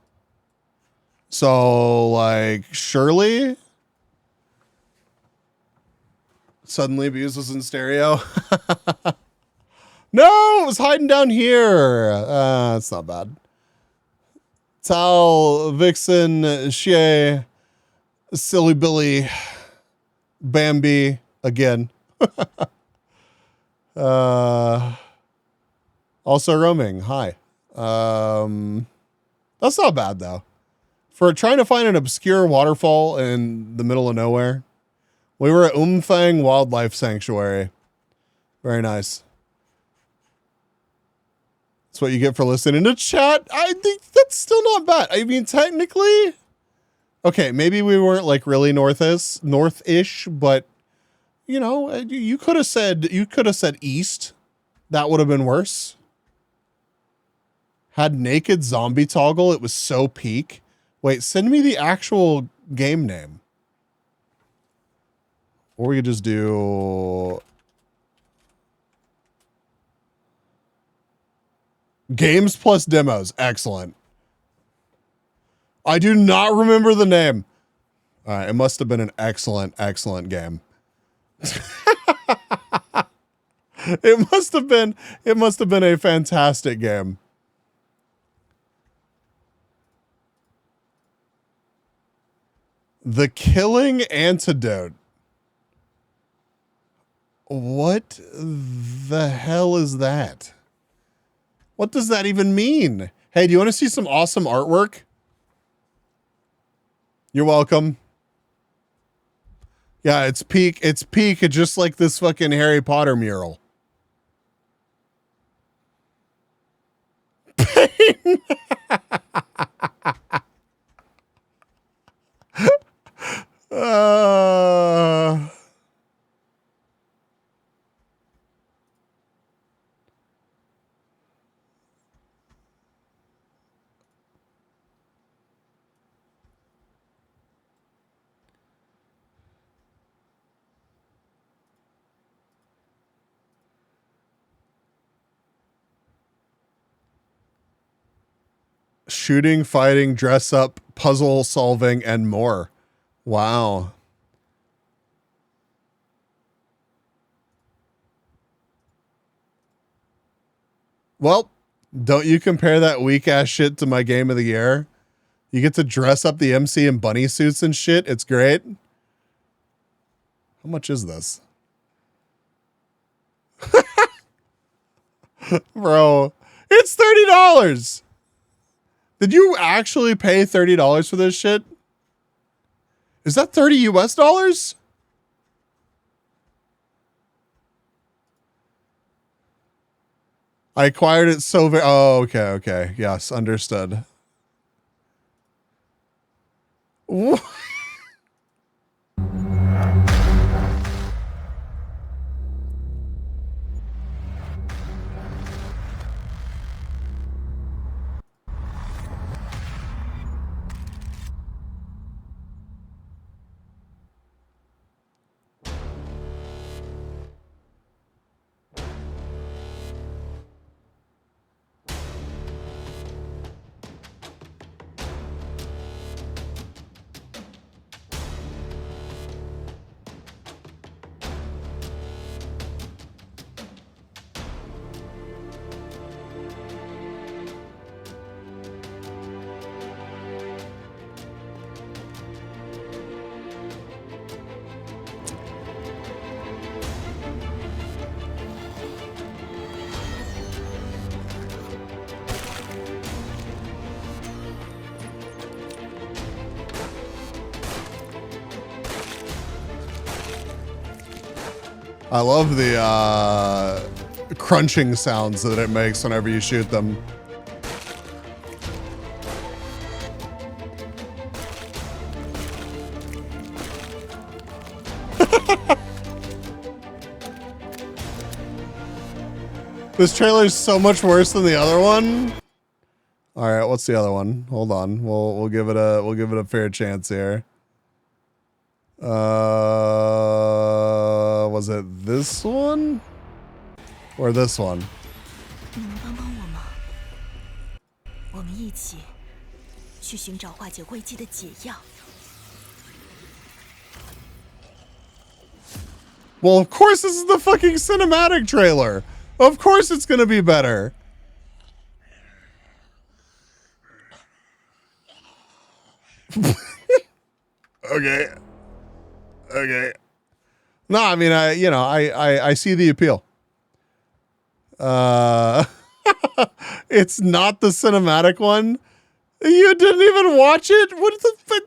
So, like, surely suddenly Abuse was in stereo. No, it was hiding down here. It's not bad. Tal, Vixen, Shea, Silly Billy, Bambi, again. Also roaming. Hi. That's not bad, though. For trying to find an obscure waterfall in the middle of nowhere. We were at Umfang Wildlife Sanctuary. Very nice. That's what you get for listening to chat. I think that's still not bad. I mean, technically, okay, maybe we weren't like really north-ish, but you know, you could have said east. That would have been worse. Had naked zombie toggle. It was so peak. Wait, send me the actual game name. Or we could just do games plus demos. Excellent. I do not remember the name. All right, it must have been an excellent game. It must have been a fantastic game. The Killing Antidote. What the hell is that? What does that even mean? Hey, do you want to see some awesome artwork? You're welcome. Yeah, it's peak. It's just like this fucking Harry Potter mural. Pain. Shooting, fighting, dress up, puzzle solving, and more. Wow. Well, don't you compare that weak ass shit to my game of the year? You get to dress up the MC in bunny suits and shit. It's great. How much is this? Bro, it's $30. Did you actually pay $30 for this shit? Is that 30 US dollars? I acquired it so very. Oh, okay, okay. Yes, understood. What? I love the crunching sounds that it makes whenever you shoot them. This trailer is so much worse than the other one. All right, what's the other one? Hold on, we'll give it a fair chance here. Was it this one or this one? Well, of course this is the fucking cinematic trailer. Of course it's gonna be better. Okay. Okay. No, I mean, I see the appeal. It's not the cinematic one. You didn't even watch it? What the fuck?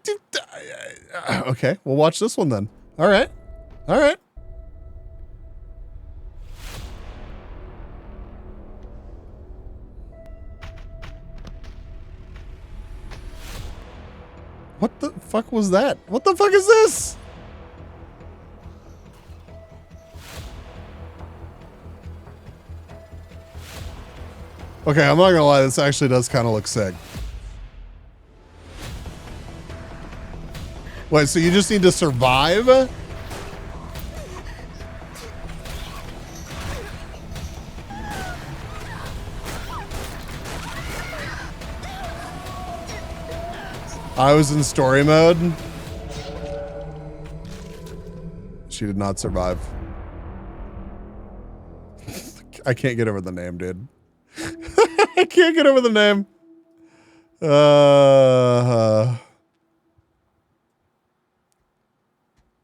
Okay, we'll watch this one then. All right. All right. What the fuck was that? What the fuck is this? Okay, I'm not gonna lie, this actually does kind of look sick. Wait, so you just need to survive? I was in story mode. She did not survive. I can't get over the name, dude. I can't get over the name.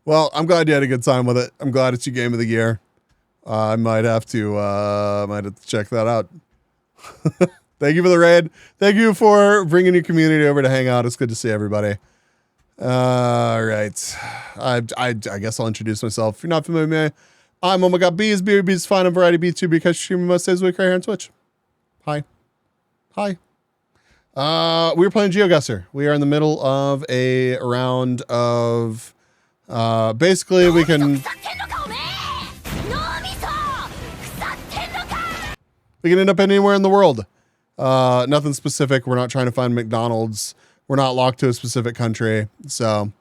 Well, I'm glad you had a good time with it. I'm glad it's your game of the year. I might have to check that out. Thank you for the raid. Thank you for bringing your community over to hang out. It's good to see everybody. All right. I guess I'll introduce myself. If you're not familiar with me, I'm Oh My God Bees. Bees fine on Variety B2 because streaming most days a week right here on Twitch. Hi. Hi. We're playing GeoGuessr. We are in the middle of a round of basically we can end up anywhere in the world. Nothing specific. We're not trying to find McDonald's. We're not locked to a specific country. So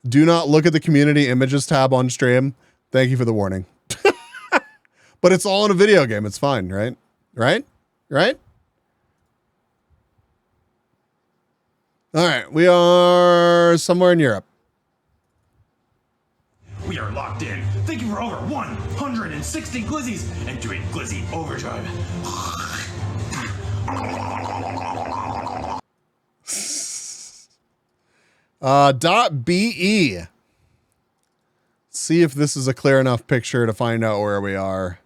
do not look at the community images tab on stream. Thank you for the warning. But it's all in a video game. It's fine, right? Right? Right? All right, we are somewhere in Europe. We are locked in. Thank you for over 160 glizzies and doing glizzy overdrive. .be. See if this is a clear enough picture to find out where we are.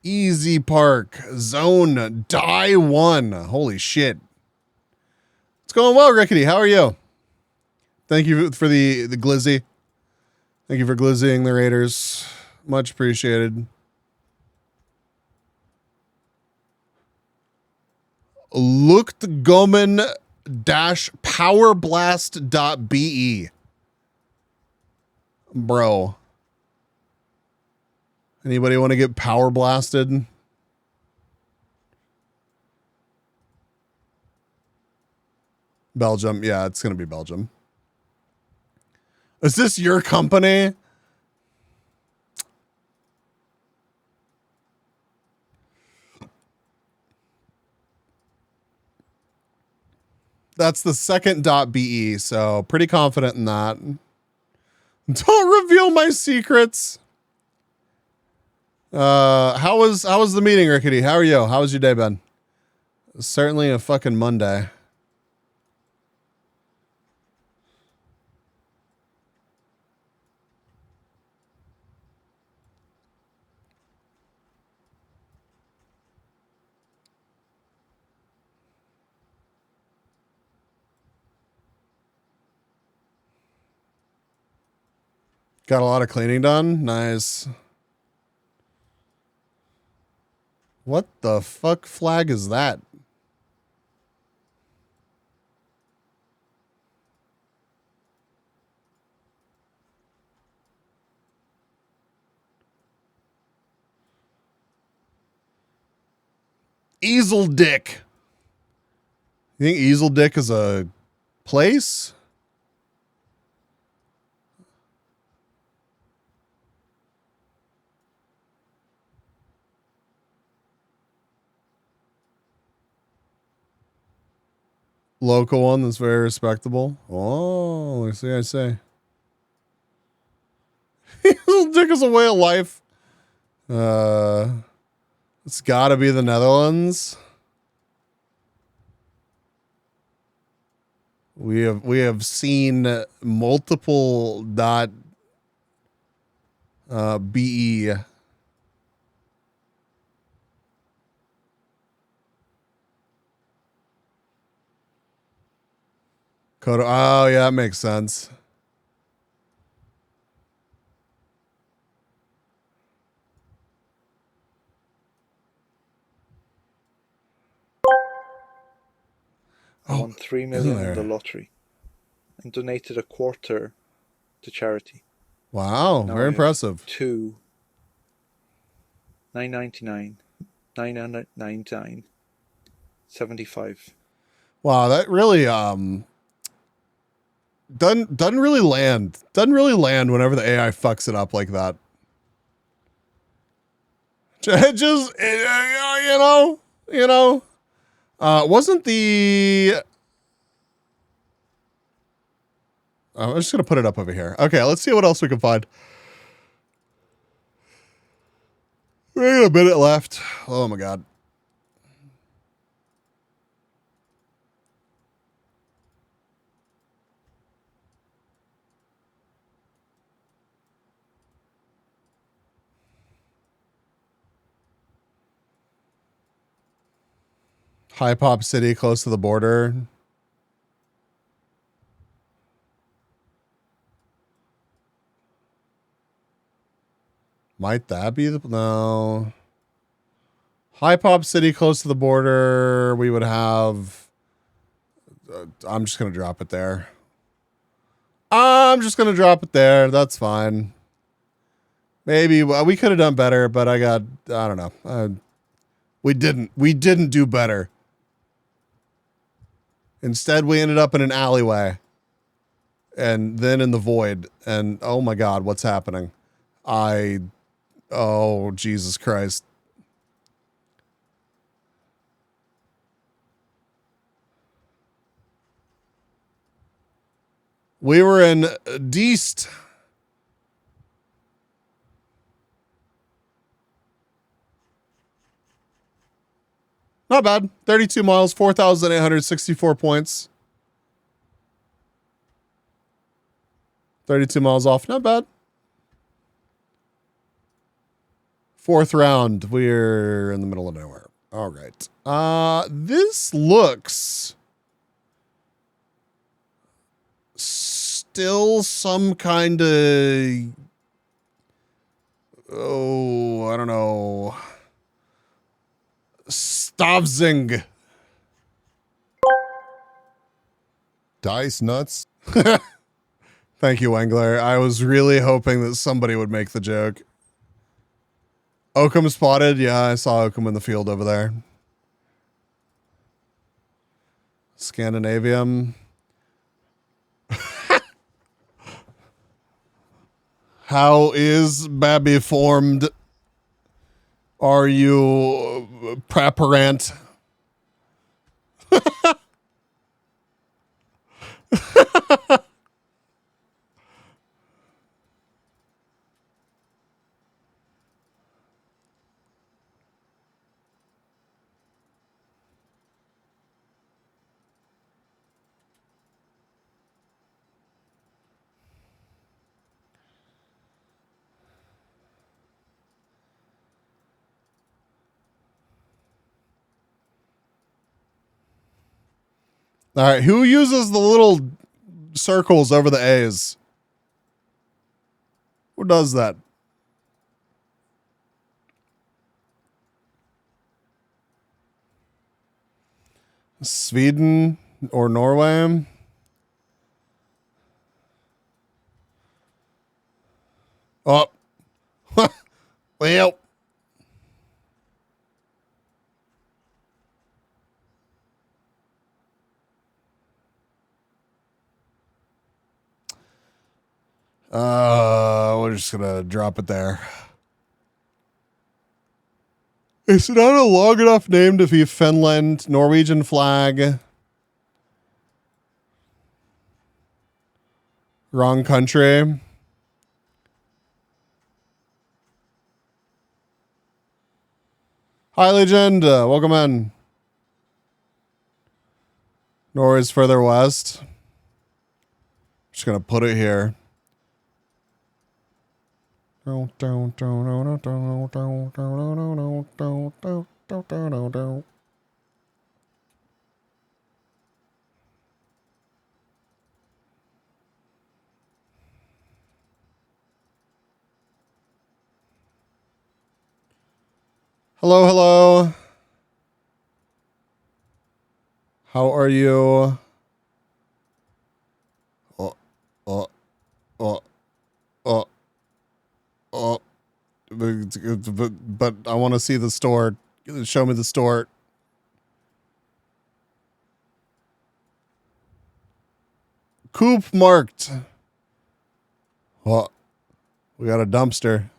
Easy Park Zone Die 1. Holy shit. It's going well, Rickety. How are you? Thank you for the glizzy. Thank you for glizzying the Raiders. Much appreciated. Luchtgommen-powerblast.be. Bro. Anybody want to get power blasted? Belgium. Yeah, it's going to be Belgium. Is this your company? That's the second .be, so pretty confident in that. Don't reveal my secrets. How was the meeting, Rickety? How are you? How was your day been? Certainly a fucking Monday. Got a lot of cleaning done? Nice. What the fuck flag is that? Easel Dick. You think Easel Dick is a place? Local one that's very respectable. Oh, I see, I see. Easel Dick is a way of life. It's gotta be the Netherlands. We have seen multiple .be. Code. Oh yeah, that makes sense. I won 3 million in the lottery and donated a quarter to charity. Wow, Now very I have impressive. 999, 999, 75. Wow, that really doesn't really land. Doesn't really land whenever the AI fucks it up like that. Just wasn't the I'm just gonna put it up over here. Okay, let's see what else we can find. We got a minute left. Oh my god. High Pop City, close to the border. Might that be the... No. High Pop City, close to the border. We would have... I'm just going to drop it there. I'm just going to drop it there. That's fine. Maybe we could have done better, but I don't know. We didn't do better. Instead, we ended up in an alleyway. And then in the void. And oh my god, what's happening? Oh, Jesus Christ. We were in Deest. Not bad. 32 miles, 4,864 points. 32 miles off. Not bad. Fourth round. We're in the middle of nowhere. All right. This looks still some kind of, oh, I don't know. Stavzing. Dice nuts. Thank you, Wengler. I was really hoping that somebody would make the joke. Oakham spotted. Yeah, I saw Oakham in the field over there. Scandinavium. How is Babby formed? Are you preparant? All right, who uses the little circles over the A's? Who does that? Sweden or Norway? Oh. Well. We're just gonna drop it there. It's not a long enough name to be Finland. Norwegian flag. Wrong country. Hi, Legend. Welcome in. Norway's further west. Just gonna put it here. Hello, hello. How are you? But I want to see the store. Show me the store. Coop marked. Oh, we got a dumpster.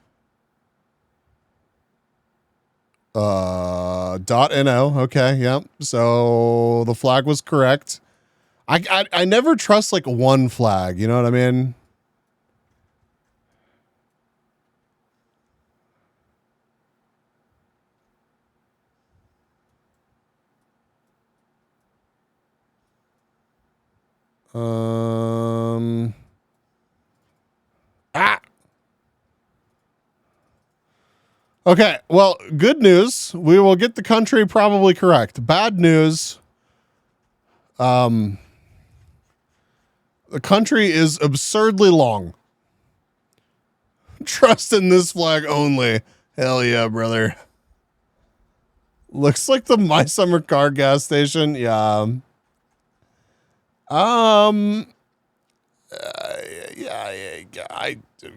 .no. Okay, yep. So the flag was correct. I never trust like one flag. You know what I mean? Okay, well, good news. We will get the country probably correct. Bad news. The country is absurdly long. Trust in this flag only. Hell yeah, brother. Looks like the My Summer Car gas station. Yeah.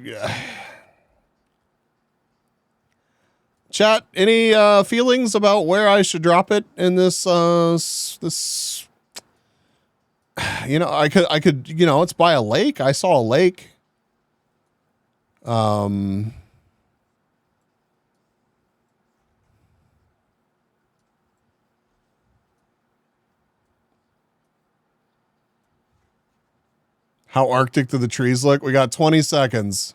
Yeah. Chat, any feelings about where I should drop it in this this I could it's by a lake. I saw a lake. How Arctic do the trees look? We got 20 seconds.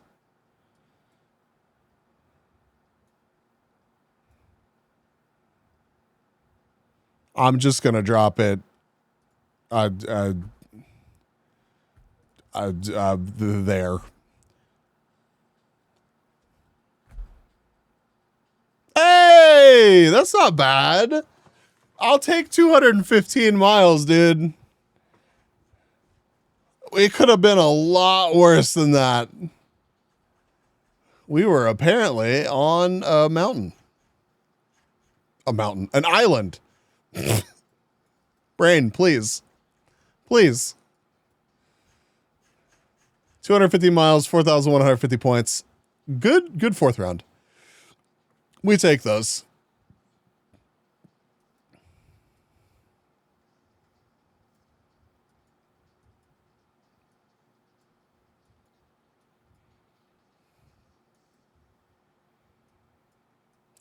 I'm just going to drop it there. Hey, that's not bad. I'll take 215 miles, dude. We could have been a lot worse than that. We were apparently on a mountain. An island. Brain, please. Please. 250 miles, 4,150 points. Good fourth round. We take those.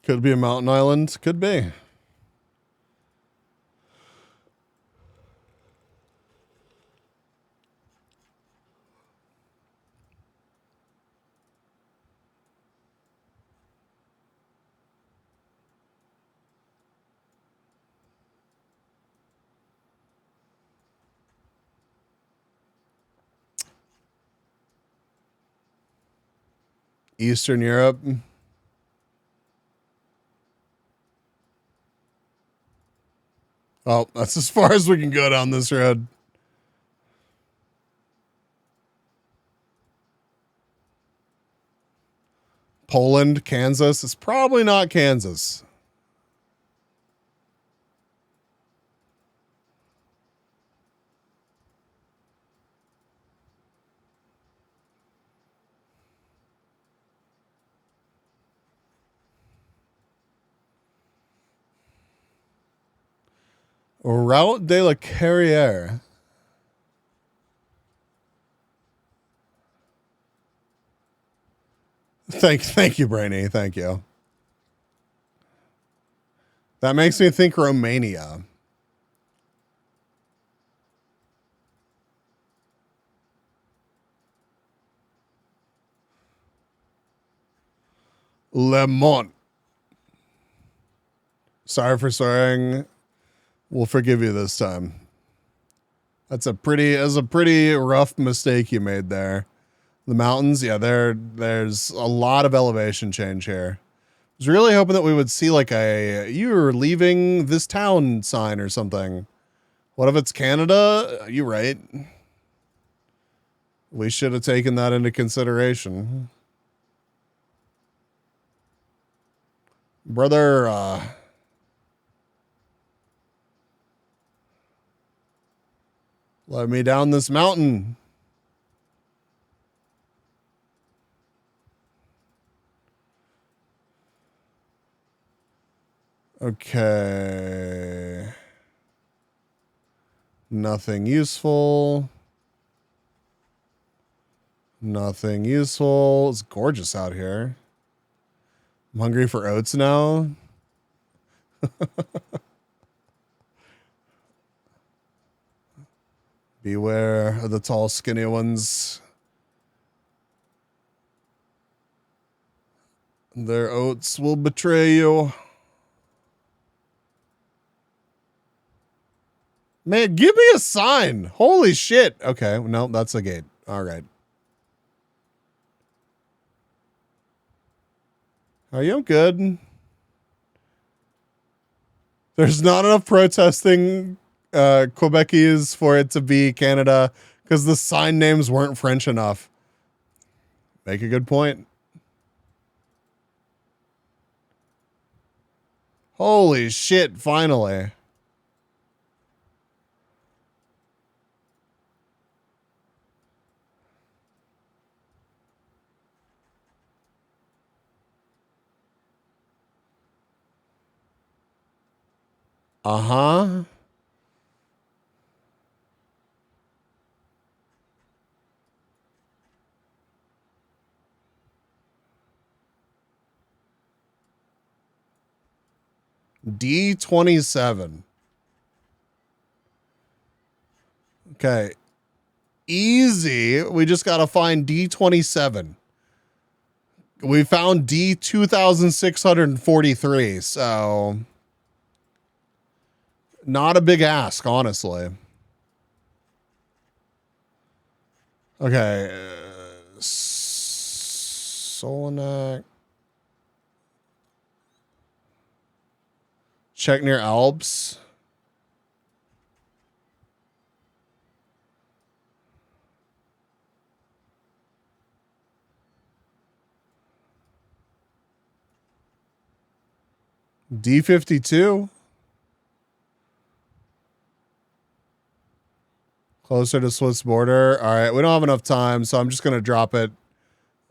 Could be a mountain island. Could be. Eastern Europe. Oh, that's as far as we can go down this road. Poland, Kansas. It's probably not Kansas. Route de la Carrière. Thank you, Brainy. Thank you. That makes me think Romania. Le Mans. Sorry for swearing. We'll forgive you this time. That's a pretty rough mistake you made there. The mountains, yeah, there's a lot of elevation change here. I was really hoping that we would see like you're leaving this town sign or something. What if it's Canada? You're right. We should have taken that into consideration. Brother, let me down this mountain. Okay. Nothing useful. Nothing useful. It's gorgeous out here. I'm hungry for oats now. Beware of the tall, skinny ones. Their oats will betray you. Man, give me a sign. Holy shit. Okay, no, that's a gate. All right. Are you good? There's not enough protesting Quebecese for it to be Canada because the sign names weren't French enough. Make a good point. Holy shit, finally. Uh-huh. D27. Okay. Easy. We just got to find D27. We found D2643, so not a big ask, honestly. Okay. Solanac. Check near Alps. D52. Closer to Swiss border. All right, we don't have enough time, so I'm just going to drop it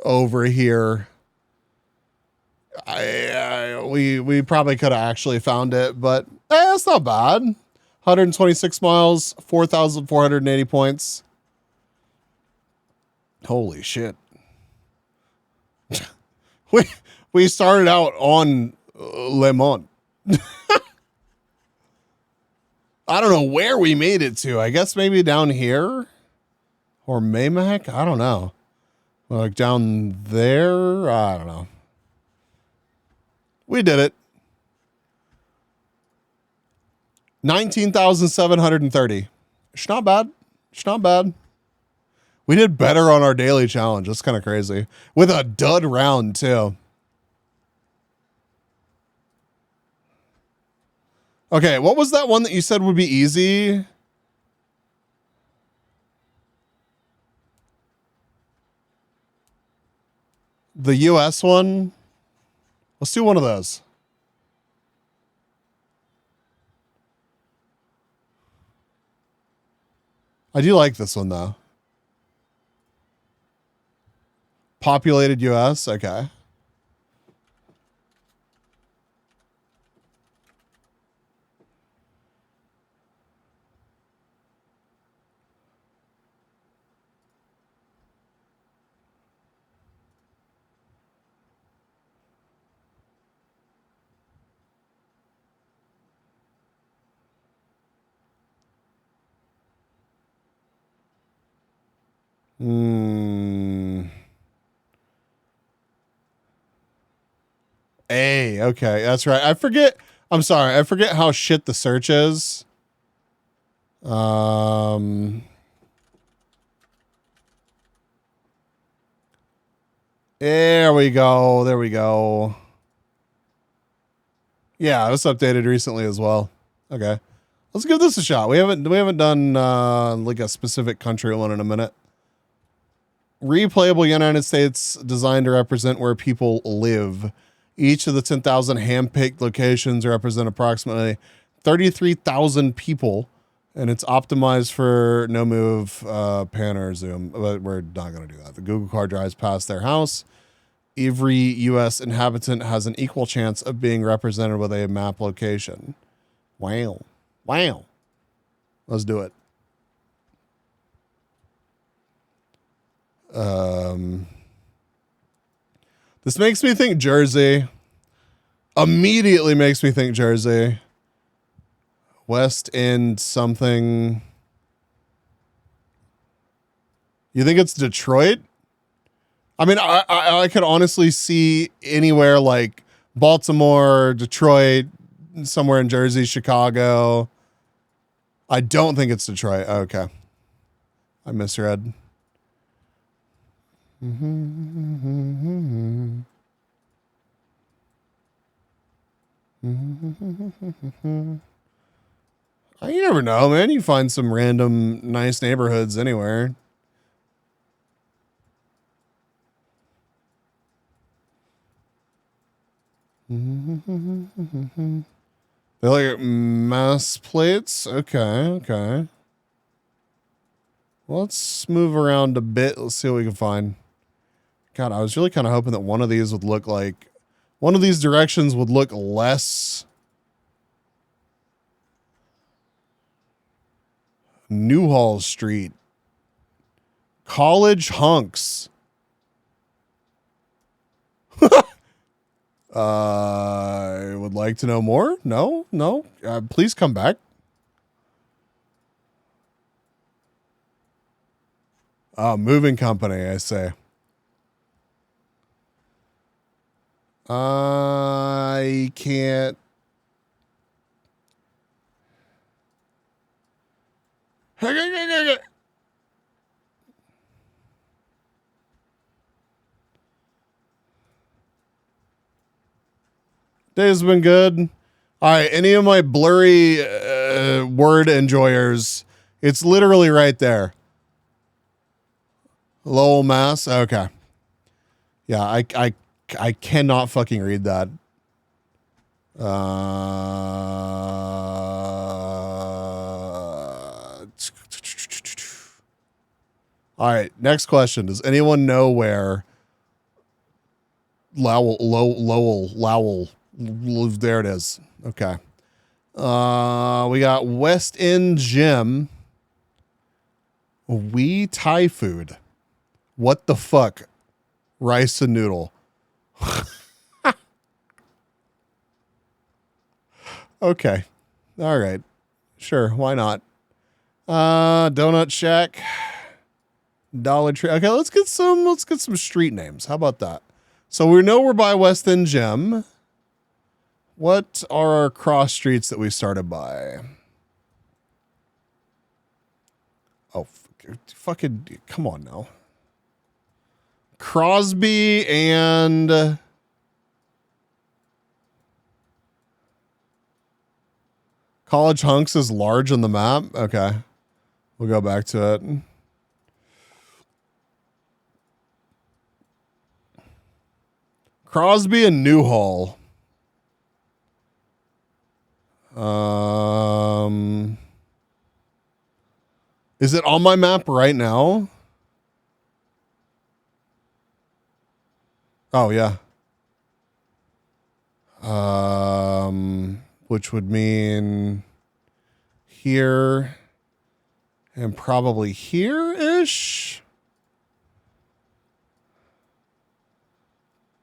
over here. We probably could have actually found it, but it's not bad. 126 miles, 4,480 points. Holy shit. we started out on Le Mans. I don't know where we made it to. I guess maybe down here or Maymac. I don't know. Like down there. I don't know. We did it. 19,730. It's not bad. It's not bad. We did better on our daily challenge. That's kind of crazy. With a dud round too. Okay, what was that one that you said would be easy? The US one? Let's do one of those. I do like this one though. Populated US, okay. Okay, that's right. I forget. I'm sorry. I forget how shit the search is. There we go. There we go. Yeah, it was updated recently as well. Okay. Let's give this a shot. We haven't done like a specific country one in a minute. Replayable United States designed to represent where people live. Each of the 10,000 hand-picked locations represent approximately 33,000 people, and it's optimized for no move, pan, or zoom, but we're not going to do that. The Google car drives past their house. Every U.S. inhabitant has an equal chance of being represented with a map location. Wow. Wow. Let's do it. This makes me think Jersey. Immediately makes me think Jersey. West End something. You think it's Detroit? I mean, I could honestly see anywhere like Baltimore, Detroit, somewhere in Jersey, Chicago. I don't think it's Detroit. Okay. I misread. You never know, man. You find some random nice neighborhoods anywhere. They're like mass plates. Okay, okay. Let's move around a bit. Let's see what we can find. God, I was really kind of hoping that one of these would look like, one of these directions would look less Newhall Street. College hunks. I would like to know more. No. Please come back. Moving company, I say. I can't. Day's been good. All right, any of my blurry word enjoyers, it's literally right there. Lowell, Mass. Okay. Yeah, I cannot fucking read that. All right, next question. Does anyone know where Lowell, there it is. Okay. We got West End Gym. We Thai food. What the fuck? Rice and noodle. Okay. All right. Sure. Why not? Donut Shack. Dollar Tree. Okay, let's get some street names. How about that? So we know we're by West End Gym. What are our cross streets that we started by? Oh, fucking come on now. Crosby and College Hunks is large on the map. Okay. We'll go back to it. Crosby and Newhall. Is it on my map right now? Oh yeah. Which would mean here and probably here-ish.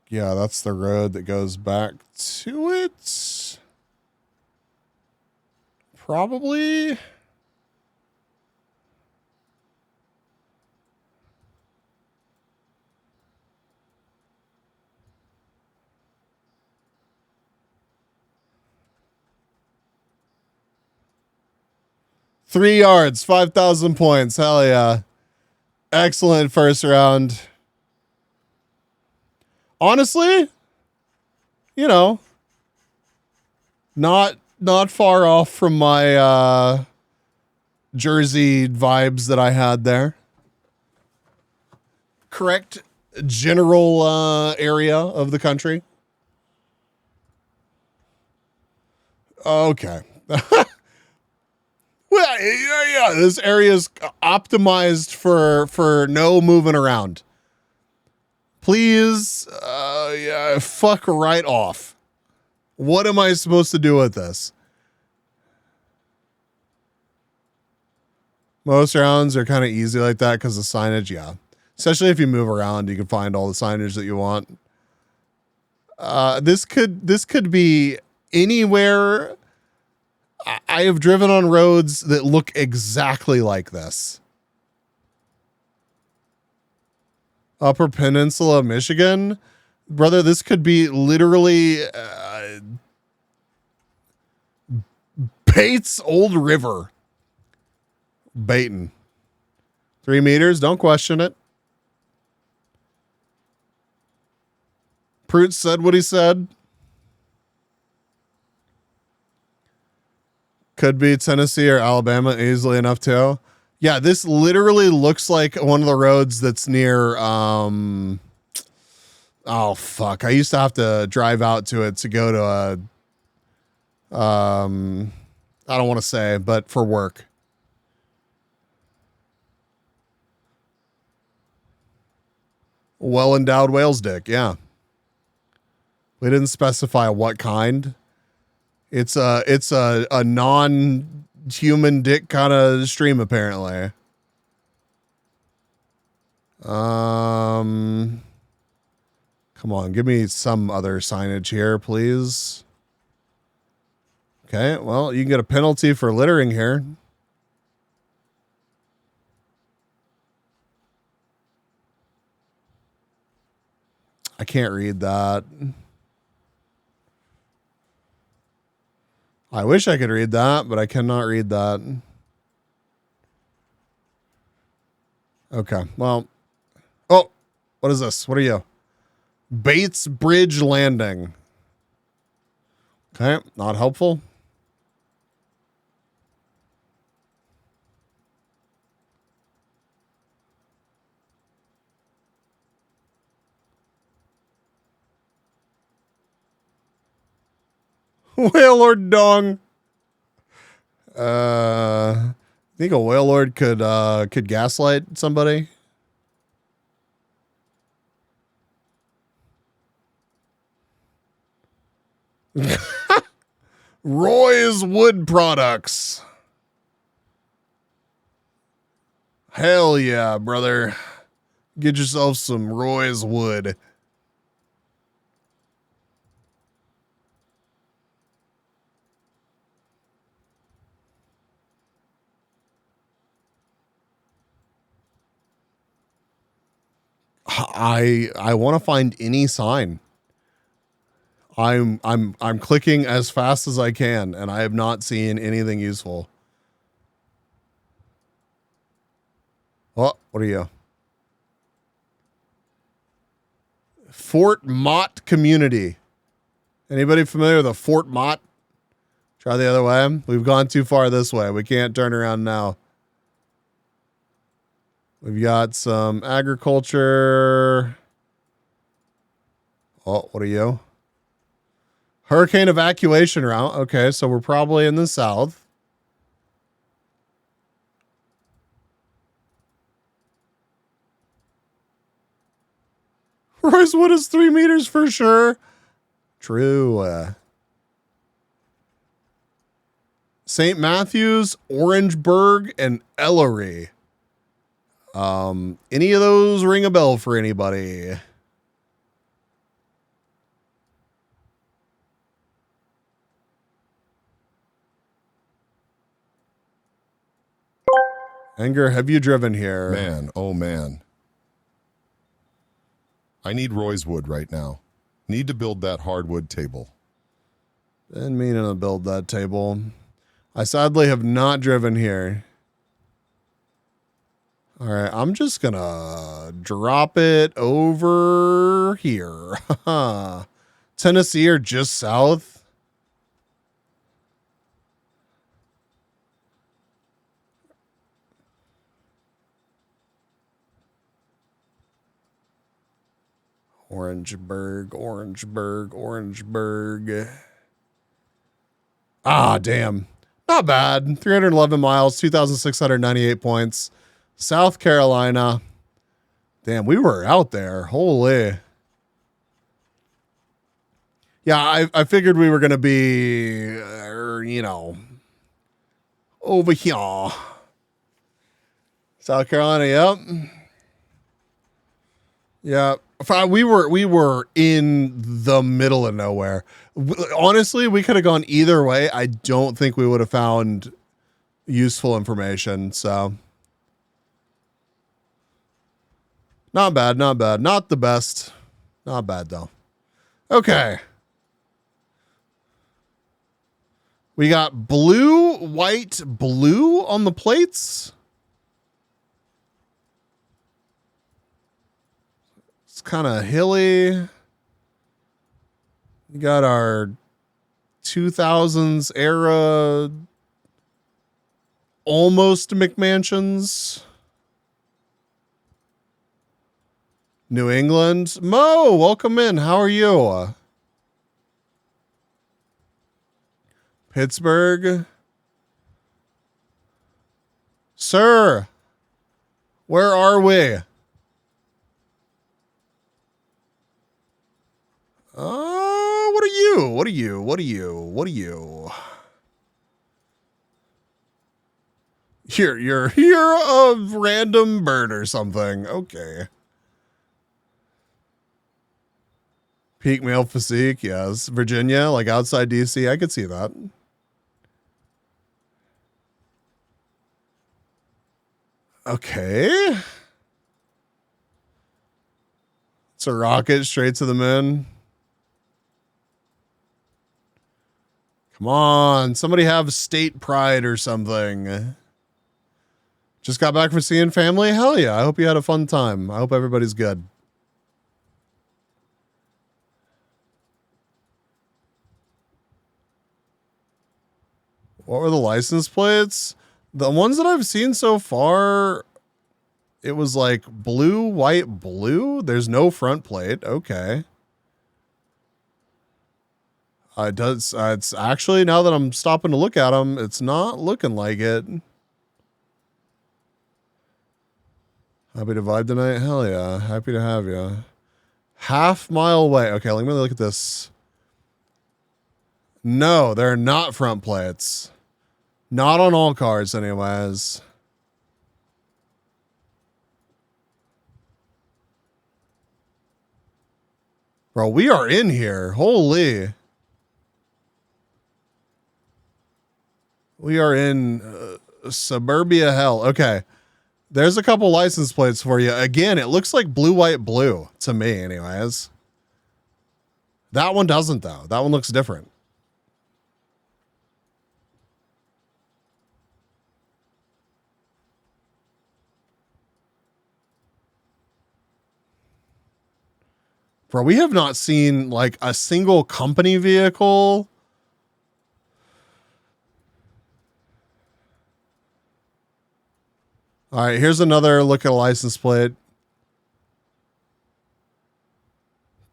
Yeah, that's the road that goes back to it. Probably. Three yards, 5,000 points. Hell yeah. Excellent first round. Honestly, you know, not far off from my Jersey vibes that I had there. Correct general area of the country. Okay. Well, yeah, this area is optimized for no moving around. Please, yeah, fuck right off. What am I supposed to do with this? Most rounds are kind of easy like that because of signage, yeah. Especially if you move around, you can find all the signage that you want. This could be anywhere. I have driven on roads that look exactly like this. Upper Peninsula, Michigan. Brother, this could be literally Bates Old River. Baton. 3 meters, don't question it. Prout said what he said. Could be Tennessee or Alabama easily enough too. Yeah, this literally looks like one of the roads that's near oh fuck. I used to have to drive out to it to go to I don't want to say, but for work. Well endowed whale's dick, yeah. We didn't specify what kind. It's a non-human dick kind of stream, apparently. Come on, give me some other signage here, please. Okay, well, you can get a penalty for littering here. I can't read that. I wish I could read that, but I cannot read that. Okay, well. Oh, what is this? What are you? Bates Bridge Landing. Okay, not helpful. Whale Lord Dong. Think a Whale Lord could gaslight somebody? Roy's Wood Products. Hell yeah, brother. Get yourself some Roy's Wood. I want to find any sign. I'm clicking as fast as I can, and I have not seen anything useful. What are you? Fort Mott Community. Anybody familiar with a Fort Mott? Try the other way. We've gone too far this way. We can't turn around now. We've got some agriculture. Oh, what are you? Hurricane evacuation route. Okay, so we're probably in the south. Rosewood is 3 meters for sure. True. St. Matthews, Orangeburg, and Ellery. Any of those ring a bell for anybody? Anger, have you driven here? Man, oh man. I need Roy's wood right now. Need to build that hardwood table. Been meaning to build that table. I sadly have not driven here. All right, I'm just gonna drop it over here. Tennessee or just south. Orangeburg. Ah, damn. Not bad. 311 miles, 2,698 points. South Carolina. Damn, we were out there. Holy. Yeah, I figured we were going to be, over here. South Carolina, yep. Yeah. We were in the middle of nowhere. Honestly, we could have gone either way. I don't think we would have found useful information. So not bad. Not the best. Not bad though. Okay. We got blue, white, blue on the plates. It's kind of hilly. We got our 2000s era almost McMansions. New England. Mo, welcome in. How are you? Pittsburgh. Sir, where are we? What are you? You're a random bird or something. Okay. Peak male physique, yes. Virginia, like outside DC, I could see that. Okay. It's a rocket straight to the moon. Come on, somebody have state pride or something. Just got back from seeing family? Hell yeah, I hope you had a fun time. I hope everybody's good. What were the license plates? The ones that I've seen so far, it was like blue, white, blue. There's no front plate. Okay. It's actually, now that I'm stopping to look at them, it's not looking like it. Happy to vibe tonight? Hell yeah. Happy to have you. Half mile away. Okay, let me look at this. No, they're not front plates. Not on all cars anyways. Bro, we are in here. Holy. We are in suburbia hell. Okay. There's a couple license plates for you. Again, it looks like blue, white, blue to me anyways. That one doesn't though. That one looks different. Bro, we have not seen like a single company vehicle. All right, here's another look at a license plate.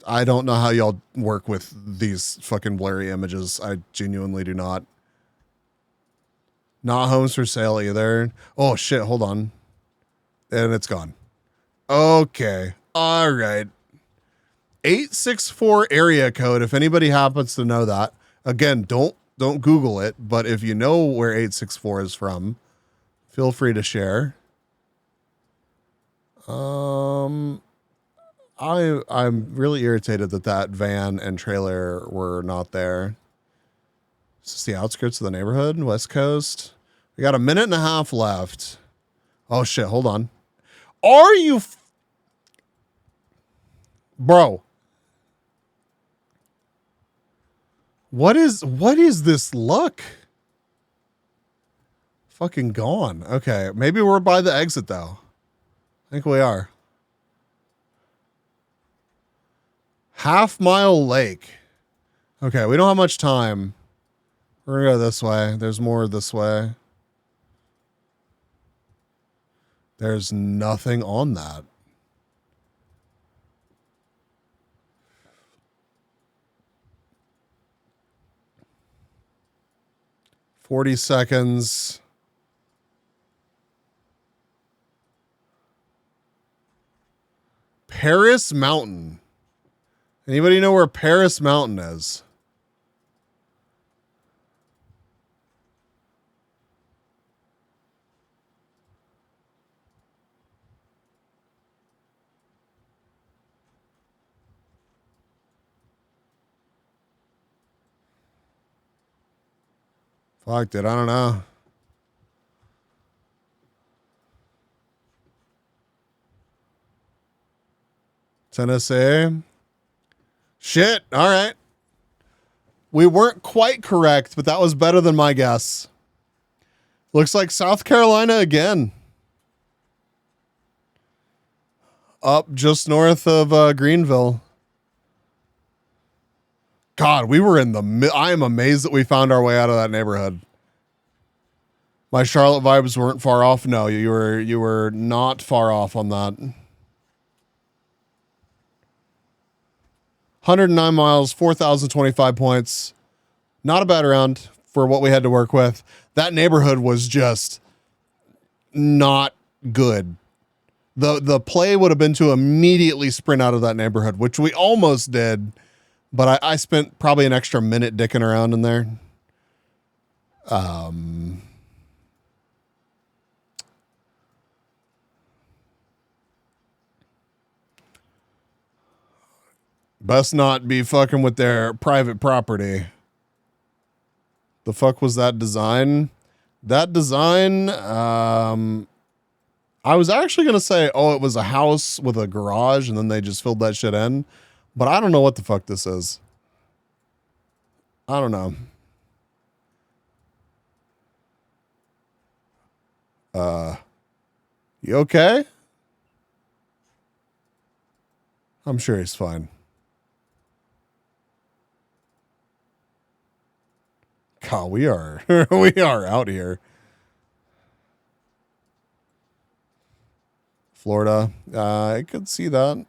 I don't know how y'all work with these fucking blurry images. I genuinely do not. Not homes for sale either. Oh shit, hold on. And it's gone. Okay. All right. 864 area code, if anybody happens to know that. Again, don't Google it, but if you know where 864 is from, feel free to share. I'm really irritated that van and trailer were not there. Is this the outskirts of the neighborhood? West Coast? We got a minute and a half left. Oh shit, hold on. Are you bro? What is this look? Fucking gone. Okay, maybe we're by the exit though. I think we are. Half Mile Lake. Okay, we don't have much time. We're gonna go this way. There's more this way. There's nothing on that. $40 seconds. Paris Mountain. Anybody know where Paris Mountain is? Fuck, dude, I don't know. Tennessee. Shit. All right. We weren't quite correct, but that was better than my guess. Looks like South Carolina again. Up just north of Greenville. God, we were in the... I am amazed that we found our way out of that neighborhood. My Charlotte vibes weren't far off. No, you were not far off on that. 109 miles, 4,025 points. Not a bad round for what we had to work with. That neighborhood was just not good. The play would have been to immediately sprint out of that neighborhood, which we almost did, but I spent probably an extra minute dicking around in there. Best not be fucking with their private property. The fuck was that design? That design, I I was actually going to say, oh, it was a house with a garage and then they just filled that shit in. But I don't know what the fuck this is. I don't know. You okay? I'm sure he's fine. God, we are we are out here. Florida. I could see that.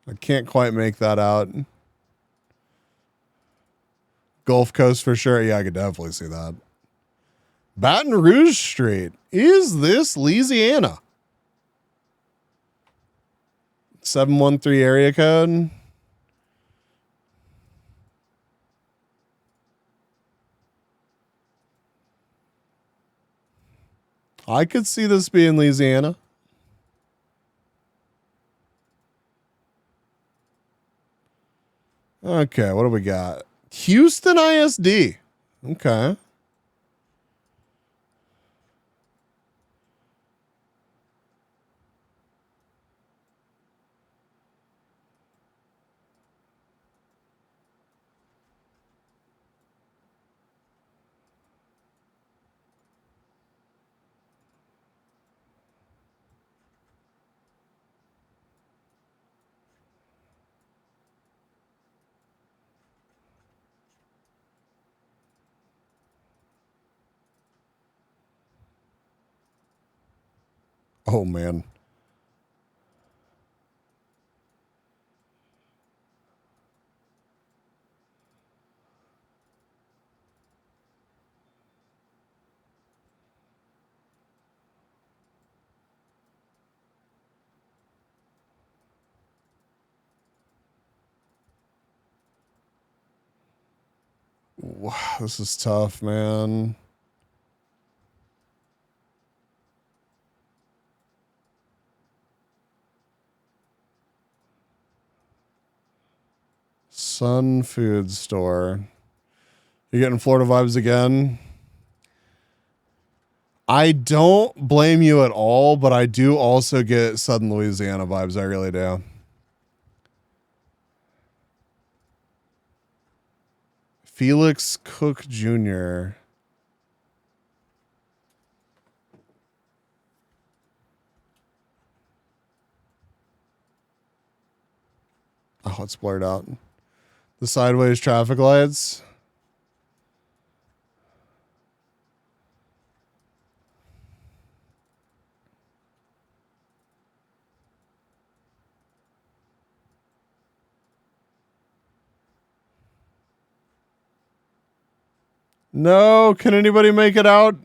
I can't quite make that out. Gulf Coast for sure. Yeah, I could definitely see that. Baton Rouge Street. Is this Louisiana? 713 area code. I could see this being Louisiana. Okay, what do we got? Houston ISD. Okay. Oh, man. Wow, this is tough, man. Sun Food Store. You're getting Florida vibes again? I don't blame you at all, but I do also get Southern Louisiana vibes. I really do. Felix Cook Jr. Oh, it's blurred out. The sideways traffic lights. No, can anybody make it out?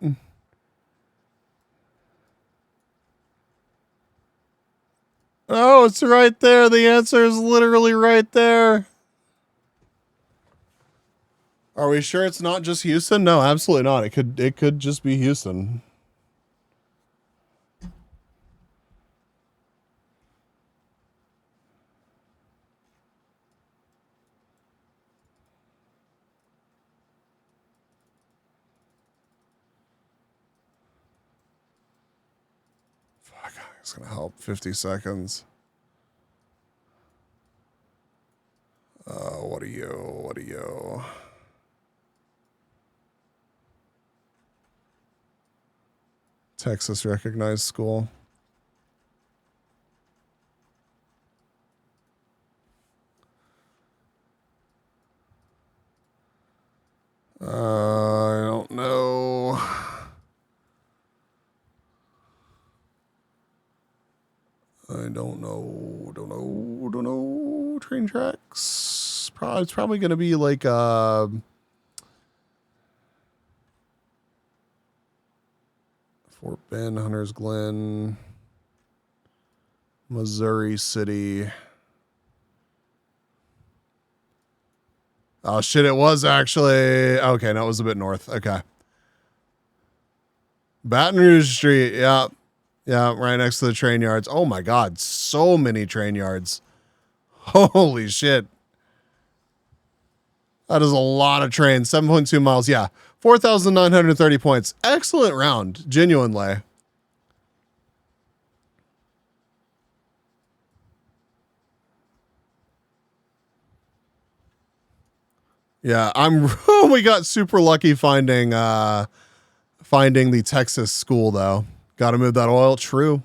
Oh, it's right there. The answer is literally right there. Are we sure it's not just Houston? No, absolutely not. It could just be Houston. Fuck, it's gonna help. 50 seconds. What are you? What are you? Texas recognized school. I don't know. I don't know. Don't know. Train tracks. It's probably going to be like Fort Bend, Hunters Glen, Missouri City. Oh shit, it was actually okay. No, it was a bit north. Okay. Baton Rouge Street. Yeah. Yeah, right next to the train yards. Oh my God, so many train yards. Holy shit. That is a lot of trains. 7.2 miles. Yeah. 4,930 points. Excellent round, genuinely. Yeah, we got super lucky finding the Texas school though. Got to move that oil. True.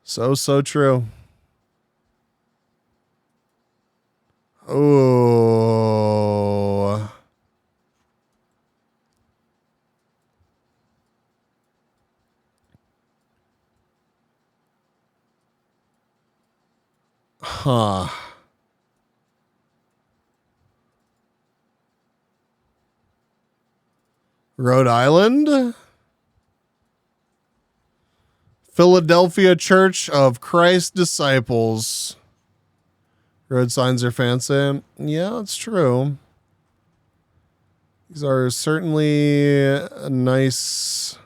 So true. Oh. Huh. Rhode Island? Philadelphia Church of Christ Disciples. Road signs are fancy. Yeah, that's true. These are certainly nice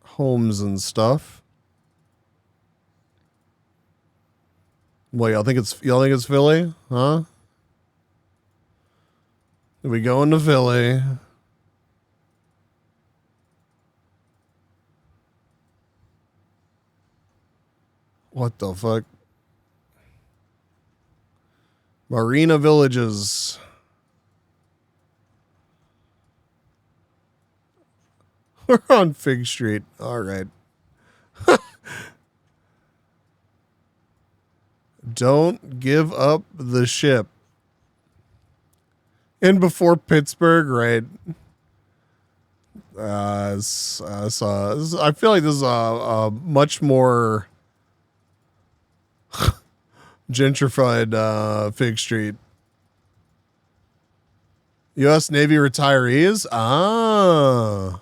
homes and stuff. What, y'all think it's Philly? Huh? We going to Philly. What the fuck? Marina Villages. We're on Fig Street. All right. Don't give up the ship. And before Pittsburgh, right? I feel like this is a much more gentrified Fig Street. U.S. Navy retirees? Ah.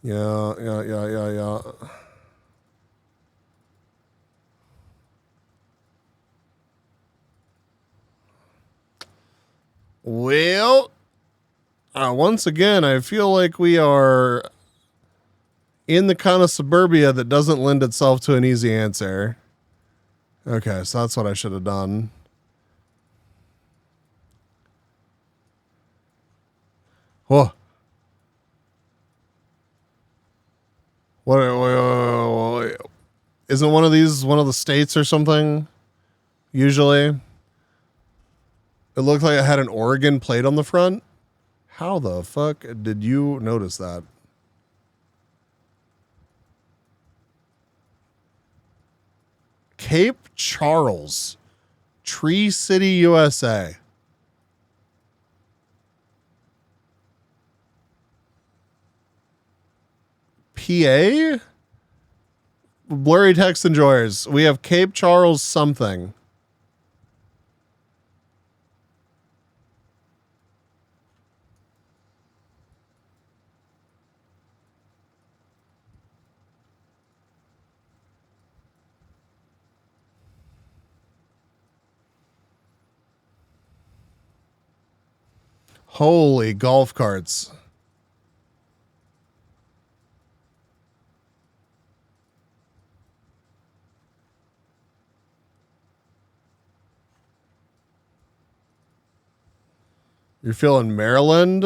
Yeah. Well, once again, I feel like we are in the kind of suburbia that doesn't lend itself to an easy answer. Okay, so that's what I should have done. Whoa. What? Isn't one of these one of the states or something? Usually. It looked like it had an Oregon plate on the front. How the fuck did you notice that? Cape Charles, Tree City, USA. PA? Blurry text enjoyers. We have Cape Charles something. Holy golf carts. You're feeling Maryland?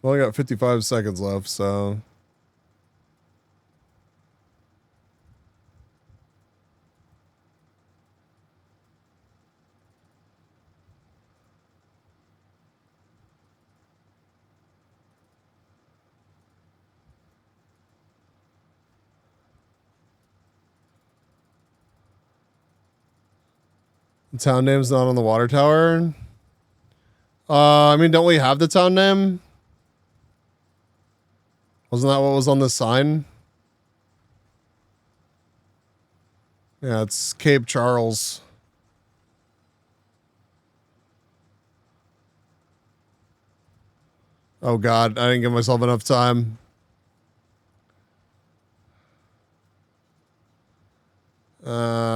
Only got 55 seconds left, so. The town name's not on the water tower. I mean, don't we have the town name? Wasn't that what was on the sign? Yeah, it's Cape Charles. Oh God, I didn't give myself enough time. Oh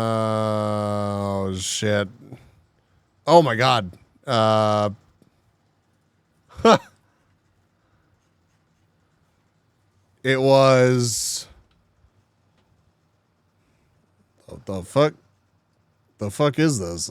shit. Oh my God. It was. What the fuck? The fuck is this?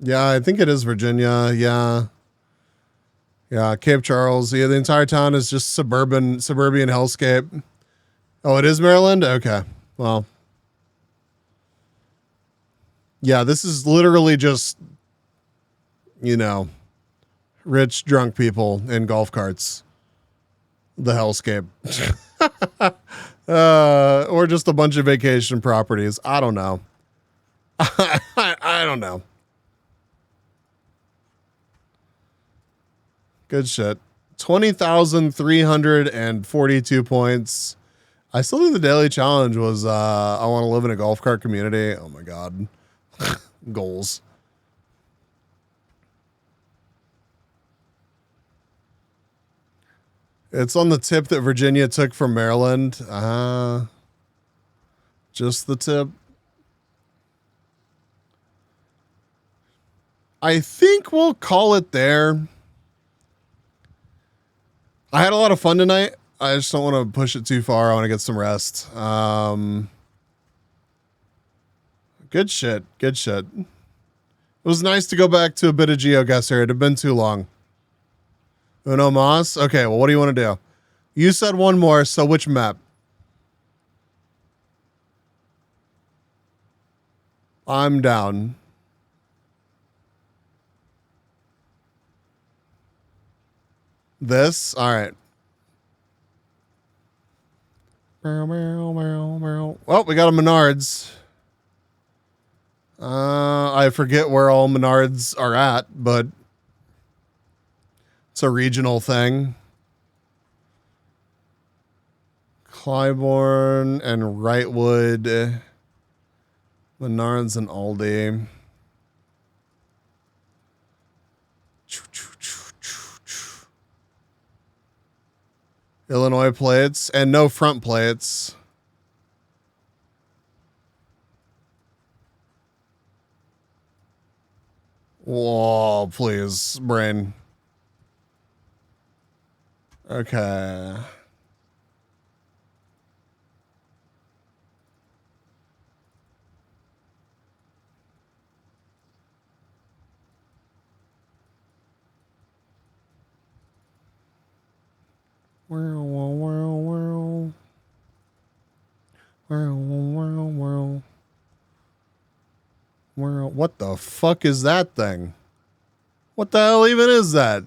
Yeah, I think it is Virginia. Yeah. Yeah, Cape Charles. Yeah, the entire town is just suburban hellscape. Oh, it is Maryland? Okay. Well. Yeah, this is literally just, you know, rich drunk people in golf carts. The hellscape. Or just a bunch of vacation properties. I don't know. I don't know. Good shit. 20,342 points. I still think the daily challenge was I want to live in a golf cart community. Oh my God. Goals. It's on the tip that Virginia took from Maryland. Just the tip. I think we'll call it there. I had a lot of fun tonight. I just don't want to push it too far. I want to get some rest. Good shit. Good shit. It was nice to go back to a bit of GeoGuessr. It had been too long. Uno Mas? Okay, well, what do you want to do? You said one more, so which map? I'm down. This? All right. Well, we got a Menards. I forget where all Menards are at, but it's a regional thing. Clybourne and Wrightwood. Menards and Aldi. Illinois plates and no front plates. Whoa, please, brain. Okay. What the fuck is that thing? What the hell even is that?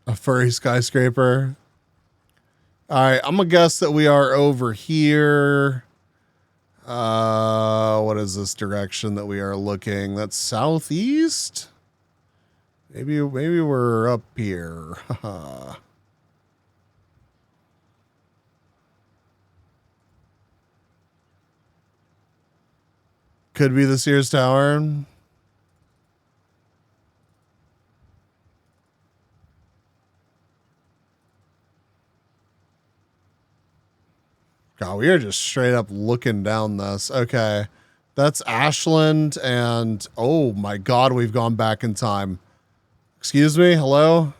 A furry skyscraper. All right, I'm gonna guess that we are over here. What is this direction that we are looking? That's southeast? Maybe we're up here. Could be the Sears Tower. God, we are just straight up looking down this. Okay. That's Ashland and oh my God, we've gone back in time. Excuse me? Hello?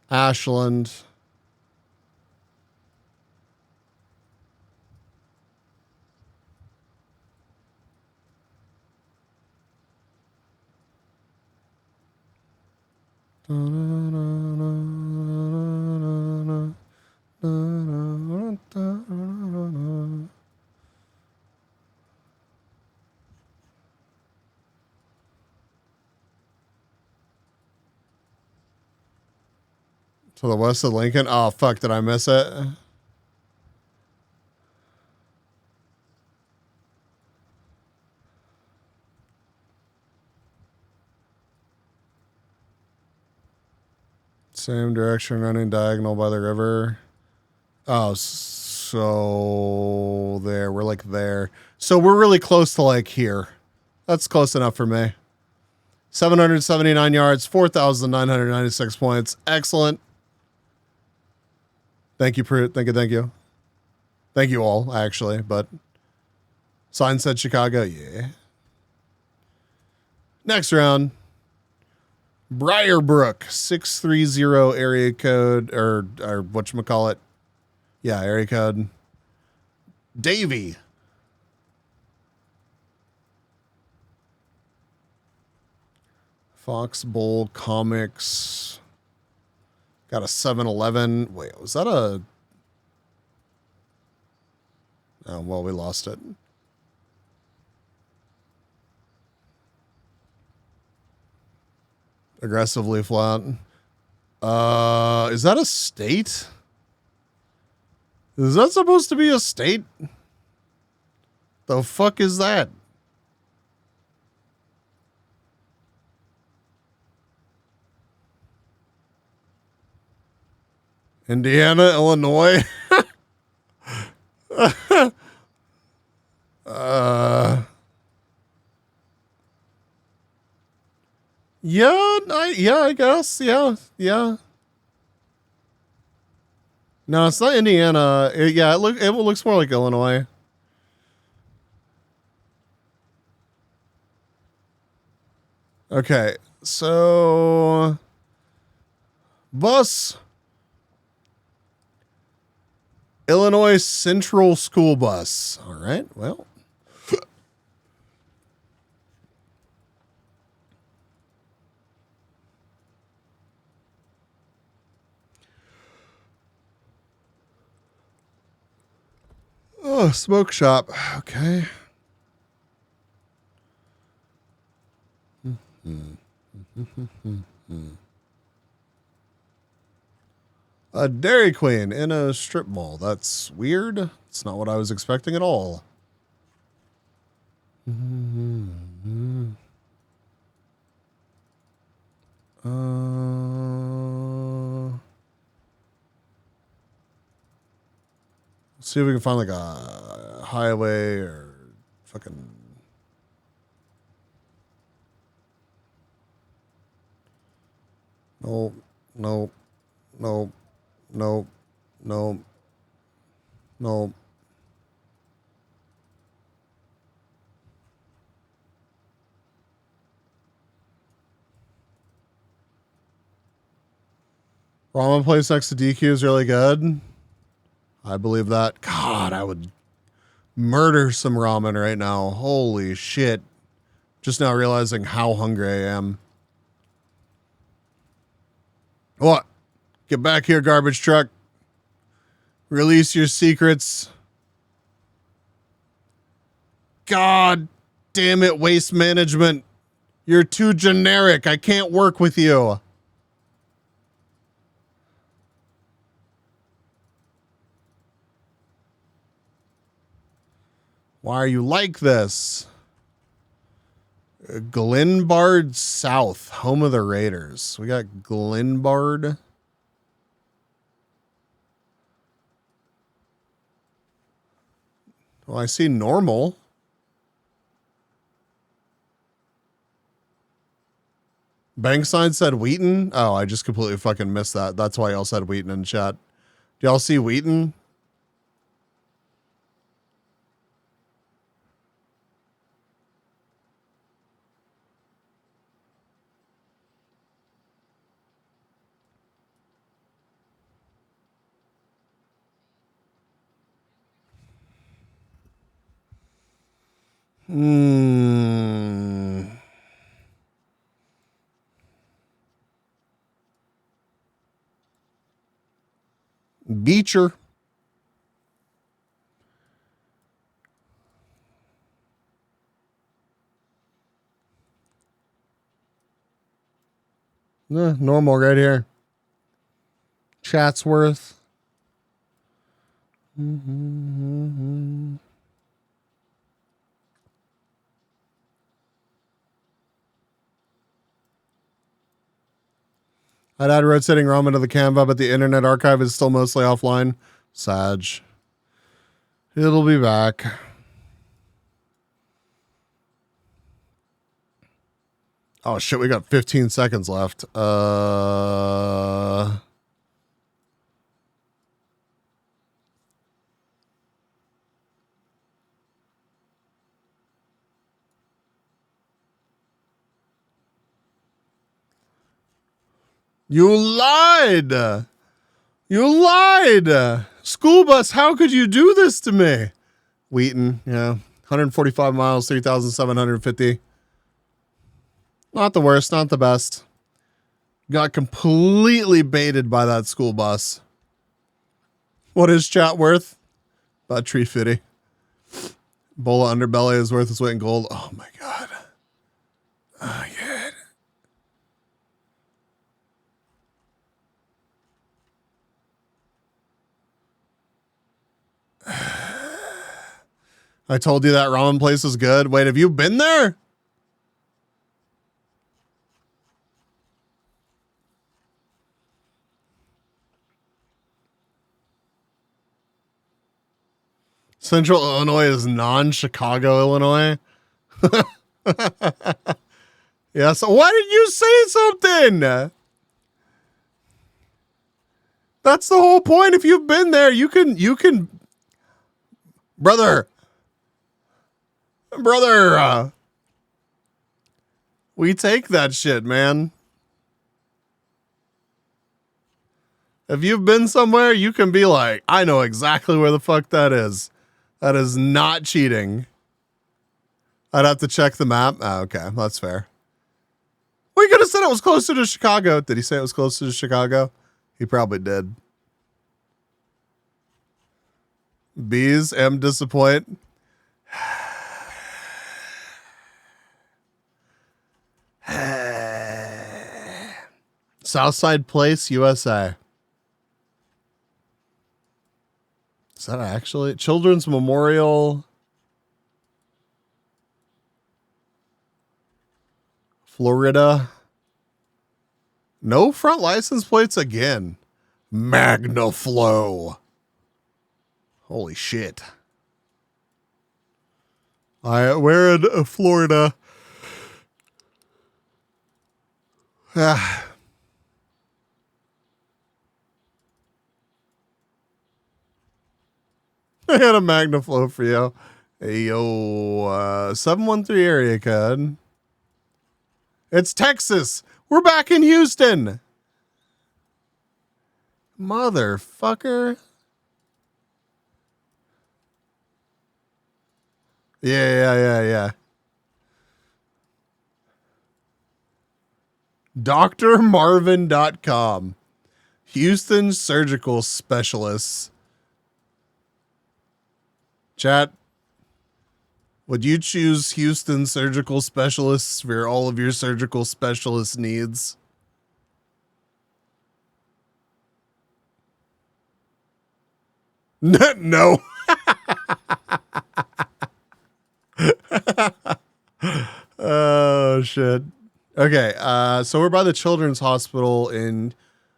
Ashland. To the west of Lincoln? Oh, fuck, did I miss it? Same direction, running diagonal by the river. Oh, so there. We're like there. So we're really close to like here. That's close enough for me. 779 yards, 4,996 points. Excellent. Thank you, Pruitt. Thank you, thank you. Thank you all, actually, but sign said Chicago, yeah. Next round. Briarbrook, 630 area code, or whatchamacallit. Yeah, area code. Davy. Fox Bowl Comics. Got a 7-Eleven. Wait, was that a... Oh, well, we lost it. Aggressively flat. Is that a state? Is that supposed to be a state? The fuck is that? Indiana, Illinois. Yeah, I guess. Yeah. No, it's not Indiana. It looks more like Illinois. Okay, so bus. Illinois Central School Bus. All right, well. Oh, smoke shop. Okay. A Dairy Queen in a strip mall. That's weird. It's not what I was expecting at all. Let's see if we can find like a highway or fucking... No. Ramen place next to DQ is really good. I believe that. God, I would murder some ramen right now. Holy shit. Just now realizing how hungry I am. What? Get back here, garbage truck. Release your secrets. God damn it, Waste Management. You're too generic. I can't work with you. Why are you like this? Glenbard South, home of the Raiders. We got Glenbard. Well, I see normal. Bankside said Wheaton. Oh, I just completely fucking missed that. That's why y'all said Wheaton in chat. Do y'all see Wheaton? Beecher. Normal right here. Chatsworth. I'd add rotating ROM into the Canva, but the Internet Archive is still mostly offline. Sag. It'll be back. Oh shit, we got 15 seconds left. You lied. You lied. School bus, how could you do this to me? Wheaton, yeah. 145 miles, 3,750. Not the worst, not the best. Got completely baited by that school bus. What is chat worth? About tree fitty. Bowl of underbelly is worth its weight in gold. Oh my god. Oh yeah. I told you that ramen place is good. Wait, have you been there? Central Illinois is non-Chicago, Illinois. Yeah, so why did you say something? That's the whole point. If you've been there, you can, brother, we take that shit, man. If you've been somewhere, you can be like, I know exactly where the fuck that is. That is not cheating. I'd have to check the map. Oh, okay, that's fair. We could have said it was closer to Chicago. Did he say it was closer to Chicago? He probably did. Bees, am disappoint. Southside Place, USA. Is that actually Children's Memorial? Florida. No front license plates again. Magnaflow. Holy shit. We're in Florida. I had a Magnaflow for you. Hey, yo, 713 area code. It's Texas. We're back in Houston. Motherfucker. Yeah. DrMarvin.com. Houston surgical specialists. Chat. Would you choose Houston surgical specialists for all of your surgical specialist needs? No. Oh, shit. Okay, so we're by the Children's Hospital in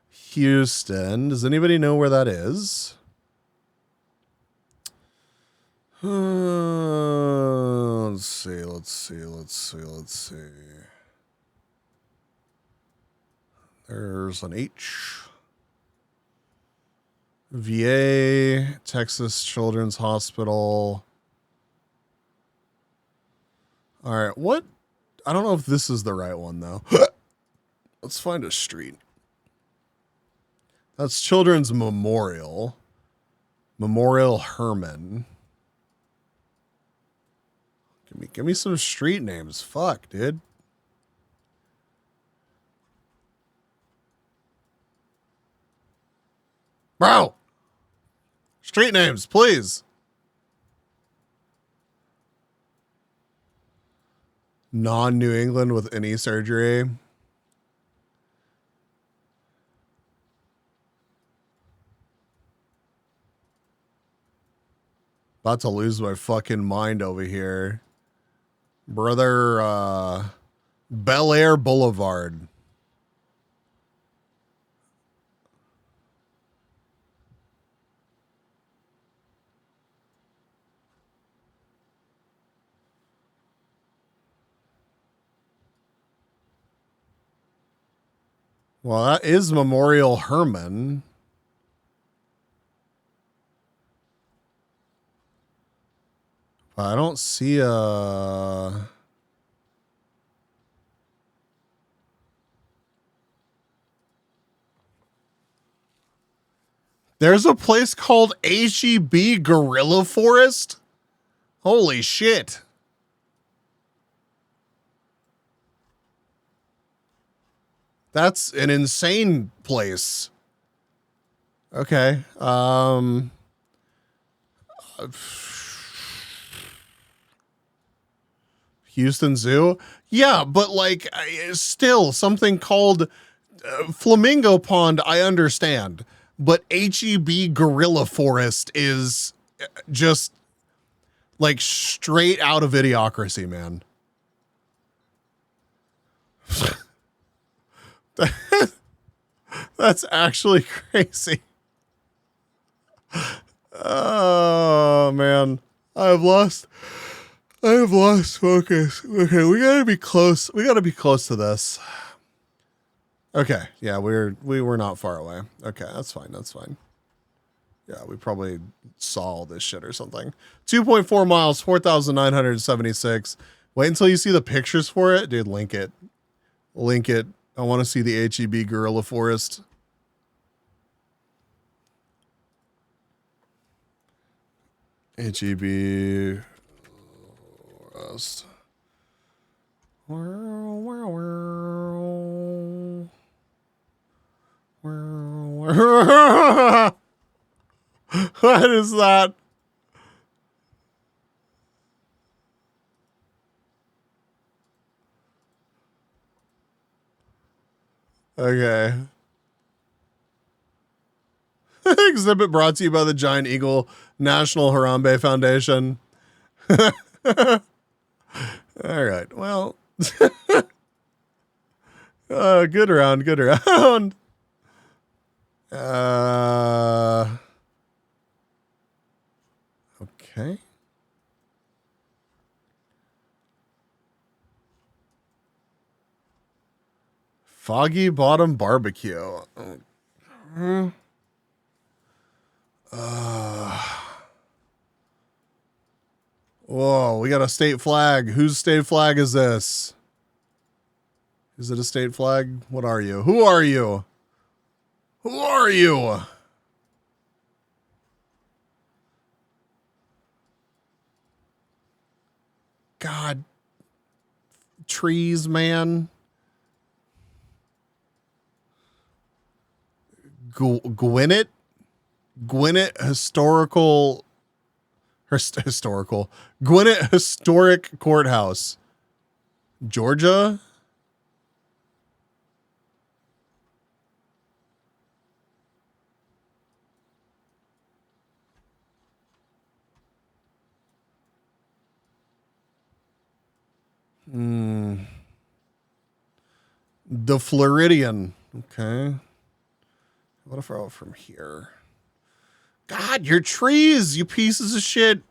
Houston. Does anybody know where that is? Let's see. There's an H. VA, Texas Children's Hospital. All right, what? I don't know if this is the right one, though. Let's find a street. That's Children's Memorial. Memorial Herman. Give me some street names. Fuck, dude. Bro! Street names, please. Non-New England with any surgery. About to lose my fucking mind over here. Brother, Bel Air Boulevard. Well, that is Memorial Herman. I don't see a... There's a place called HEB Gorilla Forest? Holy shit. That's an insane place. Okay. Houston Zoo? Yeah, but like still something called Flamingo Pond, I understand. But HEB Gorilla Forest is just like straight out of Idiocracy, man. That's actually crazy. Oh man, I have lost focus. Okay, we gotta be close. We gotta be close to this. Okay, yeah, we were not far away. Okay, that's fine. That's fine. Yeah, we probably saw all this shit or something. 2.4 miles, 4,976. Wait until you see the pictures for it, dude. Link it. Link it. I want to see the HEB Gorilla Forest. HEB Forest. What is that? Okay. Exhibit brought to you by the Giant Eagle National Harambe Foundation. All right. Well, good round. Good round. Okay. Foggy Bottom Barbecue. Whoa, we got a state flag. Whose state flag is this? Is it a state flag? What are you? Who are you? Who are you? God. Trees, man. Gwinnett Historical Gwinnett Historic Courthouse, Georgia. The Floridian. Okay. What if I go from here? God, your trees, you pieces of shit.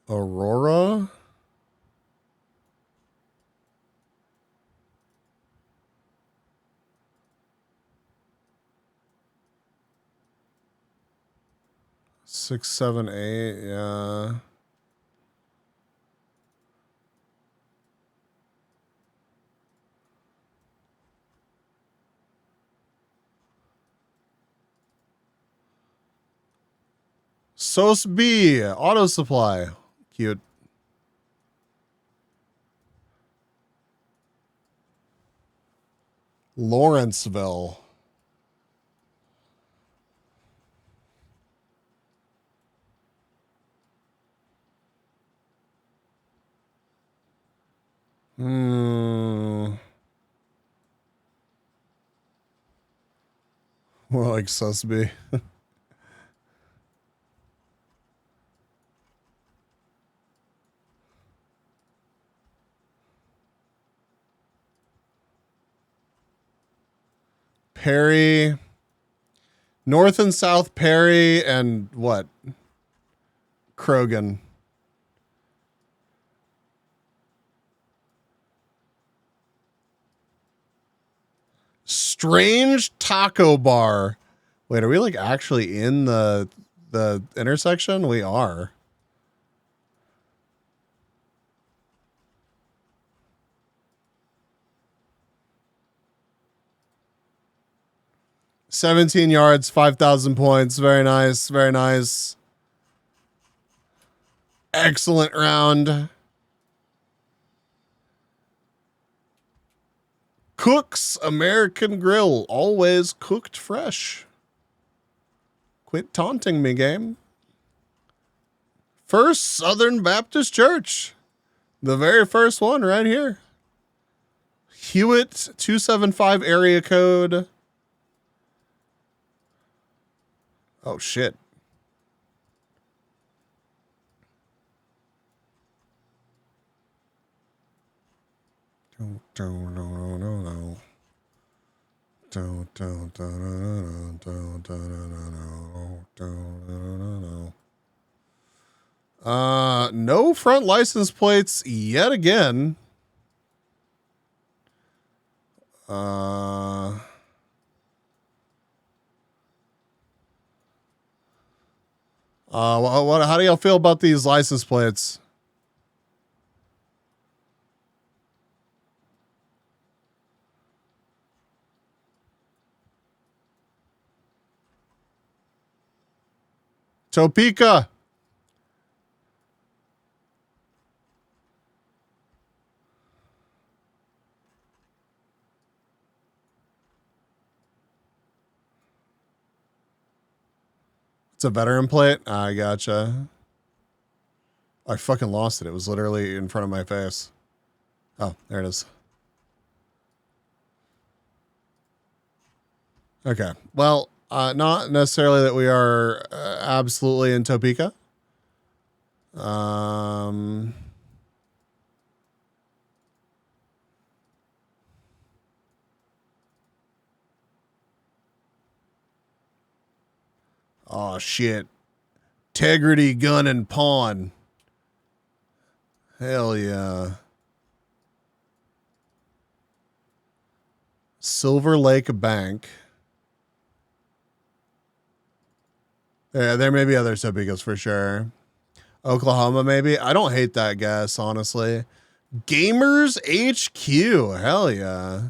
Aurora. Six, 7, 8, yeah. Sos B, auto supply. Cute. Lawrenceville. More like Sus B. Perry. North and South Perry and what? Krogan. Strange Taco Bar. Wait, are we like actually in the intersection? We are. $17 yards, 5,000 points. Very nice. Very nice. Excellent round. Cook's American Grill. Always cooked fresh. Quit taunting me, game. First Southern Baptist Church. The very first one right here. Hewitt 275 area code. Oh, shit. No front license plates yet again. How do y'all feel about these license plates? Topeka. It's a veteran plate? I gotcha. I fucking lost it. It was literally in front of my face. Oh, there it is. Okay. Well, not necessarily that we are absolutely in Topeka. Oh, shit. Integrity Gun and Pawn. Hell yeah. Silver Lake Bank. Yeah, there may be other Topekas for sure. Oklahoma, maybe. I don't hate that guess, honestly. Gamers HQ. Hell yeah.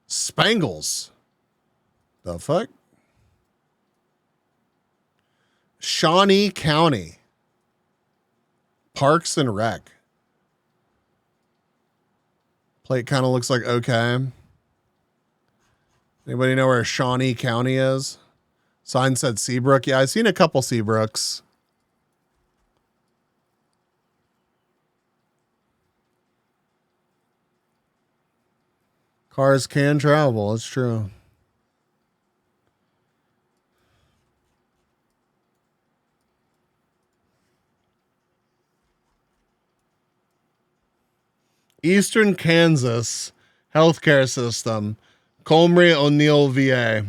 Spangles. The fuck? Shawnee County. Parks and Rec. Plate kind of looks like okay. Anybody know where Shawnee County is? Sign said Seabrook. Yeah, I've seen a couple Seabrooks. Cars can travel. It's true. Eastern Kansas healthcare system. Comrie O'Neill, VA.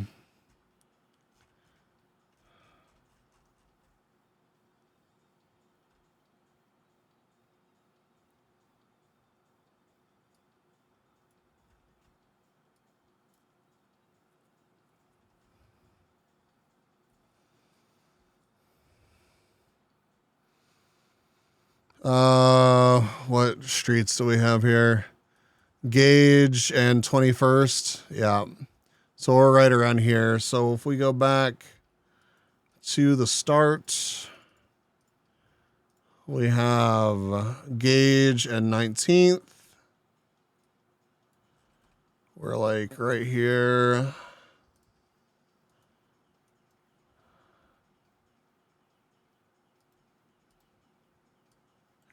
What streets do we have here? Gage and 21st. Yeah. So we're right around here. So if we go back to the start, we have Gage and 19th. We're like right here.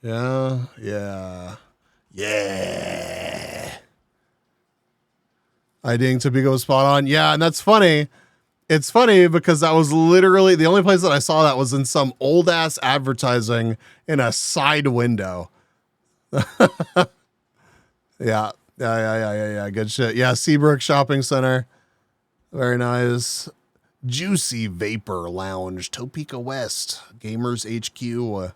Yeah, yeah, yeah. I think Topico was spot on. Yeah, and that's funny. It's funny because that was literally the only place that I saw that was in some old ass advertising in a side window. Yeah. Good shit. Yeah, Seabrook Shopping Center. Very nice. Juicy Vapor Lounge, Topeka West, Gamers HQ.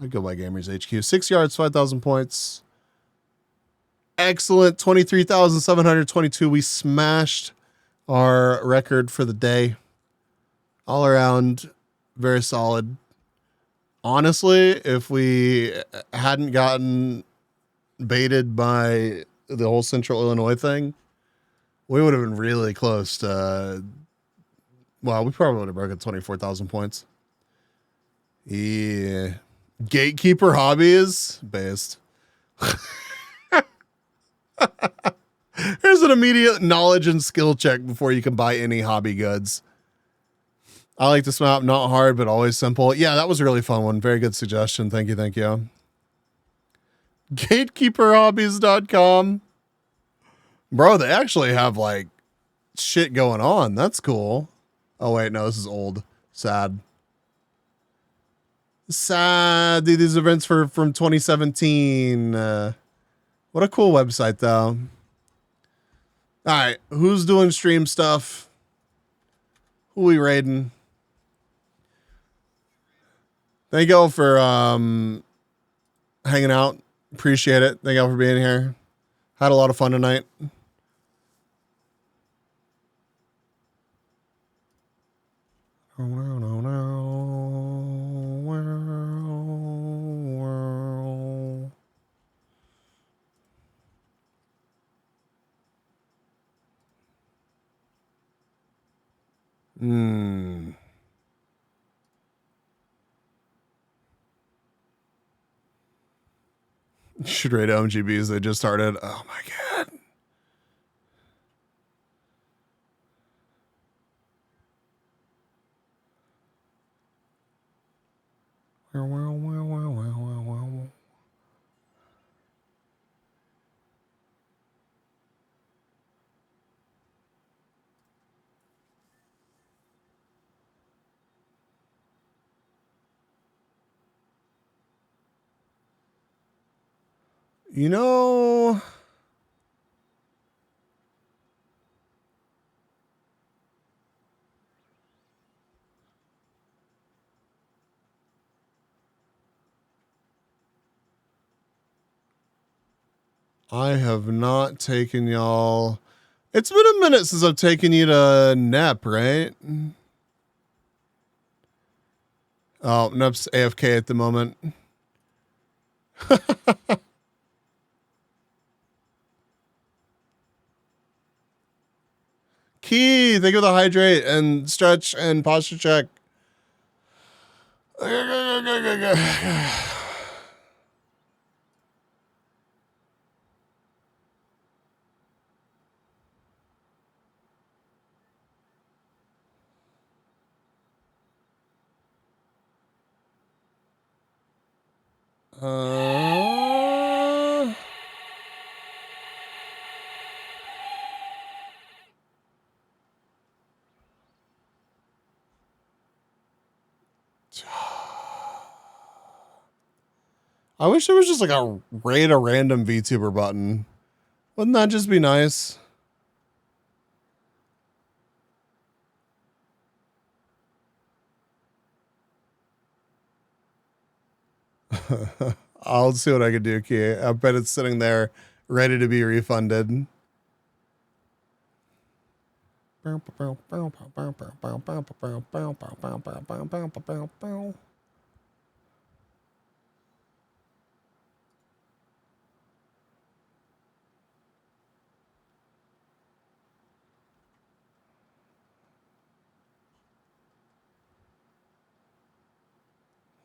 I go by Gamers HQ. 6 yards, 5,000 points. Excellent. 23,722. We smashed our record for the day. All around, very solid. Honestly, if we hadn't gotten baited by the whole Central Illinois thing, we would have been really close to, well, we probably would have broken 24,000 points. Yeah. Gatekeeper hobbies based. Here's an immediate knowledge and skill check before you can buy any hobby goods. I like this map, not hard, but always simple. Yeah, that was a really fun one. Very good suggestion. Thank you. Gatekeeperhobbies.com. Bro, they actually have like shit going on. That's cool. Oh, wait, no, this is old. Sad. Dude, these events from 2017. What a cool website, though. All right, who's doing stream stuff? Who we raiding? Thank y'all for hanging out. Appreciate it. Thank y'all for being here. Had a lot of fun tonight. Should rate OMGBs. They just started. Oh my god. You know, I have not taken y'all. It's been a minute since I've taken you to NEP, right? Oh, NEP's AFK at the moment. Key, thank you for the hydrate and stretch and posture check. I wish there was just like a raid a random VTuber button. Wouldn't that just be nice? I'll see what I can do, Key. I bet it's sitting there ready to be refunded.